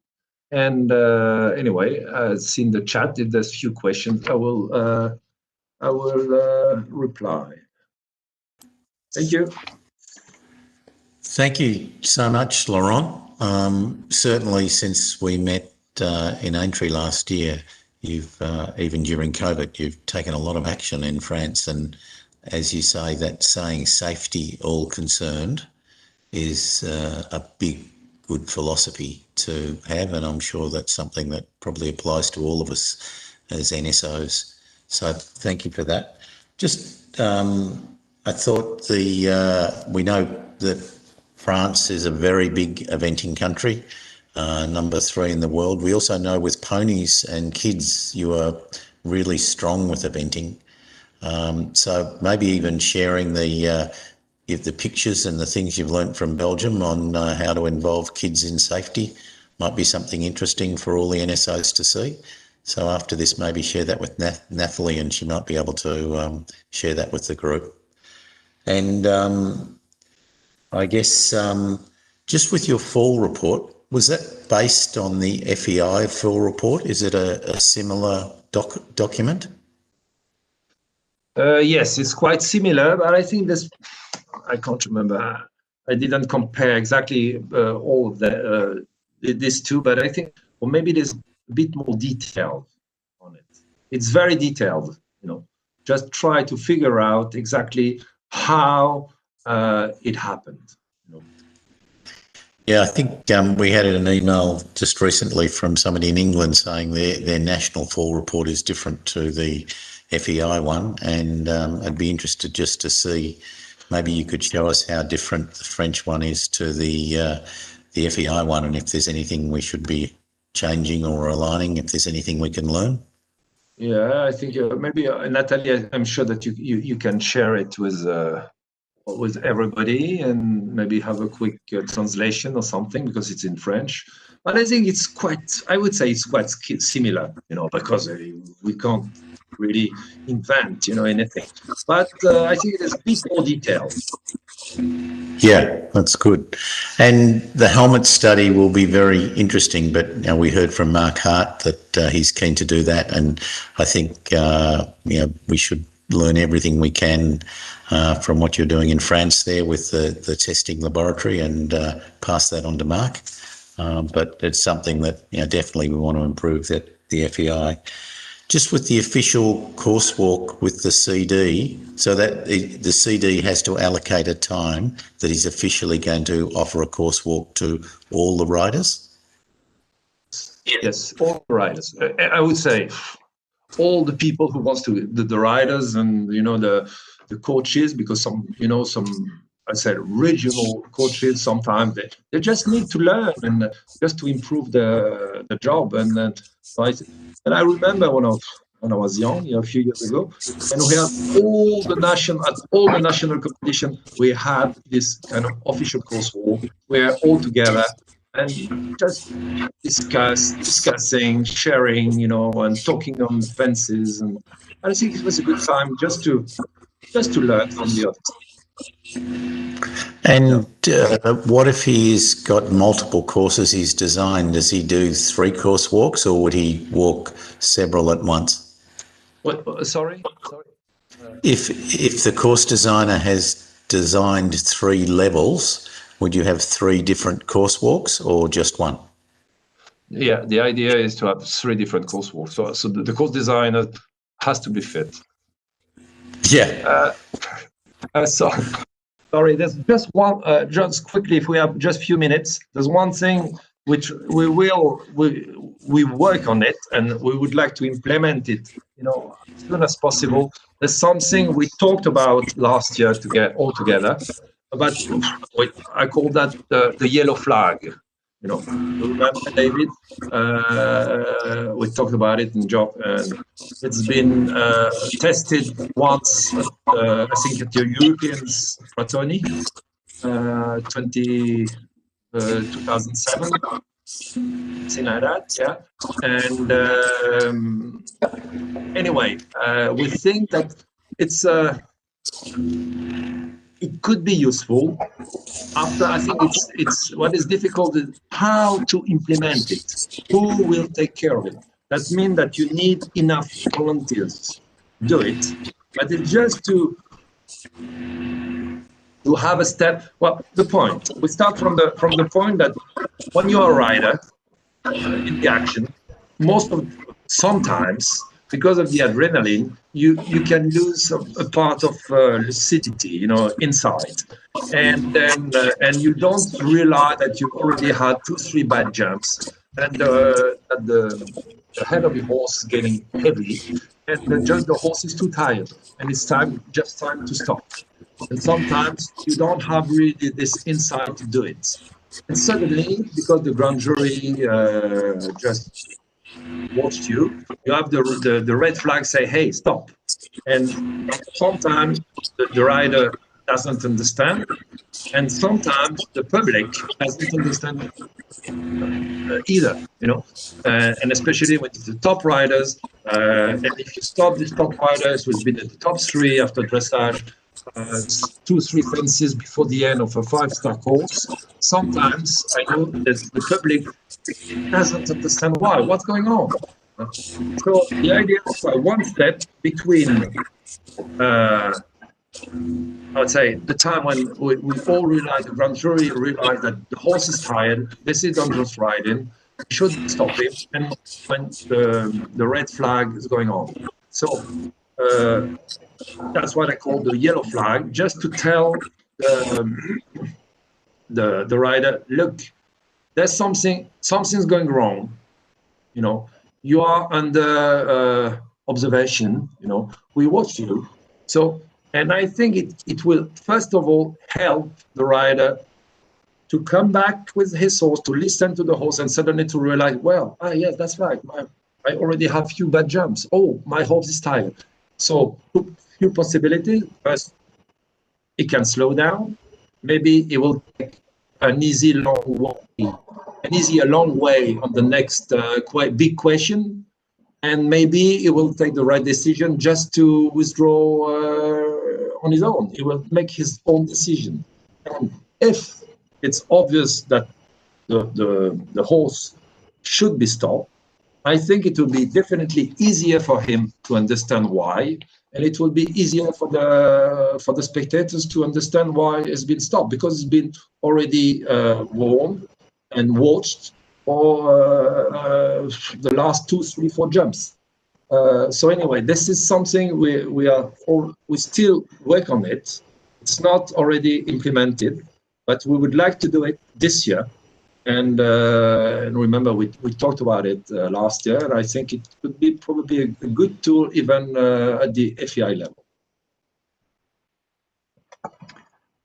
And anyway, see in the chat if there's few questions, I will reply. Thank you. Thank you so much, Laurent. Certainly, since we met in Aintree last year, you've even during COVID, you've taken a lot of action in France, and as you say, that saying "safety, all concerned" is a big, good philosophy to have, and I'm sure that's something that probably applies to all of us as NSOs. So thank you for that. Just, I thought we know that France is a very big eventing country, number 3 in the world. We also know with ponies and kids, you are really strong with eventing. So maybe even sharing the pictures and the things you've learnt from Belgium on how to involve kids in safety might be something interesting for all the NSOs to see. So after this, maybe share that with Nathalie, and she might be able to share that with the group. And I guess just with your fall report, was that based on the FEI fall report? Is it a similar document? Yes, it's quite similar, but I think I can't remember. I didn't compare exactly all of these two, but I think, or maybe there's a bit more detail on it. It's very detailed, just try to figure out exactly how it happened. Yeah, I think we had an email just recently from somebody in England saying their national fall report is different to the FEI one, and I'd be interested just to see, maybe you could show us how different the French one is to the FEI one, and if there's anything we should be changing or aligning, if there's anything we can learn. Yeah, I think maybe Nathalie, I'm sure that you can share it with everybody and maybe have a quick translation or something, because it's in French. But I think it's I would say it's quite similar, because we can't really invent, anything. But I think there's a bit more detail. Yeah, that's good. And the helmet study will be very interesting, but we heard from Mark Hart that he's keen to do that, and I think we should learn everything we can from what you're doing in France there with the testing laboratory, and pass that on to Mark. But it's something that definitely we want to improve, that the FEI. Just with the official coursework with the CD, so that the CD has to allocate a time that he's officially going to offer a coursework to all the riders? Yes, all the riders. I would say all the people who wants to, the riders and, you know, the coaches, because some, you know, some, I said, regional coaches, sometimes they just need to learn and just to improve the job. And I remember when I was young, you know, a few years ago, and we had all the national competition, we had this kind of official coursework where all together and just discussing, sharing, you know, and talking on fences. And I think it was a good time just to learn from the others. And what if he's got multiple courses he's designed? Does he do 3 course walks, or would he walk several at once? What? Sorry. If the course designer has designed 3 levels, would you have 3 different course walks or just 1? Yeah, the idea is to have 3 different course walks. So the course designer has to be fit. Yeah. Sorry, there's just one, just quickly, if we have just a few minutes, there's one thing which we work on it, and we would like to implement it, you know, as soon as possible. There's something we talked about last year to get all together, but I call that the yellow flag. You know, you remember, David? We talked about it in job, and it's been tested once, I think, at the European Stratoni, 2007, something like that, yeah. And anyway, we think that it could be useful. After, I think it's what is difficult is how to implement it. Who will take care of it? That means that you need enough volunteers to do it, but it's just to have a step. Well, the point, we start from the point that when you are a rider in the action, sometimes because of the adrenaline, you can lose a part of lucidity, you know, inside, and then and you don't realize that you already had 2-3 bad jumps, and the head of the horse is getting heavy, and the horse is too tired, and it's just time to stop. And sometimes you don't have really this insight to do it, and suddenly, because the grand jury just watched you have the red flag say, hey, stop. And sometimes the rider doesn't understand, and sometimes the public doesn't understand either, you know, and especially with the top riders, and if you stop these top riders who's been at the top 3 after dressage, 2-3 fences before the end of a 5-star course, sometimes I know that the public doesn't understand what's going on. So the idea is one step between, I would say, the time when we all realize, the grand jury realize that the horse is tired, this is dangerous riding, we should stop him, and when the red flag is going on. So that's what I call the yellow flag, just to tell the rider, look, there's something's going wrong, you know, you are under observation, you know, we watch you. So, and I think it will, first of all, help the rider to come back with his horse, to listen to the horse, and suddenly to realize, well, yes, that's right, I already have few bad jumps. Oh, my horse is tired. So, few possibilities. First, it can slow down. Maybe it will take an easy long way on the next quite big question, and maybe it will take the right decision just to withdraw on his own. He will make his own decision. And if it's obvious that the horse should be stopped, I think it will be definitely easier for him to understand why, and it will be easier for the spectators to understand why it's been stopped, because it's been already warned and watched for the last 2, 3, 4 jumps. So anyway, this is something we still work on it. It's not already implemented, but we would like to do it this year. And remember, we talked about it last year, and I think it could be probably a good tool even at the FEI level.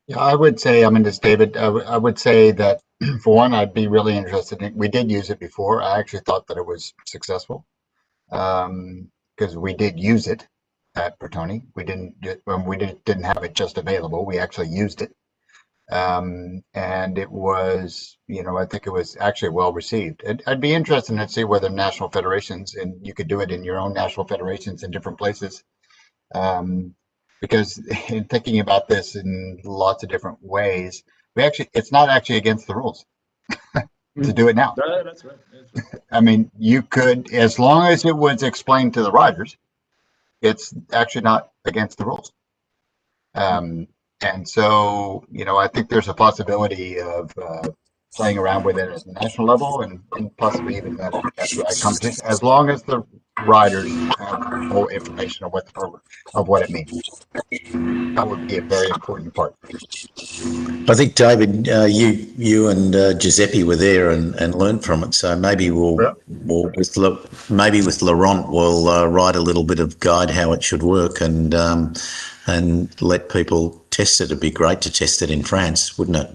Yeah, I would say, I mean, this David, I would say that for one, I'd be really interested in, we did use it before. I actually thought that it was successful because we did use it at Bertoni. We didn't have it just available. We actually used it. And it was, I think it was actually well received. I'd be interested to see whether national federations, and you could do it in your own national federations in different places. Because in thinking about this in lots of different ways, it's not actually against the rules to do it now. That's right. I mean, you could, as long as it was explained to the riders, it's actually not against the rules. And so, I think there's a possibility of playing around with it at the national level and possibly even at FEI competition, as long as the riders have full information of what it means. That would be a very important part. I think, David, you and Giuseppe were there and learned from it. So maybe maybe with Laurent, we'll write a little bit of guide how it should work and let people test it. It'd be great to test it in France, wouldn't it?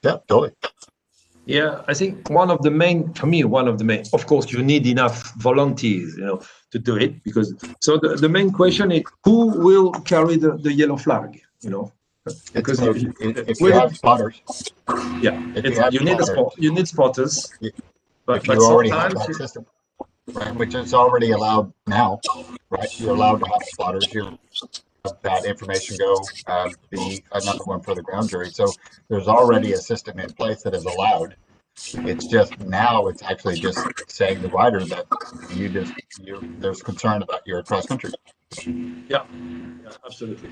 Yeah, totally. Yeah, I think one of the main, of course, you need enough volunteers, to do it, because so the main question is who will carry the yellow flag, because if you have spotters, you need spotters, but you already have that system, right? Which is already allowed now, right? You're allowed to have spotters. You have that information go be another one for the ground jury. So there's already a system in place that is allowed. It's just now it's actually just saying the rider that there's concern about your cross country. Yeah, absolutely.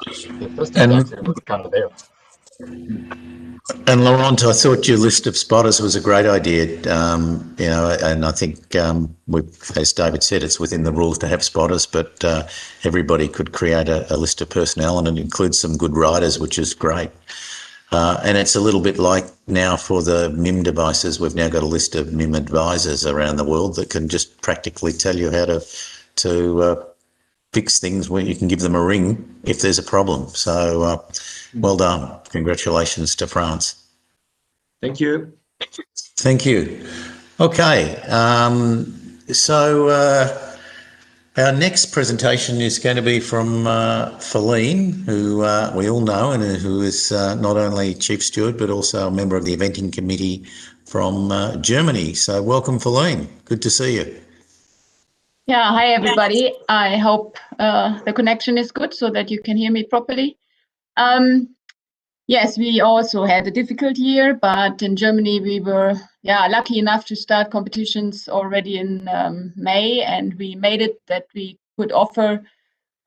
The system actually kind of there. And Laurent, I thought your list of spotters was a great idea, and I think, as David said, it's within the rules to have spotters, but everybody could create a list of personnel, and it includes some good riders, which is great. And it's a little bit like now for the MIM devices, we've now got a list of MIM advisors around the world that can just practically tell you how to fix things where you can give them a ring if there's a problem. So well done. Congratulations to France. Thank you. Thank you. Okay. So our next presentation is going to be from Feline, who we all know and who is not only Chief Steward but also a member of the eventing committee from Germany. So welcome, Feline. Good to see you. Yeah, hi everybody. I hope the connection is good so that you can hear me properly. Yes, we also had a difficult year, but in Germany we were lucky enough to start competitions already in May, and we made it that we could offer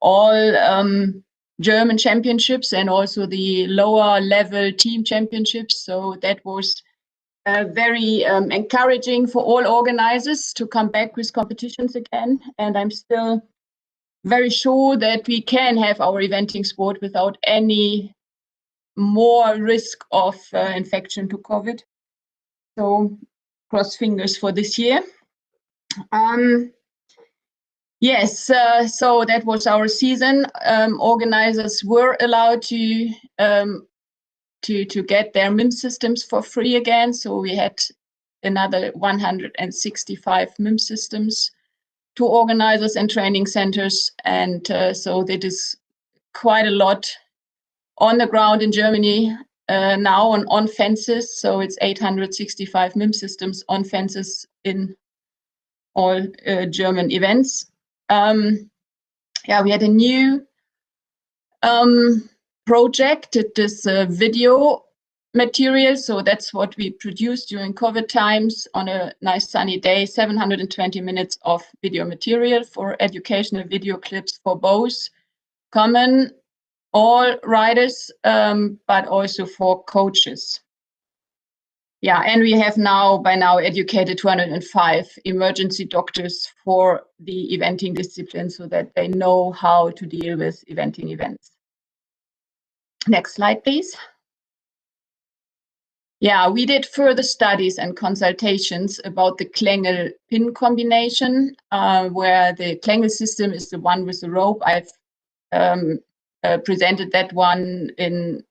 all German championships and also the lower level team championships. So that was very encouraging for all organizers to come back with competitions again. And I'm still very sure that we can have our eventing sport without any more risk of infection to COVID. So cross fingers for this year. Yes, so that was our season. Organizers were allowed to get their MIM systems for free again. So we had another 165 MIM systems to organizers and training centers. And so that is quite a lot on the ground in Germany now on fences. So it's 865 MIM systems on fences in all German events. We had a new project. It is video material. So that's what we produced during COVID times on a nice sunny day, 720 minutes of video material for educational video clips for both all riders, but also for coaches. Yeah, and we have by now educated 205 emergency doctors for the eventing discipline so that they know how to deal with eventing events. Next slide, please. Yeah, we did further studies and consultations about the Klengel pin combination, where the Klengel system is the one with the rope. I've presented that one in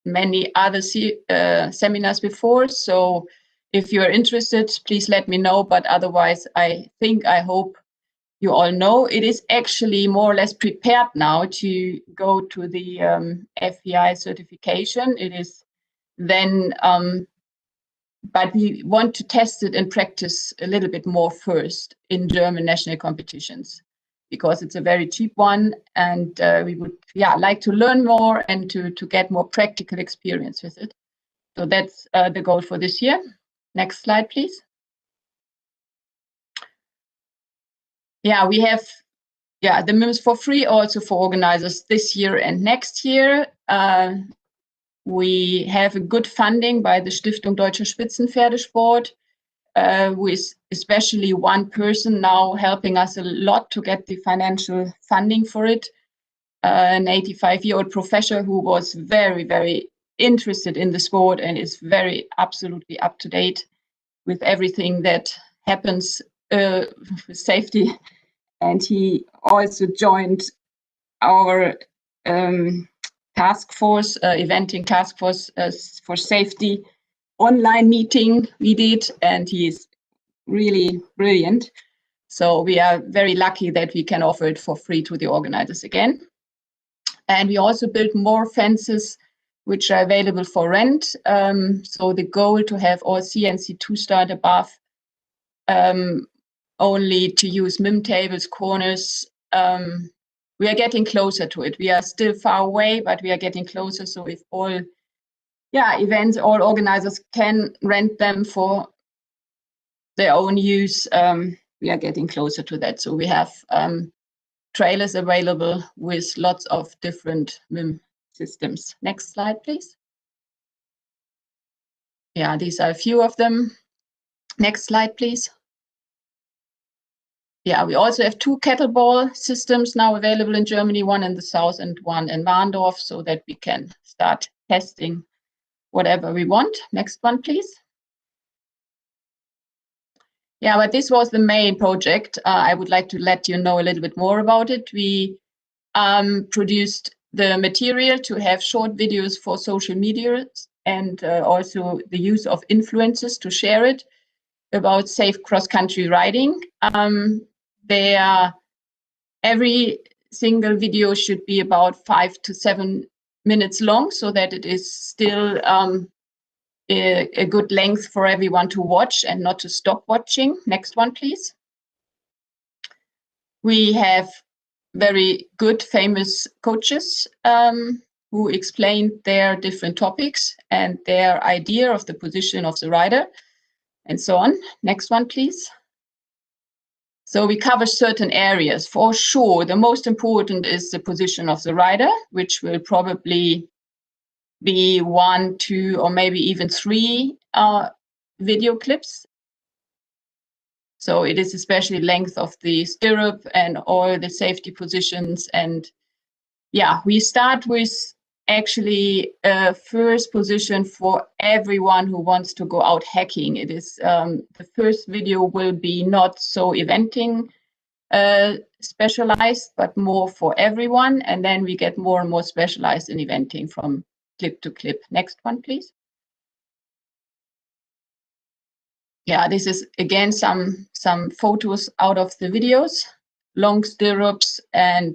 many other seminars before. So if you're interested, please let me know. But otherwise, I hope you all know it is actually more or less prepared now to go to the FEI certification. It is then, but we want to test it in practice a little bit more first in German national competitions, because it's a very cheap one, and we would like to learn more and to get more practical experience with it. So that's the goal for this year. Next slide, please. Yeah, we have the MIMS for free also for organizers this year and next year. We have a good funding by the Stiftung Deutscher Spitzenpferdesport, with especially one person now helping us a lot to get the financial funding for it. An 85-year-old professor who was very, very interested in the sport and is very absolutely up to date with everything that happens with safety. And he also joined our task force, eventing task force for safety online meeting we did, and he is really brilliant. So we are very lucky that we can offer it for free to the organizers again. And we also built more fences which are available for rent. So the goal to have all CNC2 start above, only to use MIM tables, corners. We are getting closer to it. We are still far away, but we are getting closer. So if all events, all organizers can rent them for their own use, we are getting closer to that. So we have trailers available with lots of different MIM systems. Next slide, please. Yeah, these are a few of them. Next slide, please. Yeah, we also have 2 kettlebell systems now available in Germany, one in the south and one in Warndorf, so that we can start testing whatever we want. Next one, please. Yeah, but this was the main project. I would like to let you know a little bit more about it. We produced the material to have short videos for social media, and also the use of influencers to share it about safe cross-country riding. Every single video should be about 5 to 7 minutes long, so that it is still a good length for everyone to watch and not to stop watching. Next one, please. We have very good, famous coaches who explained their different topics and their idea of the position of the rider and so on. Next one, please. So we cover certain areas. For sure, the most important is the position of the rider, which will probably be 1, 2, or maybe even 3 video clips. So it is especially length of the stirrup and all the safety positions. And yeah, we start with actually a first position for everyone who wants to go out hacking. It is the first video will be not so eventing specialized, but more for everyone. And then we get more and more specialized in eventing from clip to clip. Next one, please. Yeah, this is again some photos out of the videos, long stirrups, and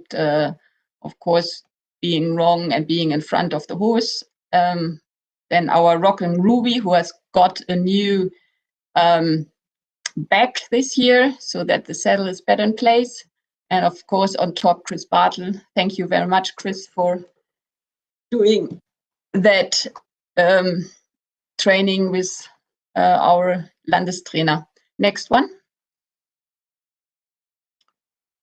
of course being wrong and being in front of the horse. Then our Rockin' Ruby, who has got a new back this year so that the saddle is better in place. And of course on top, Chris Bartle. Thank you very much, Chris, for doing that training with our Landestrainer. Next one.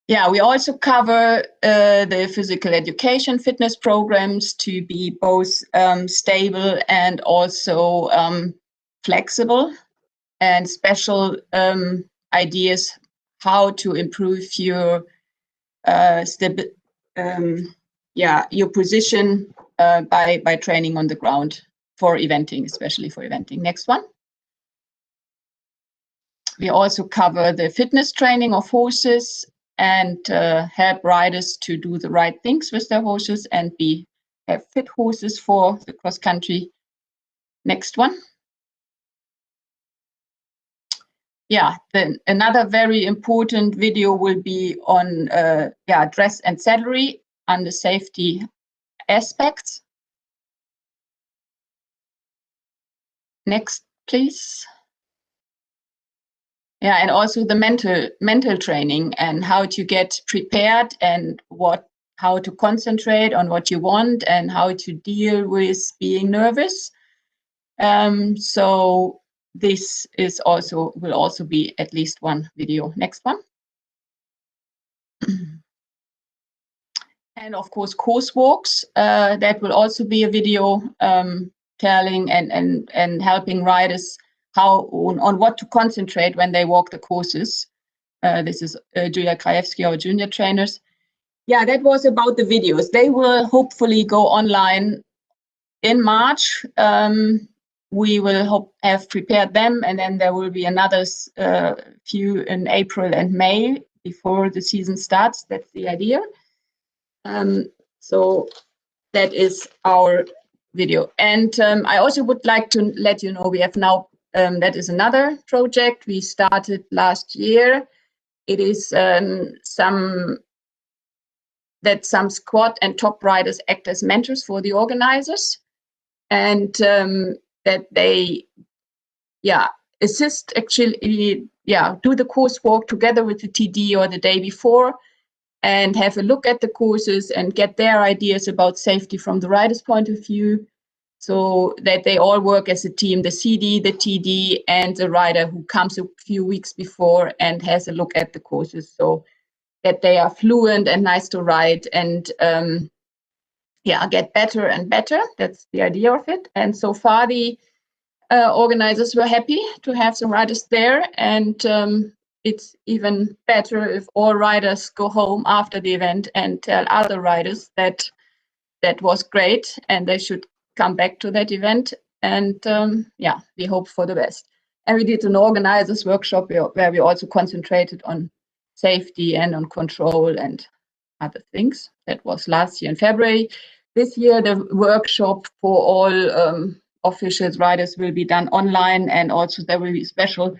Yeah, we also cover the physical education fitness programs to be both stable and also flexible and special ideas how to improve your your position by training on the ground for eventing, especially for eventing. Next one. We also cover the fitness training of horses and help riders to do the right things with their horses and have fit horses for the cross country. Next one. Yeah, then another very important video will be on dress and saddlery and the safety aspects. Next, please. Yeah, and also the mental training and how to get prepared and how to concentrate on what you want and how to deal with being nervous. So this will also be at least one video. Next one. And of course, course walks. That will also be a video telling and helping riders on what to concentrate when they walk the courses. This is Julia Krajewski, our junior trainers. Yeah, that was about the videos. They will hopefully go online in March. We will have prepared them, and then there will be another few in April and May before the season starts. That's the idea. So that is our video. And I also would like to let you know we have now, that is another project we started last year. It is some squad and top riders act as mentors for the organizers, and that they assist actually do the course walk together with the TD or the day before and have a look at the courses and get their ideas about safety from the rider's point of view, so that they all work as a team, the CD, the TD, and the rider who comes a few weeks before and has a look at the courses, so that they are fluent and nice to ride and get better and better. That's the idea of it. And so far the organizers were happy to have some riders there, and it's even better if all riders go home after the event and tell other riders that was great and they should come back to that event. And we hope for the best. And we did an organizers workshop where we also concentrated on safety and on control and other things. That was last year in February. This year, the workshop for all officials, riders will be done online, and also there will be special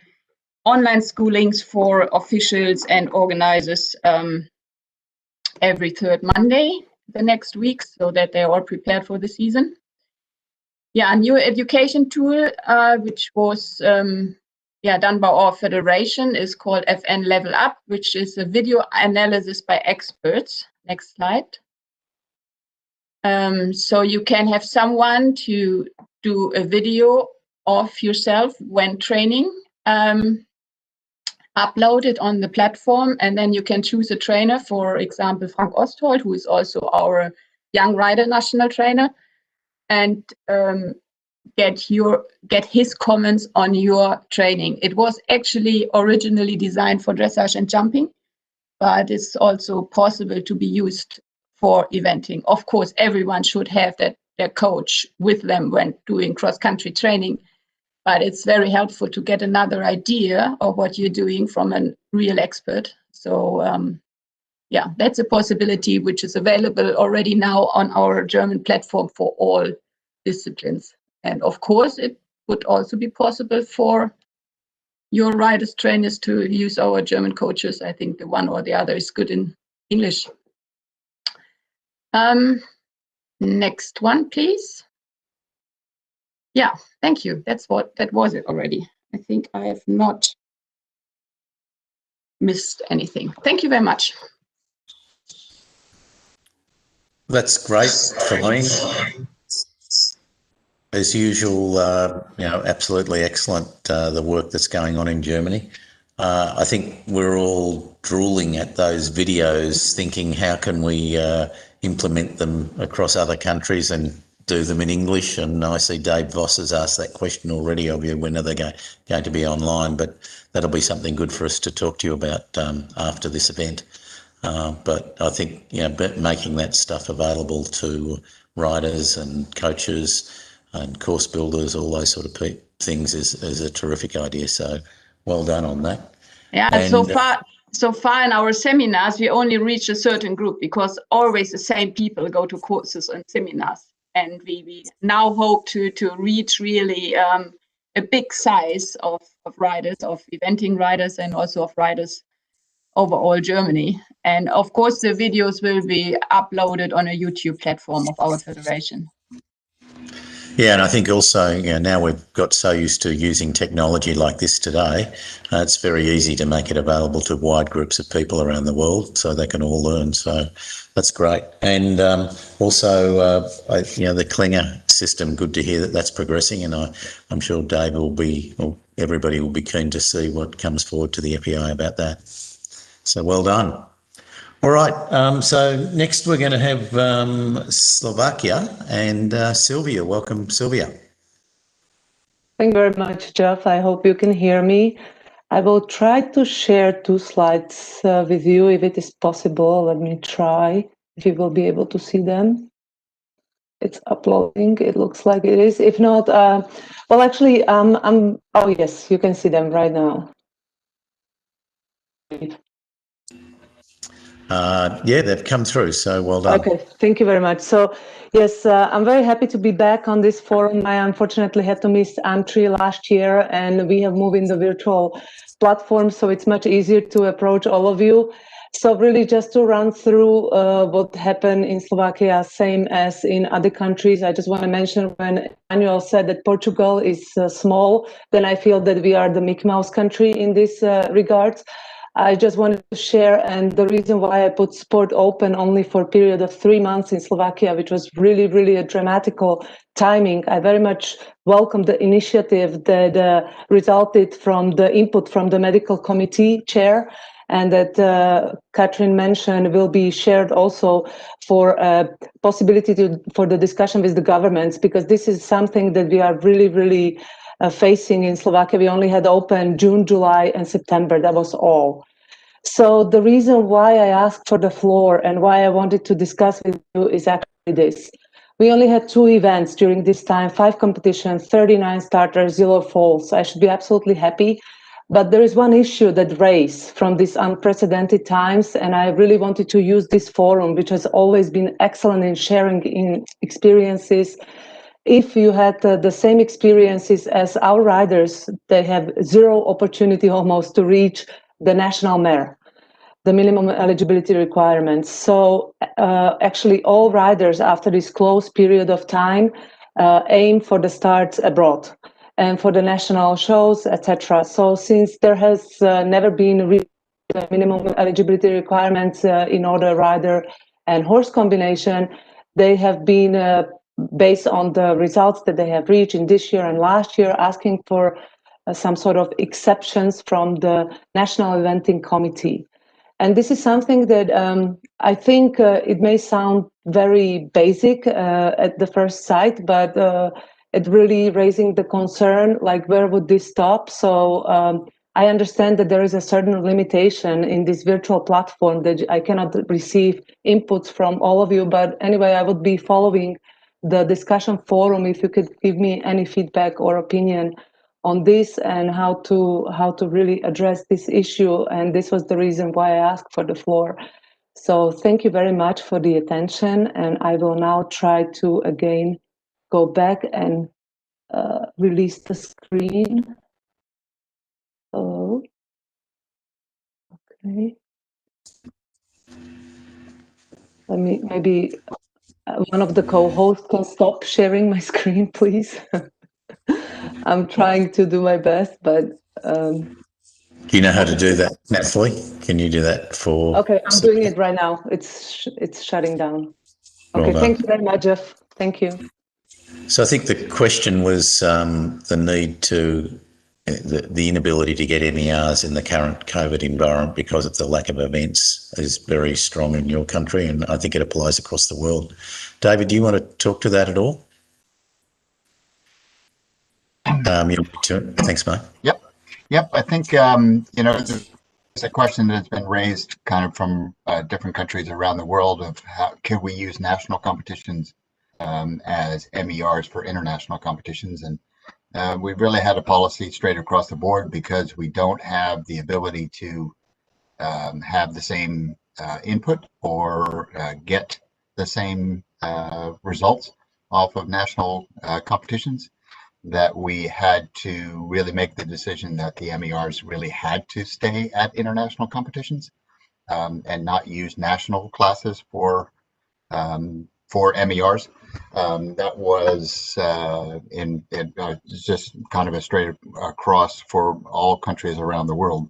online schoolings for officials and organizers every third Monday the next week, so that they're all prepared for the season. Yeah, a new education tool, which was done by our federation, is called FN Level Up, which is a video analysis by experts. Next slide. So you can have someone to do a video of yourself when training, upload it on the platform, and then you can choose a trainer, for example, Frank Osthold, who is also our young rider national trainer, and get his comments on your training. It was actually originally designed for dressage and jumping, but it's also possible to be used for eventing. Of course, everyone should have their coach with them when doing cross-country training, but it's very helpful to get another idea of what you're doing from a real expert. So that's a possibility which is available already now on our German platform for all disciplines. And of course, it would also be possible for your riders, trainers to use our German coaches. I think the one or the other is good in English. Next one, please. Yeah, thank you. That was it already. I think I have not missed anything. Thank you very much. That's great, Feline. As usual, absolutely excellent, the work that's going on in Germany. I think we're all drooling at those videos, thinking how can we implement them across other countries, and do them in English, and I see Dave Voss has asked that question already of you, when are they going to be online, but that'll be something good for us to talk to you about after this event. But I think, making that stuff available to riders and coaches and course builders, all those sort of things is a terrific idea. So well done on that. Yeah, and so far in our seminars, we only reach a certain group because always the same people go to courses and seminars. And we now hope to reach really a big size of riders, of eventing riders, and also of riders over all Germany. And of course, the videos will be uploaded on a YouTube platform of our federation. Yeah, and I think also, now we've got so used to using technology like this today, it's very easy to make it available to wide groups of people around the world so they can all learn. So that's great. And also, the Klinger system, good to hear that that's progressing, and I'm sure Dave everybody will be keen to see what comes forward to the FEI about that. So well done. All right, so next we're going to have Slovakia and Sylvia. Welcome, Sylvia. Thank you very much, Jeff. I hope you can hear me. I will try to share 2 slides with you if it is possible. Let me try, if you will be able to see them. It's uploading, it looks like it is. If not, well, actually, oh yes, you can see them right now. Yeah, they've come through, so well done. Okay, thank you very much. So, yes, I'm very happy to be back on this forum. I unfortunately had to miss AM3 last year, and we have moved in the virtual platform, so it's much easier to approach all of you. So really just to run through what happened in Slovakia, same as in other countries, I just want to mention when Emmanuel said that Portugal is small, then I feel that we are the Mickey Mouse country in this regards. I just wanted to share, and the reason why I put sport open only for a period of 3 months in Slovakia, which was really, really a dramatical timing. I very much welcome the initiative that resulted from the input from the medical committee chair, and that Katrin mentioned will be shared also for possibility for the discussion with the governments, because this is something that we are really, really facing in Slovakia. We only had open June, July, and September. That was all. So the reason why I asked for the floor and why I wanted to discuss with you is actually this. We only had 2 events during this time, 5 competitions, 39 starters, 0 falls. I should be absolutely happy. But there is one issue that raised from these unprecedented times, and I really wanted to use this forum, which has always been excellent in sharing in experiences. If you had the same experiences as our riders, they have 0 opportunity almost to reach the national mare, the minimum eligibility requirements. So actually all riders after this closed period of time aim for the starts abroad and for the national shows, etc. So since there has never been minimum eligibility requirements in order rider and horse combination, they have been based on the results that they have reached in this year and last year, asking for some sort of exceptions from the National Eventing Committee. And this is something that I think it may sound very basic at the first sight, but it really raising the concern, like where would this stop? So I understand that there is a certain limitation in this virtual platform that I cannot receive inputs from all of you, but anyway, I would be following the discussion forum if you could give me any feedback or opinion on this and how to really address this issue. And this was the reason why I asked for the floor. So thank you very much for the attention, and I will now try to again go back and release the screen. Oh, okay. Let me, maybe one of the co-hosts can stop sharing my screen, please. I'm trying to do my best, but do you know how to do that, Natalie? Can you do that for? Okay, I'm doing it right now. It's shutting down. Okay, Well thank you very much, Jeff. Thank you. So I think the question was the need to, the inability to get MERs in the current COVID environment because of the lack of events is very strong in your country, and I think it applies across the world. David, do you want to talk to that at all? Thanks, mate. Yep. I think, there's a question that's been raised kind of from different countries around the world of how can we use national competitions as MERs for international competitions. And we've really had a policy straight across the board because we don't have the ability to have the same input or get the same results off of national competitions, that we had to really make the decision that the MERs really had to stay at international competitions and not use national classes for MERs. That was just kind of a straight across for all countries around the world.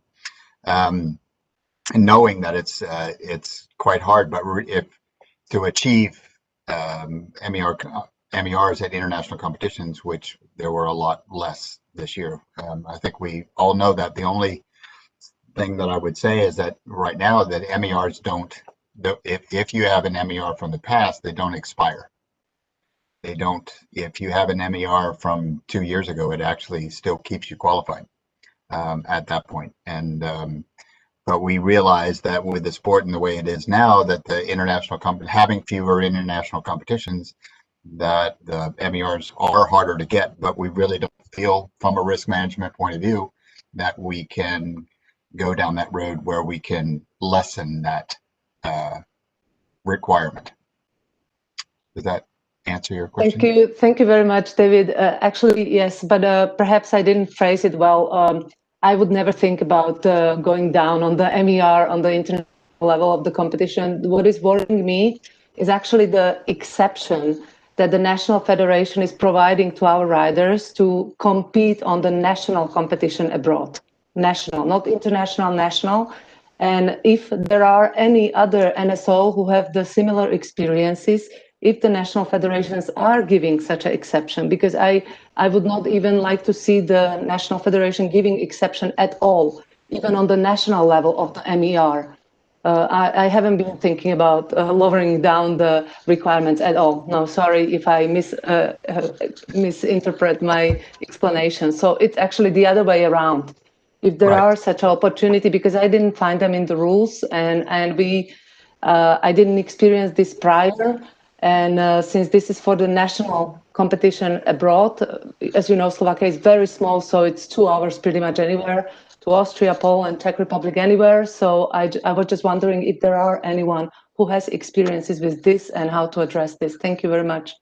And knowing that it's quite hard, but if to achieve MERs at international competitions, which there were a lot less this year. I think we all know that. The only thing that I would say is that right now that MERs don't, if you have an MER from the past, they don't expire. They don't, if you have an MER from 2 years ago, it actually still keeps you qualified at that point. And but we realize that with the sport and the way it is now, that the international having fewer international competitions, that the MERs are harder to get, but we really don't feel from a risk management point of view that we can go down that road where we can lessen that requirement. Does that answer your question? Thank you very much, David. Actually, yes, but perhaps I didn't phrase it well. I would never think about going down on the MER on the international level of the competition. What is worrying me is actually the exception that the National Federation is providing to our riders to compete on the national competition abroad. National, not international, national. And if there are any other NSO who have the similar experiences, if the national federations are giving such an exception, because I would not even like to see the National Federation giving exception at all, even on the national level of the MER. I haven't been thinking about lowering down the requirements at all. No, sorry if I misinterpret my explanation. So it's actually the other way around. If there are such an opportunity, because I didn't find them in the rules, and I didn't experience this prior. And since this is for the national competition abroad, as you know, Slovakia is very small, so it's 2 hours pretty much anywhere, to Austria, Poland, Czech Republic, anywhere. So I was just wondering if there are anyone who has experiences with this and how to address this. Thank you very much.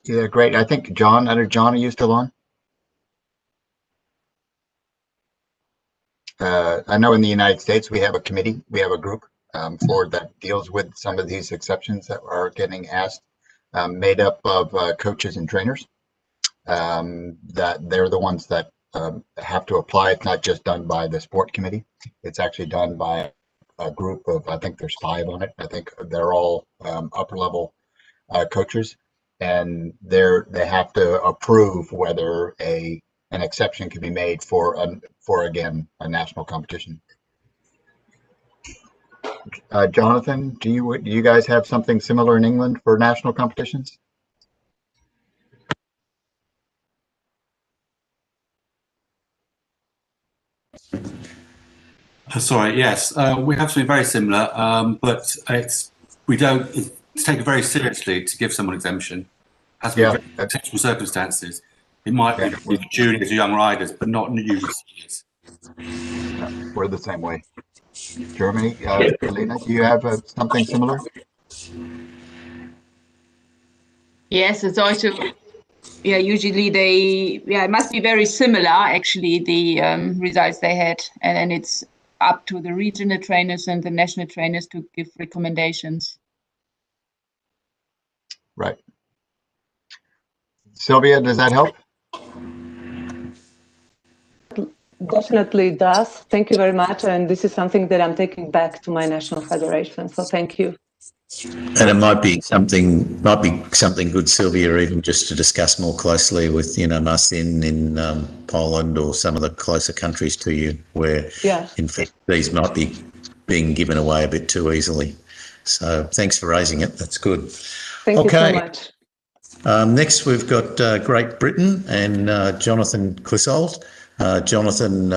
Yeah, great. I think John, are you still on? I know in the United States, we have a committee, we have a group that deals with some of these exceptions that are getting asked, made up of coaches and trainers, that they're the ones that have to apply. It's not just done by the sport committee. It's actually done by a group of, I think there's 5 on it. I think they're all upper level coaches, and they have to approve whether an exception can be made for again a national competition. Jonathan, do you guys have something similar in England for national competitions? Sorry, yes, we have something very similar, but we don't take it very seriously to give someone exemption. It has to be very exceptional circumstances. It might be for juniors or young riders, but not new seniors. Yeah, we're the same way. Germany, Alina, do you have something similar? Yes, it's also, usually it must be very similar, actually, the results they had. And then it's up to the regional trainers and the national trainers to give recommendations. Right. Sylvia, does that help? Definitely does. Thank you very much. And this is something that I'm taking back to my national federation. So thank you. And it might be something good, Sylvia, even just to discuss more closely with, Marcin in Poland or some of the closer countries to you, where in fact these might be being given away a bit too easily. So thanks for raising it. That's good. Thank you so much. Next, we've got Great Britain and Jonathan Clissold. Jonathan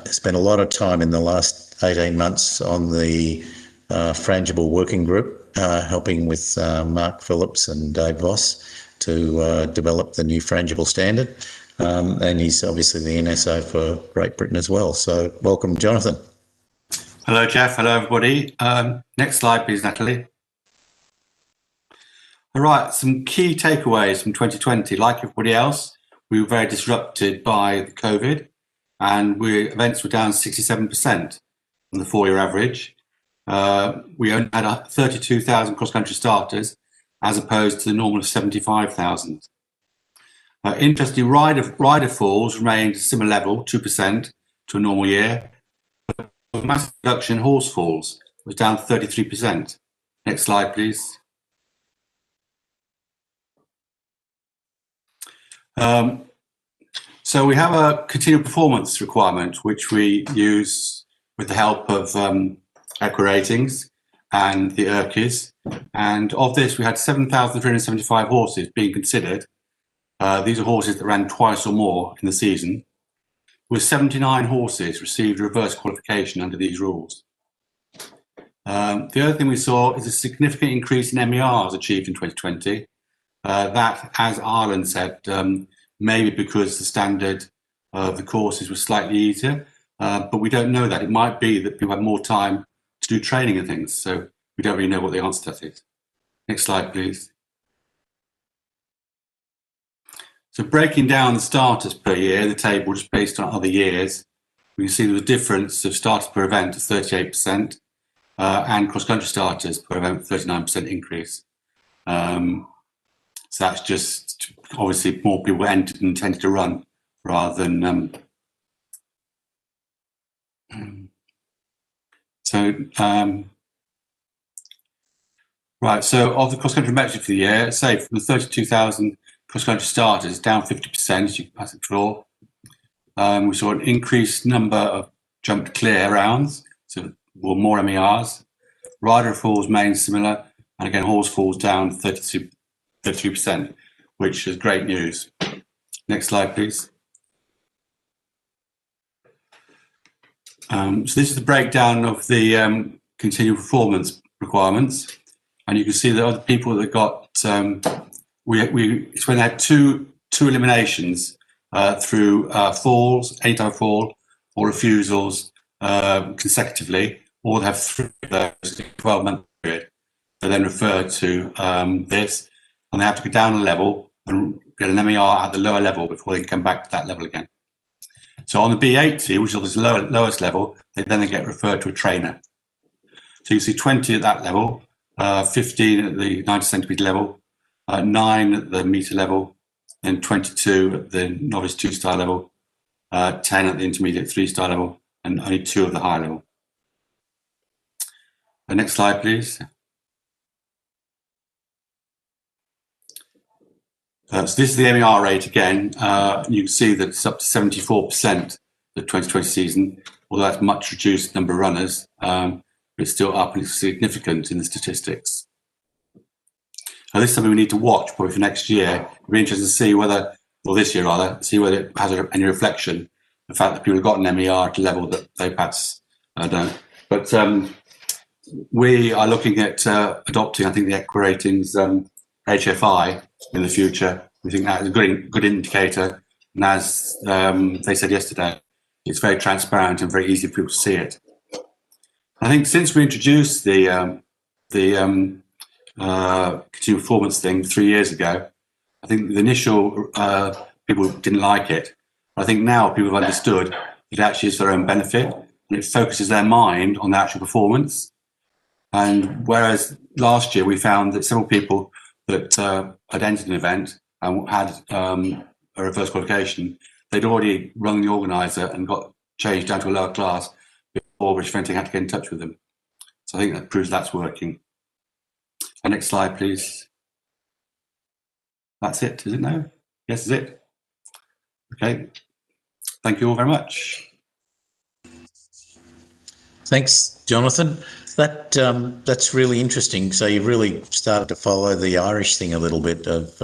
spent a lot of time in the last 18 months on the frangible working group, helping with Mark Phillips and Dave Voss to develop the new frangible standard. And he's obviously the NSO for Great Britain as well. So welcome, Jonathan. Hello, Jeff. Hello, everybody. Next slide, please, Natalie. All right, some key takeaways from 2020. Like everybody else, we were very disrupted by the COVID, and events were down 67% on the 4-year average. We only had 32,000 cross-country starters, as opposed to the normal of 75,000. Interestingly, rider falls remained a similar level, 2% to a normal year. But massive reduction in horse falls was down 33%. Next slide, please. So we have a continual performance requirement, which we use with the help of Equa Ratings and the ERCIs. And of this, we had 7,375 horses being considered. These are horses that ran twice or more in the season. With 79 horses received reverse qualification under these rules. The other thing we saw is a significant increase in MERs achieved in 2020. That, as Ireland said, maybe because the standard of the courses was slightly easier, but we don't know that. It might be that people have more time to do training and things, so we don't really know what the answer to that is. Next slide, please. So breaking down the starters per year, the table just based on other years, we can see the difference of starters per event of 38%, and cross-country starters per event 39% increase. So that's just obviously more people entered and intended to run rather than right. So of the cross-country metric for the year, say from the 32,000 cross-country starters, down 50%, as you can pass it floor. We saw an increased number of jumped clear rounds, so more MERs. Rider falls remained similar, and again horse falls down 32%, which is great news. Next slide, please. So this is the breakdown of the continual performance requirements, and you can see that other people that got it's when they had two eliminations through falls, any type of fall, or refusals consecutively, or they have 3 of those in a 12-month period. They then refer to this, and they have to go down a level and get an MER at the lower level before they can come back to that level again. So on the B80, which is the lowest level, they get referred to a trainer. So you see 20 at that level, 15 at the 90 centimetre level, 9 at the metre level, and 22 at the novice 2-star level, 10 at the intermediate 3-star level, and only 2 at the high level. The next slide, please. So this is the MER rate again. You can see that it's up to 74% the 2020 season, although that's much reduced number of runners, but it's still up and it's significant in the statistics. Now, this is something we need to watch probably for next year. It'll be interesting to see whether, or this year rather, see whether it has any reflection, the fact that people have got an MER to level that they perhaps don't. But we are looking at adopting, I think, the Equa Ratings HFI in the future. We think that is a good indicator, and as they said yesterday, it's very transparent and very easy for people to see it. I think since we introduced the continual performance thing 3 years ago, I think the initial people didn't like it. But I think now people have understood it actually is for their own benefit, and it focuses their mind on the actual performance. And whereas last year we found that several people that had entered an event and had a reverse qualification, they'd already rung the organiser and got changed down to a lower class before British Eventing had to get in touch with them. So I think that proves that's working. And next slide, please. That's it, is it now? Yes, is it? Okay. Thank you all very much. Thanks, Jonathan. That's really interesting. So you've really started to follow the Irish thing a little bit of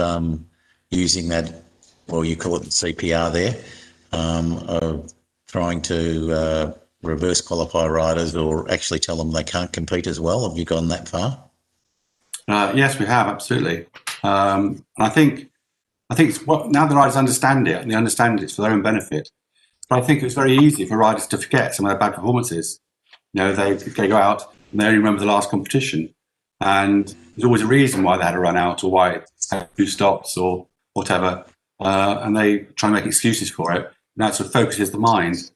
using that, well, you call it CPR there, of trying to reverse qualify riders or actually tell them they can't compete as well. Have you gone that far? Yes, we have, absolutely. And I think it's now the riders understand it, and they understand it's for their own benefit. But I think it's very easy for riders to forget some of their bad performances. You know, they go out and they only remember the last competition, and there's always a reason why they had a run out or why it had 2 stops or whatever, and they try and make excuses for it. And that sort of focuses the mind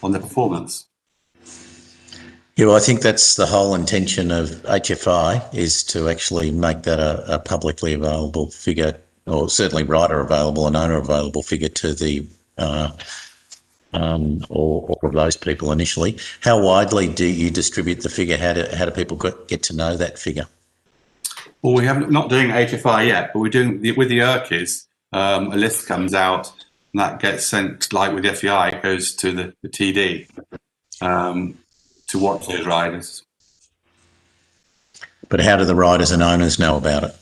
on their performance. Yeah, well, I think that's the whole intention of HFI, is to actually make that a publicly available figure, or certainly rider available and owner available figure to the or of those people initially. How widely do you distribute the figure? How do people get to know that figure? Well, we haven't not doing HFI yet, but we're doing with the ERCIs. A list comes out and that gets sent, like with the FEI, it goes to the TD to watch those riders. But how do the riders and owners know about it?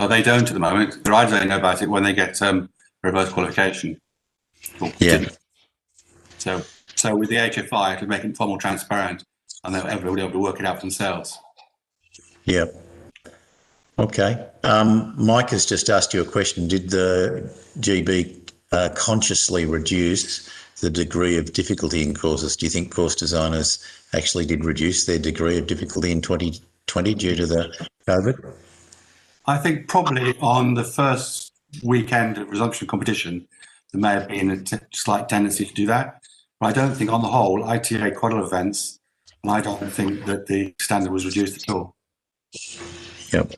They don't at the moment. The riders only know about it when they get reverse qualification. Yeah. So with the HFI, to make it far more transparent, and everybody will be able to work it out for themselves. Yeah. Okay. Mike has just asked you a question. Did the GB consciously reduce the degree of difficulty in courses? Do you think course designers actually did reduce their degree of difficulty in 2020 due to the COVID? I think probably on the first weekend of resumption competition, there may have been a slight tendency to do that. But I don't think on the whole, ITA quite a lot of events, and I don't think that the standard was reduced at all. Yep.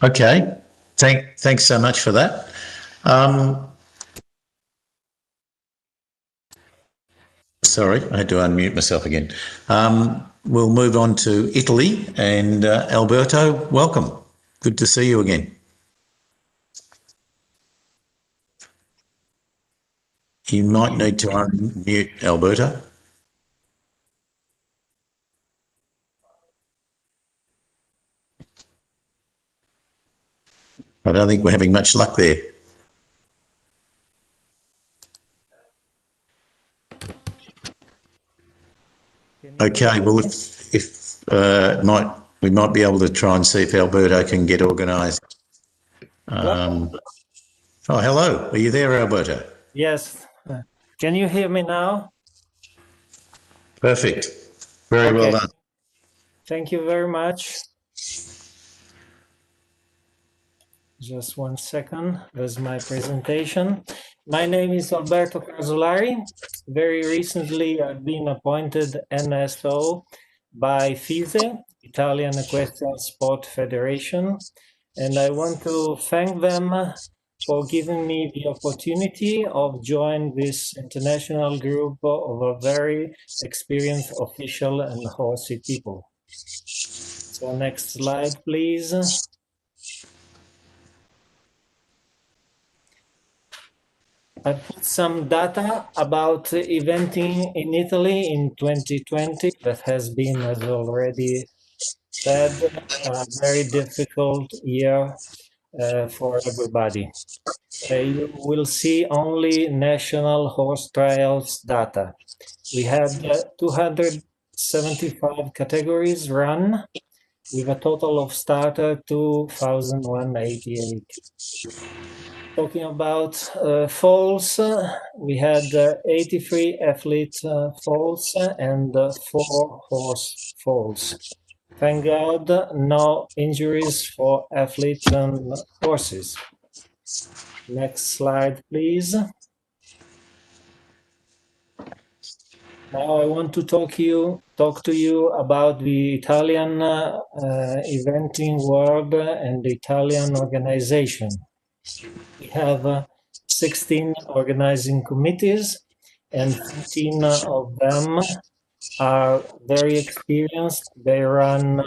Okay. Thanks so much for that. Sorry, I had to unmute myself again. We'll move on to Italy, and Alberto, welcome. Good to see you again. You might need to unmute, Alberto. I don't think we're having much luck there. Okay, well, if we might be able to try and see if Alberto can get organised. Oh, hello. Are you there, Alberto? Yes. Can you hear me now? Perfect. Very well done. Thank you very much. Just 1 second. There's my presentation. My name is Alberto Casolari. Very recently, I've been appointed NSO by FISE, Italian Equestrian Sport Federation, and I want to thank them for giving me the opportunity of joining this international group of a very experienced official and horsey people. So next slide, please. I put some data about eventing in Italy in 2020 that has been, as already said, a very difficult year for everybody. You will see only national horse trials data. We had 275 categories run with a total of starter 2,188. Talking about foals, we had 83 athlete foals and 4 horse foals. Thank God, no injuries for athletes and horses. Next slide, please. Now I want to talk to you about the Italian eventing world and the Italian organization. We have 16 organizing committees, and 14 of them are very experienced. They run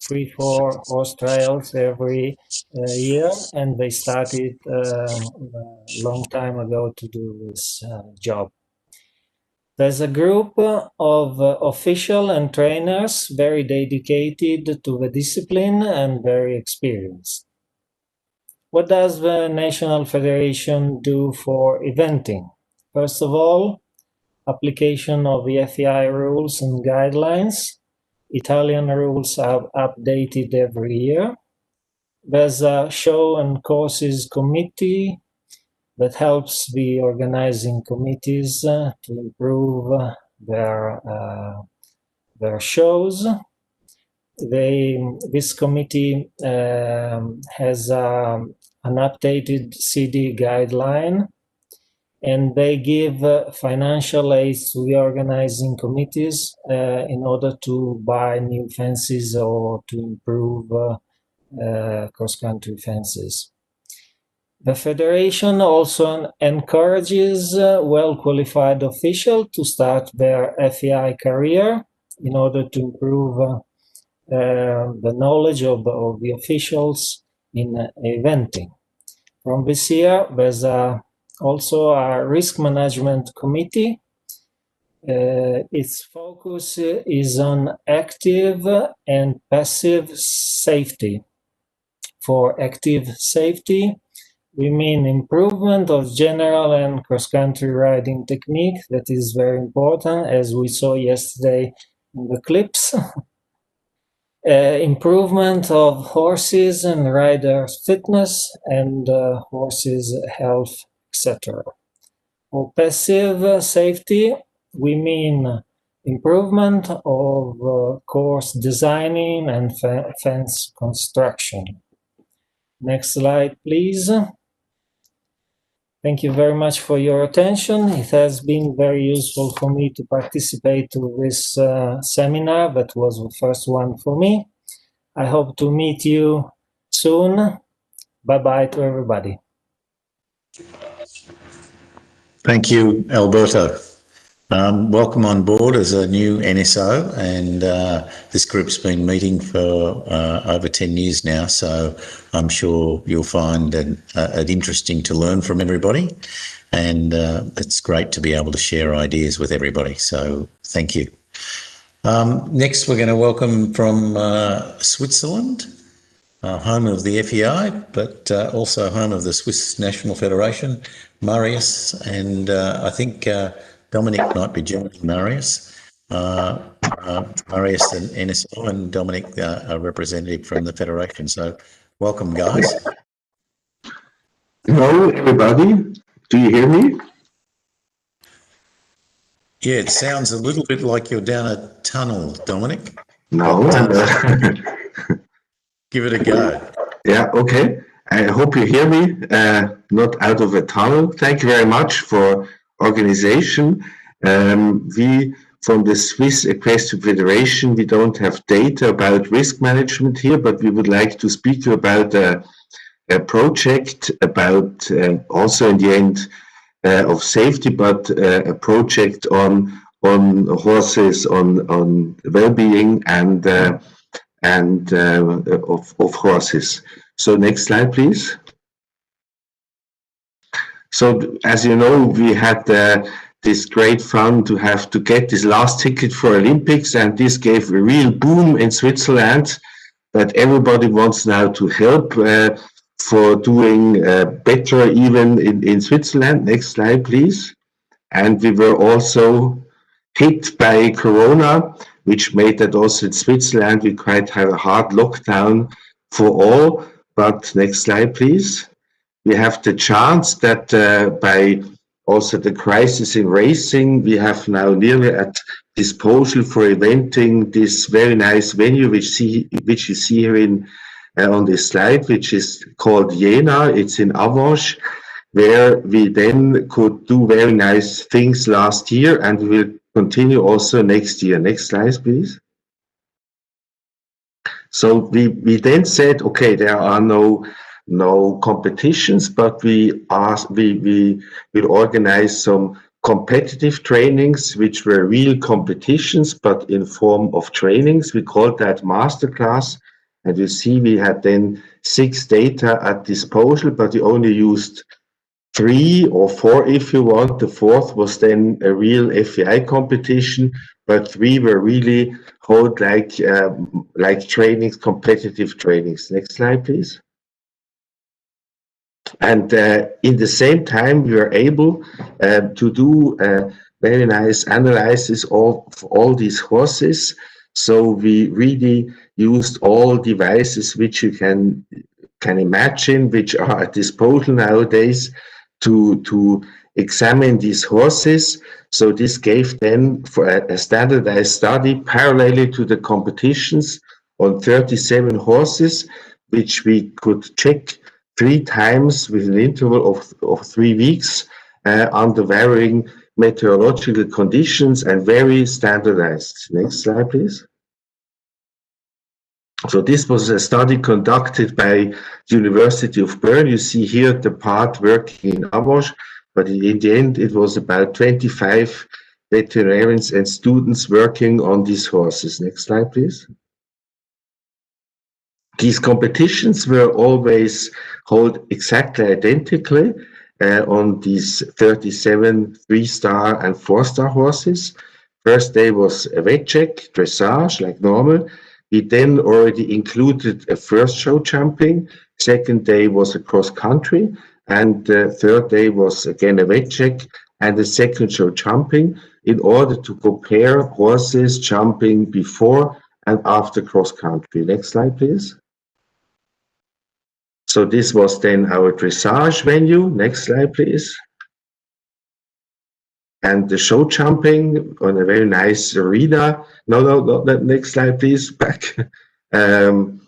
3-4 horse trials every year, and they started a long time ago to do this job. There's a group of officials and trainers very dedicated to the discipline and very experienced. What does the National Federation do for eventing? First of all, application of the FEI rules and guidelines. Italian rules are updated every year. There's a show and courses committee that helps the organizing committees to improve their shows. This committee has an updated CD guideline, and they give financial aid to the organizing committees in order to buy new fences or to improve cross-country fences. The Federation also encourages well-qualified officials to start their FEI career in order to improve the knowledge of the officials in eventing. From this year, there's also a risk management committee. Its focus is on active and passive safety. For active safety, we mean improvement of general and cross-country riding technique. That is very important, as we saw yesterday in the clips. Improvement of horses and riders' fitness and horses' health, etc. For passive safety, we mean improvement of course designing and fence construction. Next slide, please. Thank you very much for your attention. It has been very useful for me to participate to this seminar. That was the first one for me. I hope to meet you soon. Bye-bye to everybody. Thank you, Alberto. Welcome on board as a new NSO, and this group's been meeting for over 10 years now, so I'm sure you'll find it interesting to learn from everybody, and it's great to be able to share ideas with everybody, so thank you. Next, we're going to welcome from Switzerland, home of the FEI, but also home of the Swiss National Federation, Marius, and I think Dominic might be joining Marius. Marius and NSO, and Dominic, a representative from the Federation. So welcome, guys. Hello, everybody. Do you hear me? Yeah, it sounds a little bit like you're down a tunnel, Dominic. No. Give it a go. Yeah, okay. I hope you hear me, not out of a tunnel. Thank you very much for organization. We, from the Swiss Equestrian Federation, we don't have data about risk management here, but we would like to speak to you about a project about also in the end of safety, but a project on horses, on well-being and of horses. So next slide, please. So as you know, we had this great fun to have to get this last ticket for Olympics, and this gave a real boom in Switzerland that everybody wants now to help for doing better even in Switzerland. Next slide, please. And we were also hit by Corona, which made that also in Switzerland we quite have a hard lockdown for all. But next slide, please. We have the chance that by also the crisis in racing, we have now nearly at disposal for eventing this very nice venue, which you see here on this slide, which is called Jena. It's in Avanches, where we then could do very nice things last year, and we will continue also next year. Next slide, please. So we then said, okay, there are no competitions, but we will organize some competitive trainings, which were real competitions, but in form of trainings. We called that masterclass. And you see, we had then 6 data at disposal, but we only used 3 or 4 if you want. The fourth was then a real FEI competition, but 3 were really hold like trainings, competitive trainings. Next slide, please. And in the same time, we were able to do very nice analysis of all these horses. So we really used all devices which you can imagine, which are at disposal nowadays to examine these horses. So this gave then for a standardized study parallelly to the competitions on 37 horses, which we could check 3 times with an interval of 3 weeks under varying meteorological conditions and very standardized. Next slide, please. So this was a study conducted by University of Bern. You see here the part working in Amos, but in the end it was about 25 veterinarians and students working on these horses. Next slide, please. These competitions were always held exactly identically on these 37 3-star and 4-star horses. First day was a vet check, dressage like normal. We then already included a first show jumping. Second day was a cross country, and the third day was again a vet check and a second show jumping in order to compare horses jumping before and after cross country. Next slide, please. So this was then our dressage venue. Next slide, please. And the show jumping on a very nice arena. No, next slide, please. Back. And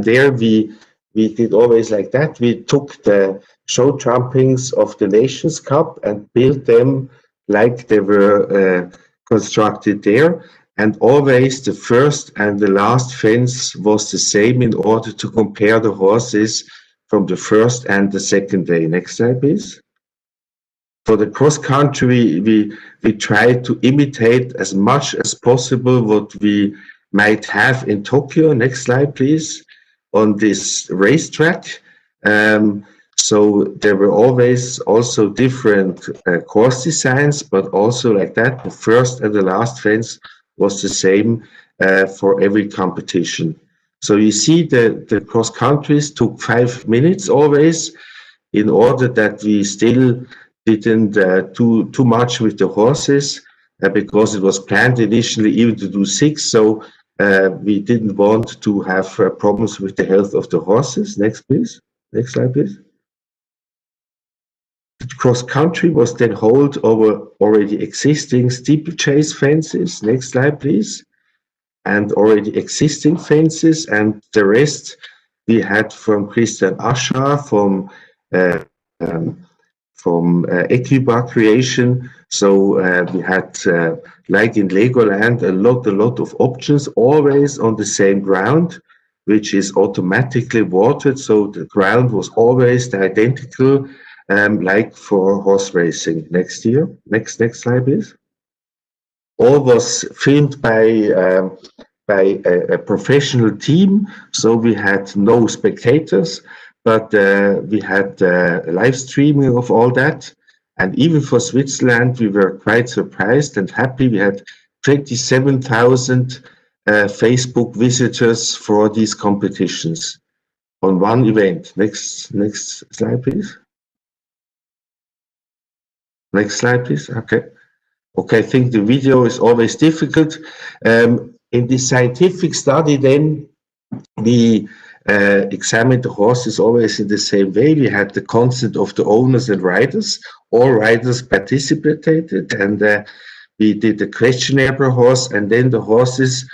there we did always like that. We took the show jumpings of the Nations Cup and built them like they were constructed there. And always the first and the last fence was the same in order to compare the horses from the first and the second day. Next slide, please. For the cross country, we tried to imitate as much as possible what we might have in Tokyo. Next slide, please. On this racetrack. So there were always also different course designs, but also like that, the first and the last fence was the same for every competition. So you see the cross countries took 5 minutes always in order that we still didn't do too much with the horses because it was planned initially even to do 6. So we didn't want to have problems with the health of the horses. Next, please. Next slide, please. The cross country was then held over already existing steeplechase fences. Next slide, please. And already existing fences, and the rest we had from Christian Aschar from Equibar Creation. So we had, like in Legoland, a lot of options, always on the same ground, which is automatically watered. So the ground was always the identical, like for horse racing. Next slide, please. All was filmed by a professional team, so we had no spectators, but we had live streaming of all that. And even for Switzerland, we were quite surprised and happy. We had 27,000 Facebook visitors for these competitions on one event. Next slide, please. Next slide, please. Okay, I think the video is always difficult. In this scientific study, then, we examined the horses always in the same way. We had the consent of the owners and riders. All riders participated, and we did a questionnaire per horse, and then the horses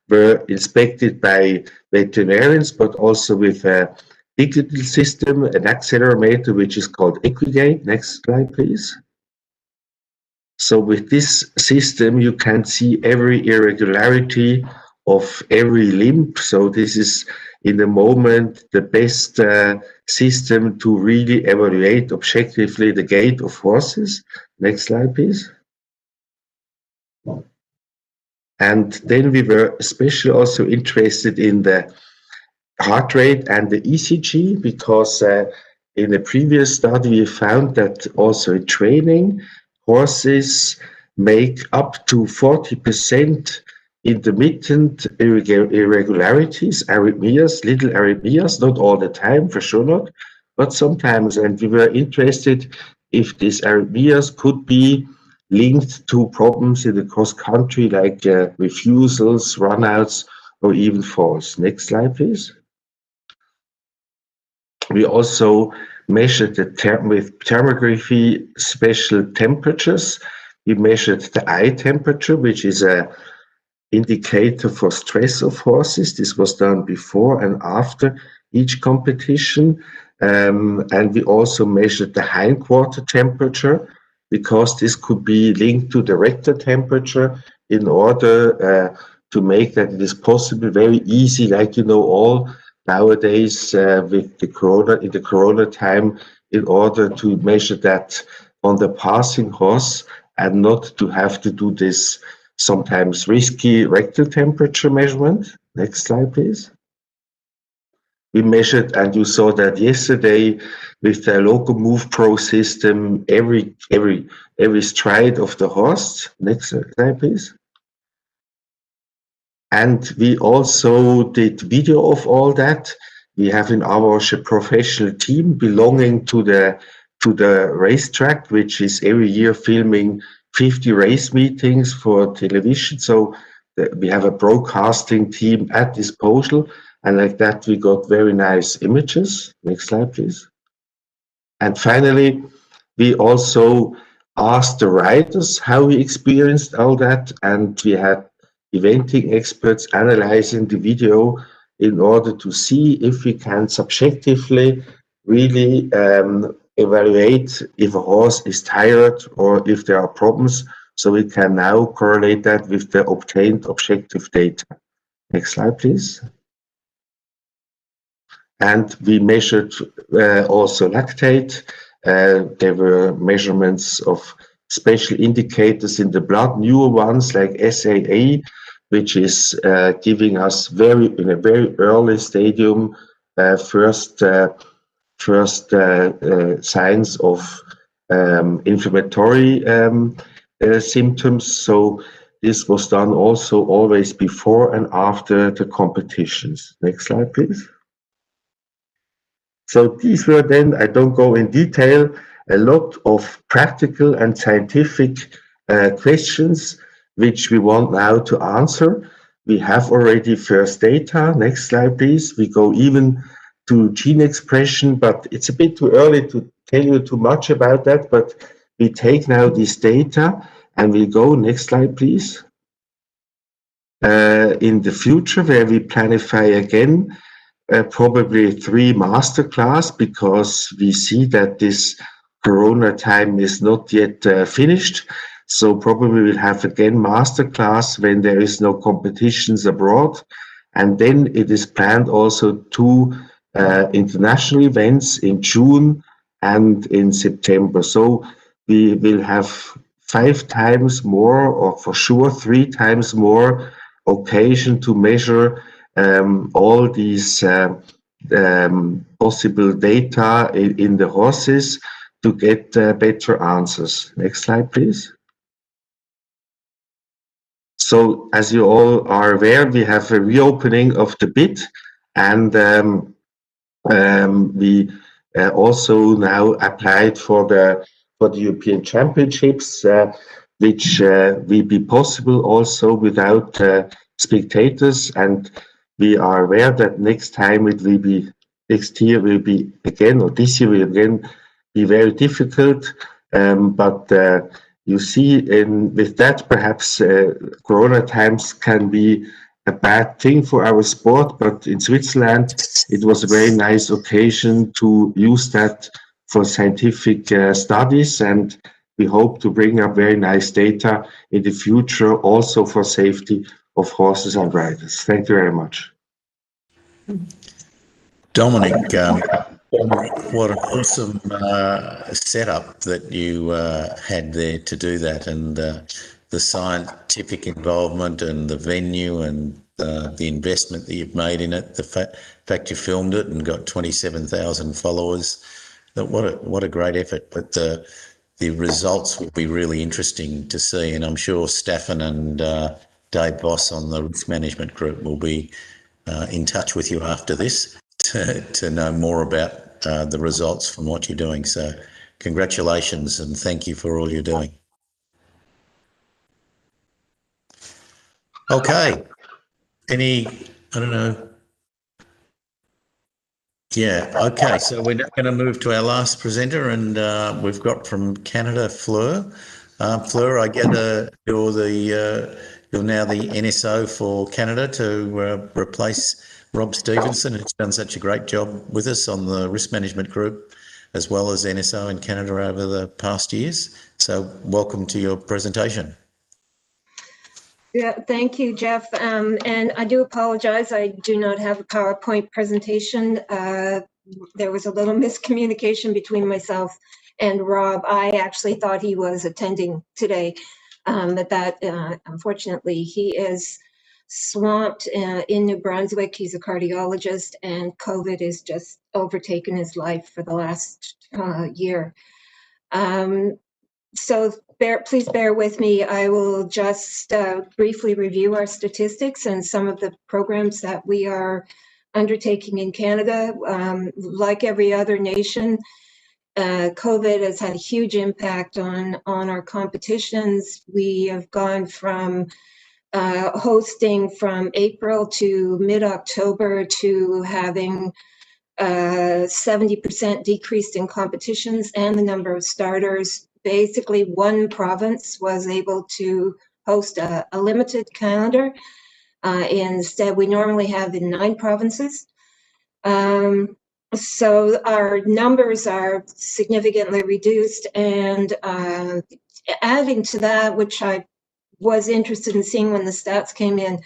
were inspected by veterinarians, but also with a digital system, an accelerometer, which is called Equigate. Next slide, please. So with this system, you can see every irregularity of every limb. So this is, in the moment, the best system to really evaluate objectively the gait of horses. Next slide, please. And then we were especially also interested in the heart rate and the ECG, because in a previous study, we found that also in training, horses make up to 40% intermittent irregularities, arrhythmias, little arrhythmias, not all the time, for sure not, but sometimes. And we were interested if these arrhythmias could be linked to problems in the cross country, like refusals, runouts, or even falls. Next slide, please. We also measured with thermography special temperatures. We measured the eye temperature, which is a indicator for stress of horses. This was done before and after each competition. And we also measured the hindquarter temperature, because this could be linked to the rector temperature in order to make that it is possible, very easy, like you know all nowadays with the corona, in the corona time, in order to measure that on the passing horse and not to have to do this sometimes risky rectal temperature measurement. Next slide, please. We measured, and you saw that yesterday with the local move pro system, every stride of the horse. Next slide, please. And we also did video of all that. We have in our professional team belonging to the racetrack, which is every year filming 50 race meetings for television. So we have a broadcasting team at disposal, and like that we got very nice images. Next slide, please. And finally, we also asked the riders how we experienced all that, and we had eventing experts analyzing the video in order to see if we can subjectively really evaluate if a horse is tired or if there are problems, so we can now correlate that with the obtained objective data. Next slide, please. And we measured also lactate. There were measurements of special indicators in the blood, newer ones like SAA, which is giving us in a very early stadium first signs of inflammatory symptoms. So this was done also always before and after the competitions. Next slide, please. So these were then, I don't go in detail, a lot of practical and scientific questions which we want now to answer. We have already first data. Next slide, please. We go even to gene expression, but it's a bit too early to tell you too much about that, but we take now this data and we go, next slide, please. In the future, where we planify again, probably 3 masterclass, because we see that this corona time is not yet finished. So probably we'll have again masterclass when there is no competitions abroad. And then it is planned also 2 international events in June and in September. So we will have 5 times more, or for sure 3 times more occasion to measure all these possible data in the horses to get better answers. Next slide, please. So as you all are aware, we have a reopening of the bid, and we also now applied for the European Championships, which will be possible also without spectators. And we are aware that next year will be again, or this year will again be very difficult. But you see, with that, perhaps Corona times can be a bad thing for our sport. But in Switzerland, it was a very nice occasion to use that for scientific studies, and we hope to bring up very nice data in the future, also for safety of horses and riders. Thank you very much. Dominic, what an awesome setup that you had there to do that, and the scientific involvement and the venue and the investment that you've made in it, the fact you filmed it and got 27,000 followers. what a great effort. But the results will be really interesting to see, and I'm sure Staffan and Dave Boss on the risk management group will be in touch with you after this to know more about the results from what you're doing. So congratulations and thank you for all you're doing. Okay. I don't know. Yeah, okay. So we're now going to move to our last presenter, and we've got from Canada, Fleur. Fleur, I gather you're now the NSO for Canada to replace Rob Stevenson, who's done such a great job with us on the risk management group, as well as NSO in Canada over the past years. So welcome to your presentation. Yeah, thank you, Jeff. And I do apologize. I do not have a PowerPoint presentation. There was a little miscommunication between myself and Rob. I actually thought he was attending today, but that unfortunately he is swamped in New Brunswick. He's a cardiologist, and COVID has just overtaken his life for the last year. So please bear with me. I will just briefly review our statistics and some of the programs that we are undertaking in Canada. Like every other nation, COVID has had a huge impact on our competitions. We have gone from hosting from April to mid-October to having 70% decreased in competitions and the number of starters. Basically, one province was able to host a limited calendar. Instead, we normally have in 9 provinces. So our numbers are significantly reduced, and adding to that, which I was interested in seeing when the stats came in,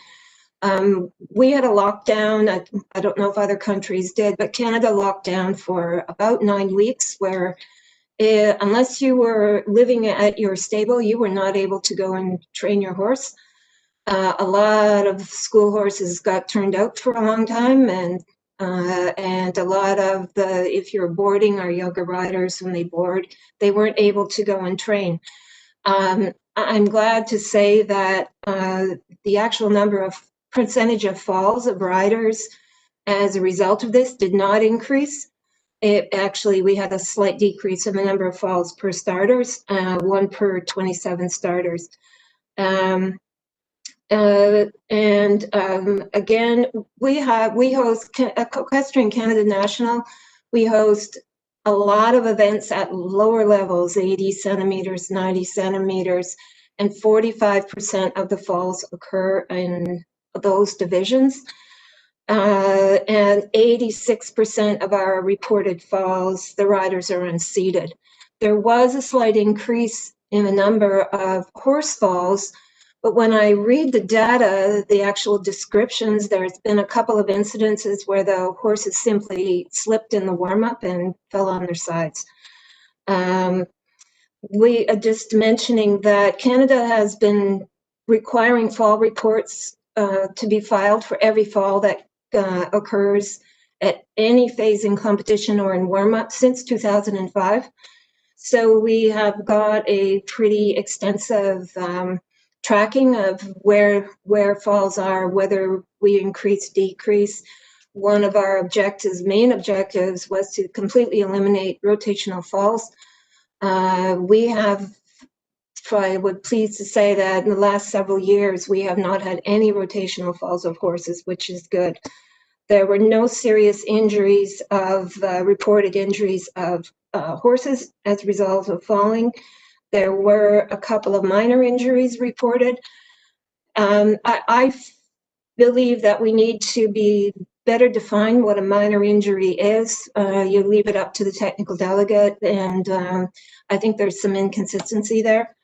we had a lockdown. I don't know if other countries did, but Canada locked down for about 9 weeks, where unless you were living at your stable, you were not able to go and train your horse. A lot of school horses got turned out for a long time, and a lot of if you're boarding our younger riders, when they board, they weren't able to go and train. I'm glad to say that the actual percentage of falls of riders as a result of this did not increase. We had a slight decrease in the number of falls per starters, 1 per 27 starters. Again, we host Equestrian Canada National. We host a lot of events at lower levels, 80 centimeters, 90 centimeters, and 45% of the falls occur in those divisions. And 86% of our reported falls, the riders are unseated. There was a slight increase in the number of horse falls, but when I read the data, the actual descriptions, there's been a couple of incidences where the horses simply slipped in the warm-up and fell on their sides. We are just mentioning that Canada has been requiring fall reports to be filed for every fall that occurs at any phase in competition or in warm-up since 2005. So we have got a pretty extensive tracking of where falls are, whether we increase, decrease. One of our main objectives, was to completely eliminate rotational falls. I would please to say that in the last several years, we have not had any rotational falls of horses, which is good. There were no serious injuries reported injuries of horses as a result of falling. There were a couple of minor injuries reported. I believe that we need to be better define what a minor injury is. You leave it up to the technical delegate, and I think there's some inconsistency there.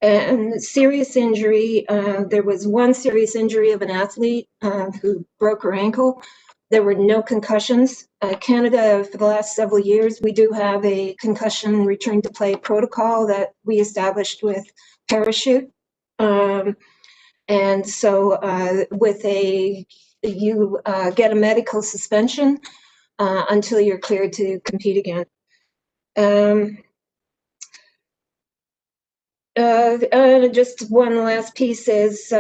And serious injury, there was one serious injury of an athlete who broke her ankle. There were no concussions. Canada, for the last several years, we do have a concussion return to play protocol that we established with parachute. And so you get a medical suspension until you're cleared to compete again. Just one last piece is,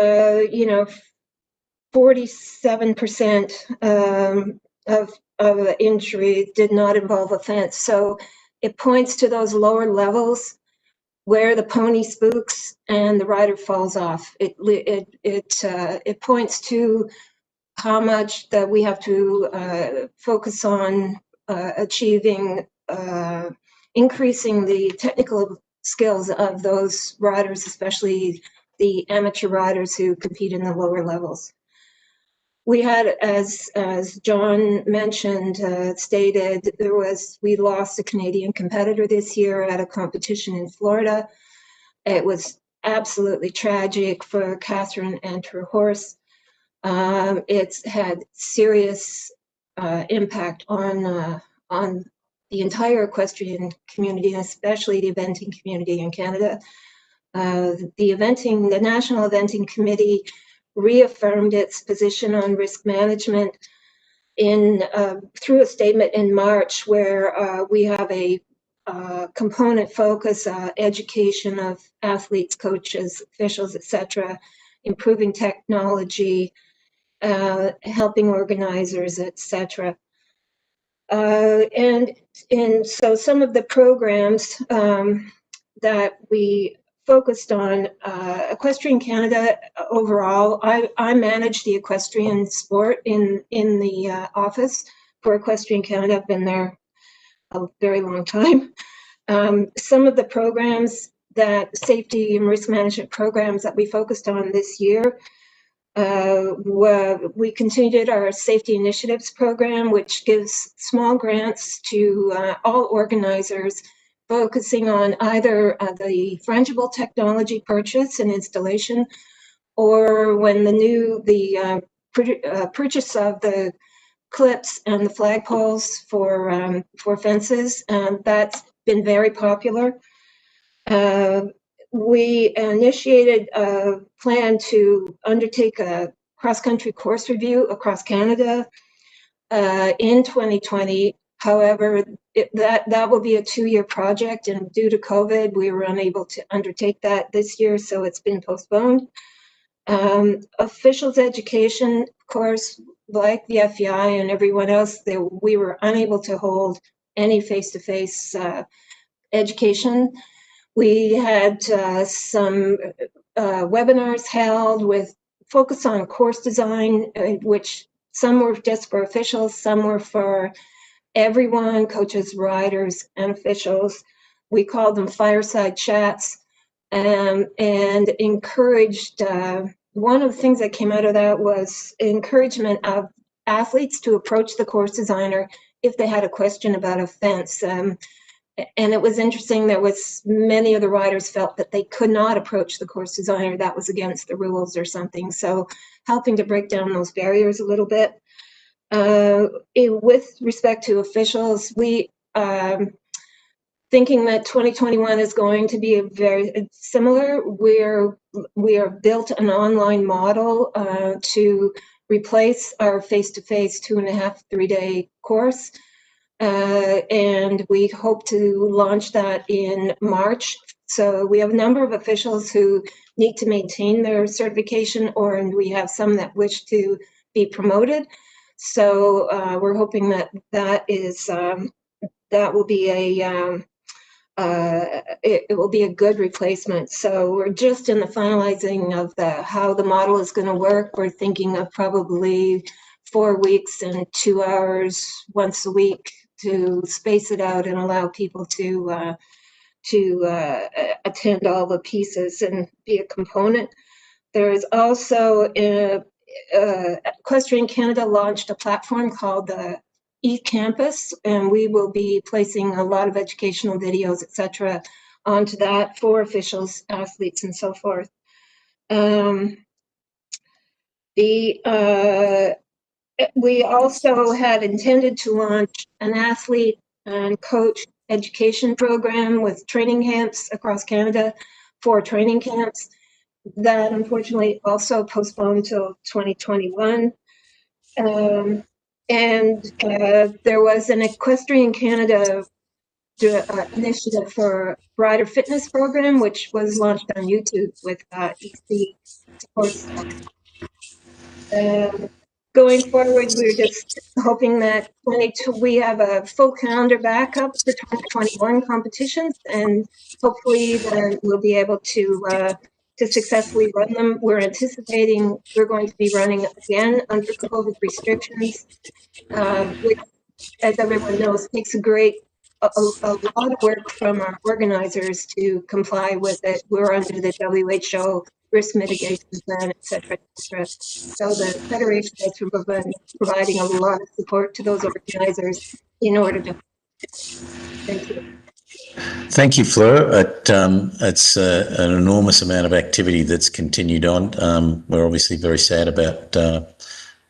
47% of injuries did not involve offense. So it points to those lower levels where the pony spooks and the rider falls off. It points to how much that we have to focus on achieving, increasing the technical skills of those riders, especially the amateur riders who compete in the lower levels. We had, as John mentioned, stated, we lost a Canadian competitor this year at a competition in Florida. It was absolutely tragic for Catherine and her horse. It's had serious impact on the entire equestrian community, especially the eventing community in Canada. The National Eventing Committee reaffirmed its position on risk management through a statement in March, where we have a component focus, education of athletes, coaches, officials, etc., improving technology, helping organizers, etc. And so some of the programs that we focused on, Equestrian Canada overall, I manage the equestrian sport in the office for Equestrian Canada. I've been there a very long time. Some of the programs safety and risk management programs that we focused on this year, we continued our safety initiatives program, which gives small grants to all organizers, focusing on either the frangible technology purchase and installation, or when the purchase of the clips and the flagpoles for fences. That's been very popular. We initiated a plan to undertake a cross-country course review across Canada in 2020. However, that will be a 2-year project, and due to COVID, we were unable to undertake that this year, so it's been postponed. Officials education, of course, like the FEI and everyone else, we were unable to hold any face-to-face education. We had some webinars held with focus on course design, which some were just for officials, some were for everyone, coaches, riders, and officials. We called them fireside chats, and encouraged, one of the things that came out of that was encouragement of athletes to approach the course designer if they had a question about a fence. And it was interesting, many of the riders felt that they could not approach the course designer, that was against the rules or something. So helping to break down those barriers a little bit. With respect to officials, we thinking that 2021 is going to be very similar. We have built an online model to replace our face-to-face 2.5, 3-day course. And we hope to launch that in March. So we have a number of officials who need to maintain their certification, and we have some that wish to be promoted. So we're hoping that will be it will be a good replacement. So we're just in the finalizing of how the model is going to work. We're thinking of probably 4 weeks and 2 hours once a week to space it out and allow people to attend all the pieces and be a component. There is also Equestrian Canada launched a platform called the eCampus, and we will be placing a lot of educational videos, etc., onto that for officials, athletes, and so forth. We also had intended to launch an athlete and coach education program with training camps across Canada, 4 training camps. That unfortunately also postponed till 2021. And there was an Equestrian Canada initiative for rider fitness program, which was launched on YouTube with EC support staff. Going forward, we're just hoping that we have a full calendar backup for 2021 competitions, and hopefully then we'll be able to successfully run them. We're anticipating we're going to be running again under COVID restrictions, which, as everyone knows, takes a lot of work from our organizers to comply with it. We're under the WHO risk mitigation plan, et cetera, et cetera. So the Federation has been providing a lot of support to those organizers in order to. Thank you. Thank you, Fleur. It's an enormous amount of activity that's continued on. We're obviously very sad about the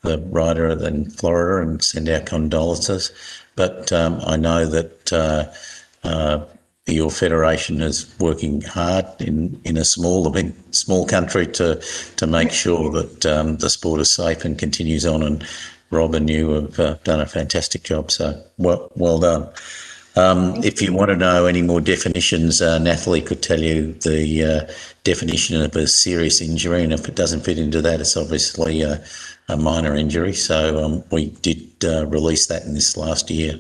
rider in Florida and send our condolences. But I know that your federation is working hard in a small country to make sure that the sport is safe and continues on. And Rob and you have done a fantastic job. So well done. If you want to know any more definitions, Nathalie could tell you the definition of a serious injury, and if it doesn't fit into that, it's obviously a minor injury. So we did release that in this last year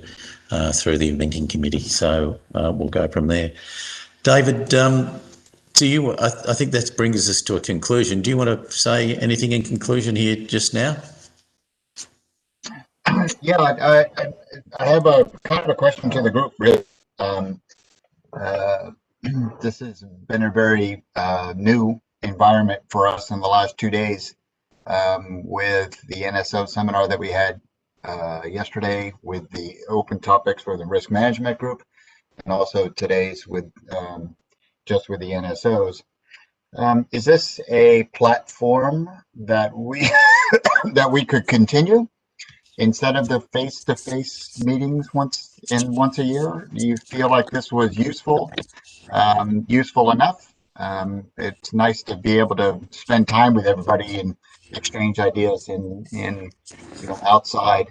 through the eventing committee. So we'll go from there. David, I think that brings us to a conclusion. Do you want to say anything in conclusion here just now? Yeah, I have a kind of a question to the group, really. This has been a very new environment for us in the last 2 days with the NSO seminar that we had yesterday, with the open topics for the risk management group, and also today's with just with the NSOs. Is this a platform that we that we could continue instead of the face-to-face meetings once a year? Do you feel like this was useful enough? It's nice to be able to spend time with everybody and exchange ideas in outside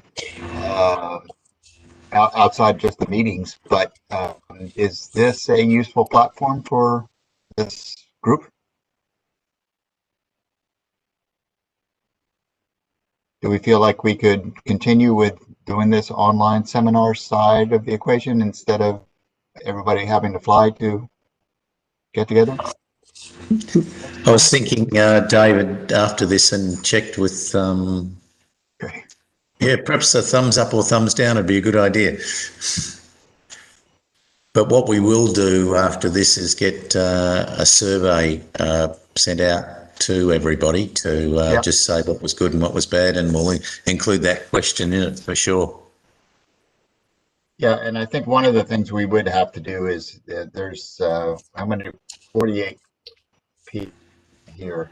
just the meetings. But is this a useful platform for this group? Do we feel like we could continue with doing this online seminar side of the equation instead of everybody having to fly to get together? I was thinking, David, after this and checked with, yeah, perhaps a thumbs up or thumbs down would be a good idea. But what we will do after this is get a survey sent out to everybody to just say what was good and what was bad, and we'll include that question in it for sure. Yeah, and I think one of the things we would have to do is there's how many 48 people here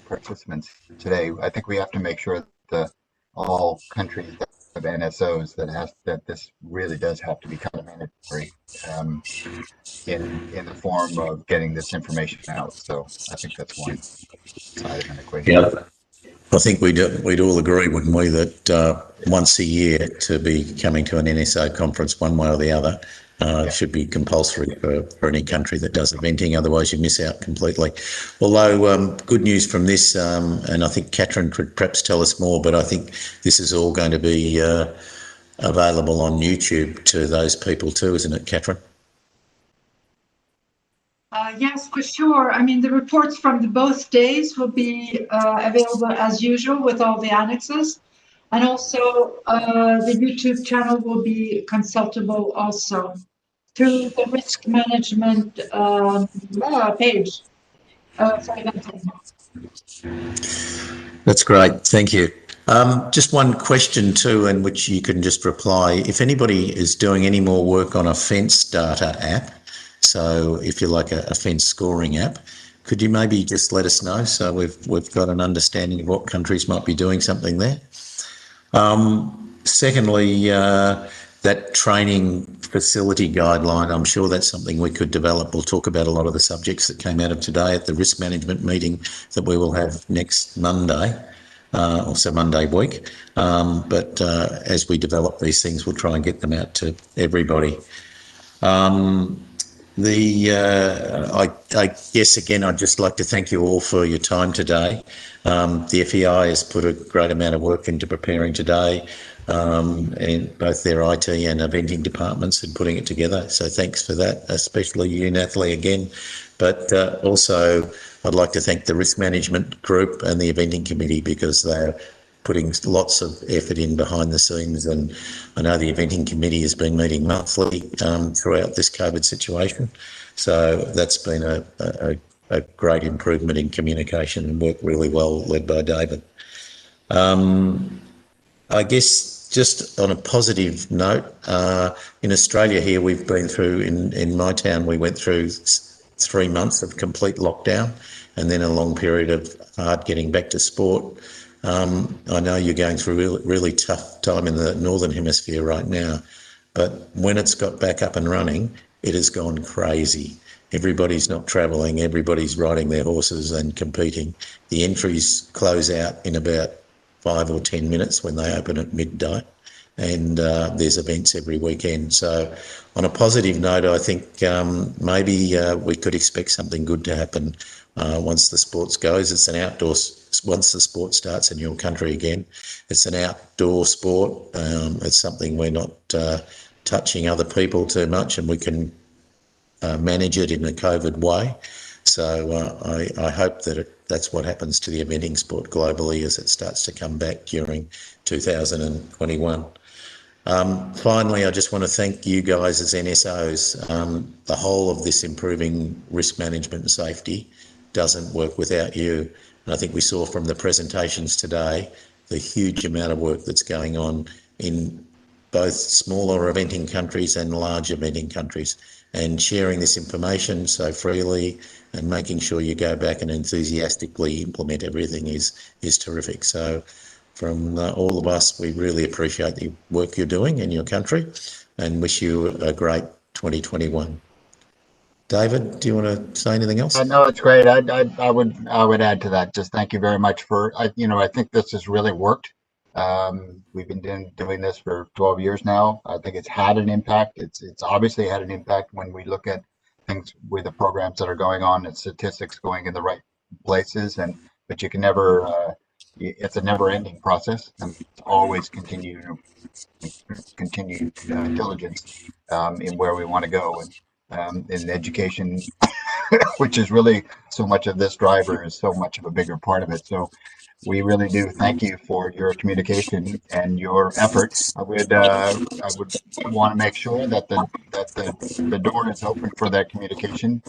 participants today. I think we have to make sure that all countries that have NSOs that this really does have to become mandatory in the form of getting this information out. So I think that's one side of an equation. Yeah, I think we'd all agree, wouldn't we, that once a year to be coming to an NSO conference one way or the other should be compulsory for any country that does eventing. Otherwise, you miss out completely. Although good news from this, and I think Catherine could perhaps tell us more, but I think this is all going to be available on YouTube to those people too, isn't it, Catherine? Yes, for sure. I mean, the reports from both days will be available as usual with all the annexes. And also the YouTube channel will be consultable also through the risk management page for eventing. That's great. Thank you. Just one question too, in which you can just reply. If anybody is doing any more work on a fence data app, so if you like a fence scoring app, could you maybe just let us know so we've got an understanding of what countries might be doing something there? Secondly, that training facility guideline, I'm sure that's something we could develop. We'll talk about a lot of the subjects that came out of today at the risk management meeting that we will have next Monday. also Monday week. But as we develop these things, we'll try and get them out to everybody. I guess again, I'd just like to thank you all for your time today. The FEI has put a great amount of work into preparing today, and both their IT and eventing departments in putting it together. So thanks for that, especially you, Nathalie, again. But also, I'd like to thank the risk management group and the eventing committee, because they're putting lots of effort in behind the scenes, and I know the eventing committee has been meeting monthly throughout this COVID situation, so that's been a great improvement in communication and worked really well, led by David. I guess just on a positive note, in Australia here, we've been through, in my town, we went through 3 months of complete lockdown and then a long period of hard getting back to sport. I know you're going through a really tough time in the Northern Hemisphere right now, but when it's got back up and running, it has gone crazy. Everybody's not travelling, everybody's riding their horses and competing. The entries close out in about 5 or 10 minutes when they open at midday, and there's events every weekend. So on a positive note, I think maybe we could expect something good to happen once the sports goes. It's an outdoor, once the sport starts in your country again, it's an outdoor sport. It's something we're not touching other people too much, and we can manage it in a COVID way. So I hope that that's what happens to the eventing sport globally as it starts to come back during 2021. Finally, I just want to thank you guys as NSOs. The whole of this improving risk management and safety doesn't work without you. And I think we saw from the presentations today the huge amount of work that's going on in both smaller eventing countries and large eventing countries, and sharing this information so freely and making sure you go back and enthusiastically implement everything is terrific. So from all of us, we really appreciate the work you're doing in your country and wish you a great 2021. David, do you want to say anything else? No, it's great. I would add to that. Just thank you very much for, I think this has really worked. We've been doing this for 12 years now. I think it's had an impact. It's obviously had an impact when we look at things with the programs that are going on and statistics going in the right places. But you can never, it's a never-ending process, and it's always continued diligence in where we want to go, and in education, which is really so much of this driver, is so much of a bigger part of it. So we really do thank you for your communication and your effort. I would want to make sure that the door is open for that communication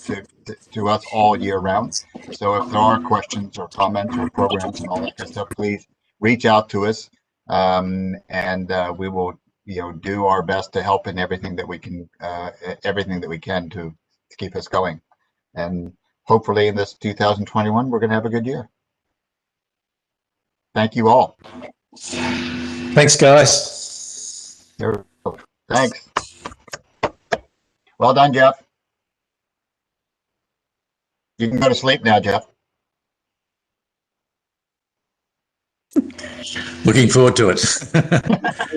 to us all year round. So if there are questions or comments or programs and all that kind of stuff, please reach out to us, and we will do our best to help in everything that we can to keep us going. And hopefully in this 2021, we're going to have a good year. Thank you all. Thanks, guys. Thanks. Well done, Jeff. You can go to sleep now, Jeff. Looking forward to it.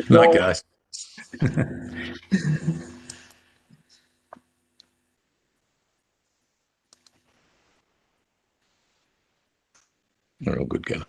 Night, guys. They're all good, guys.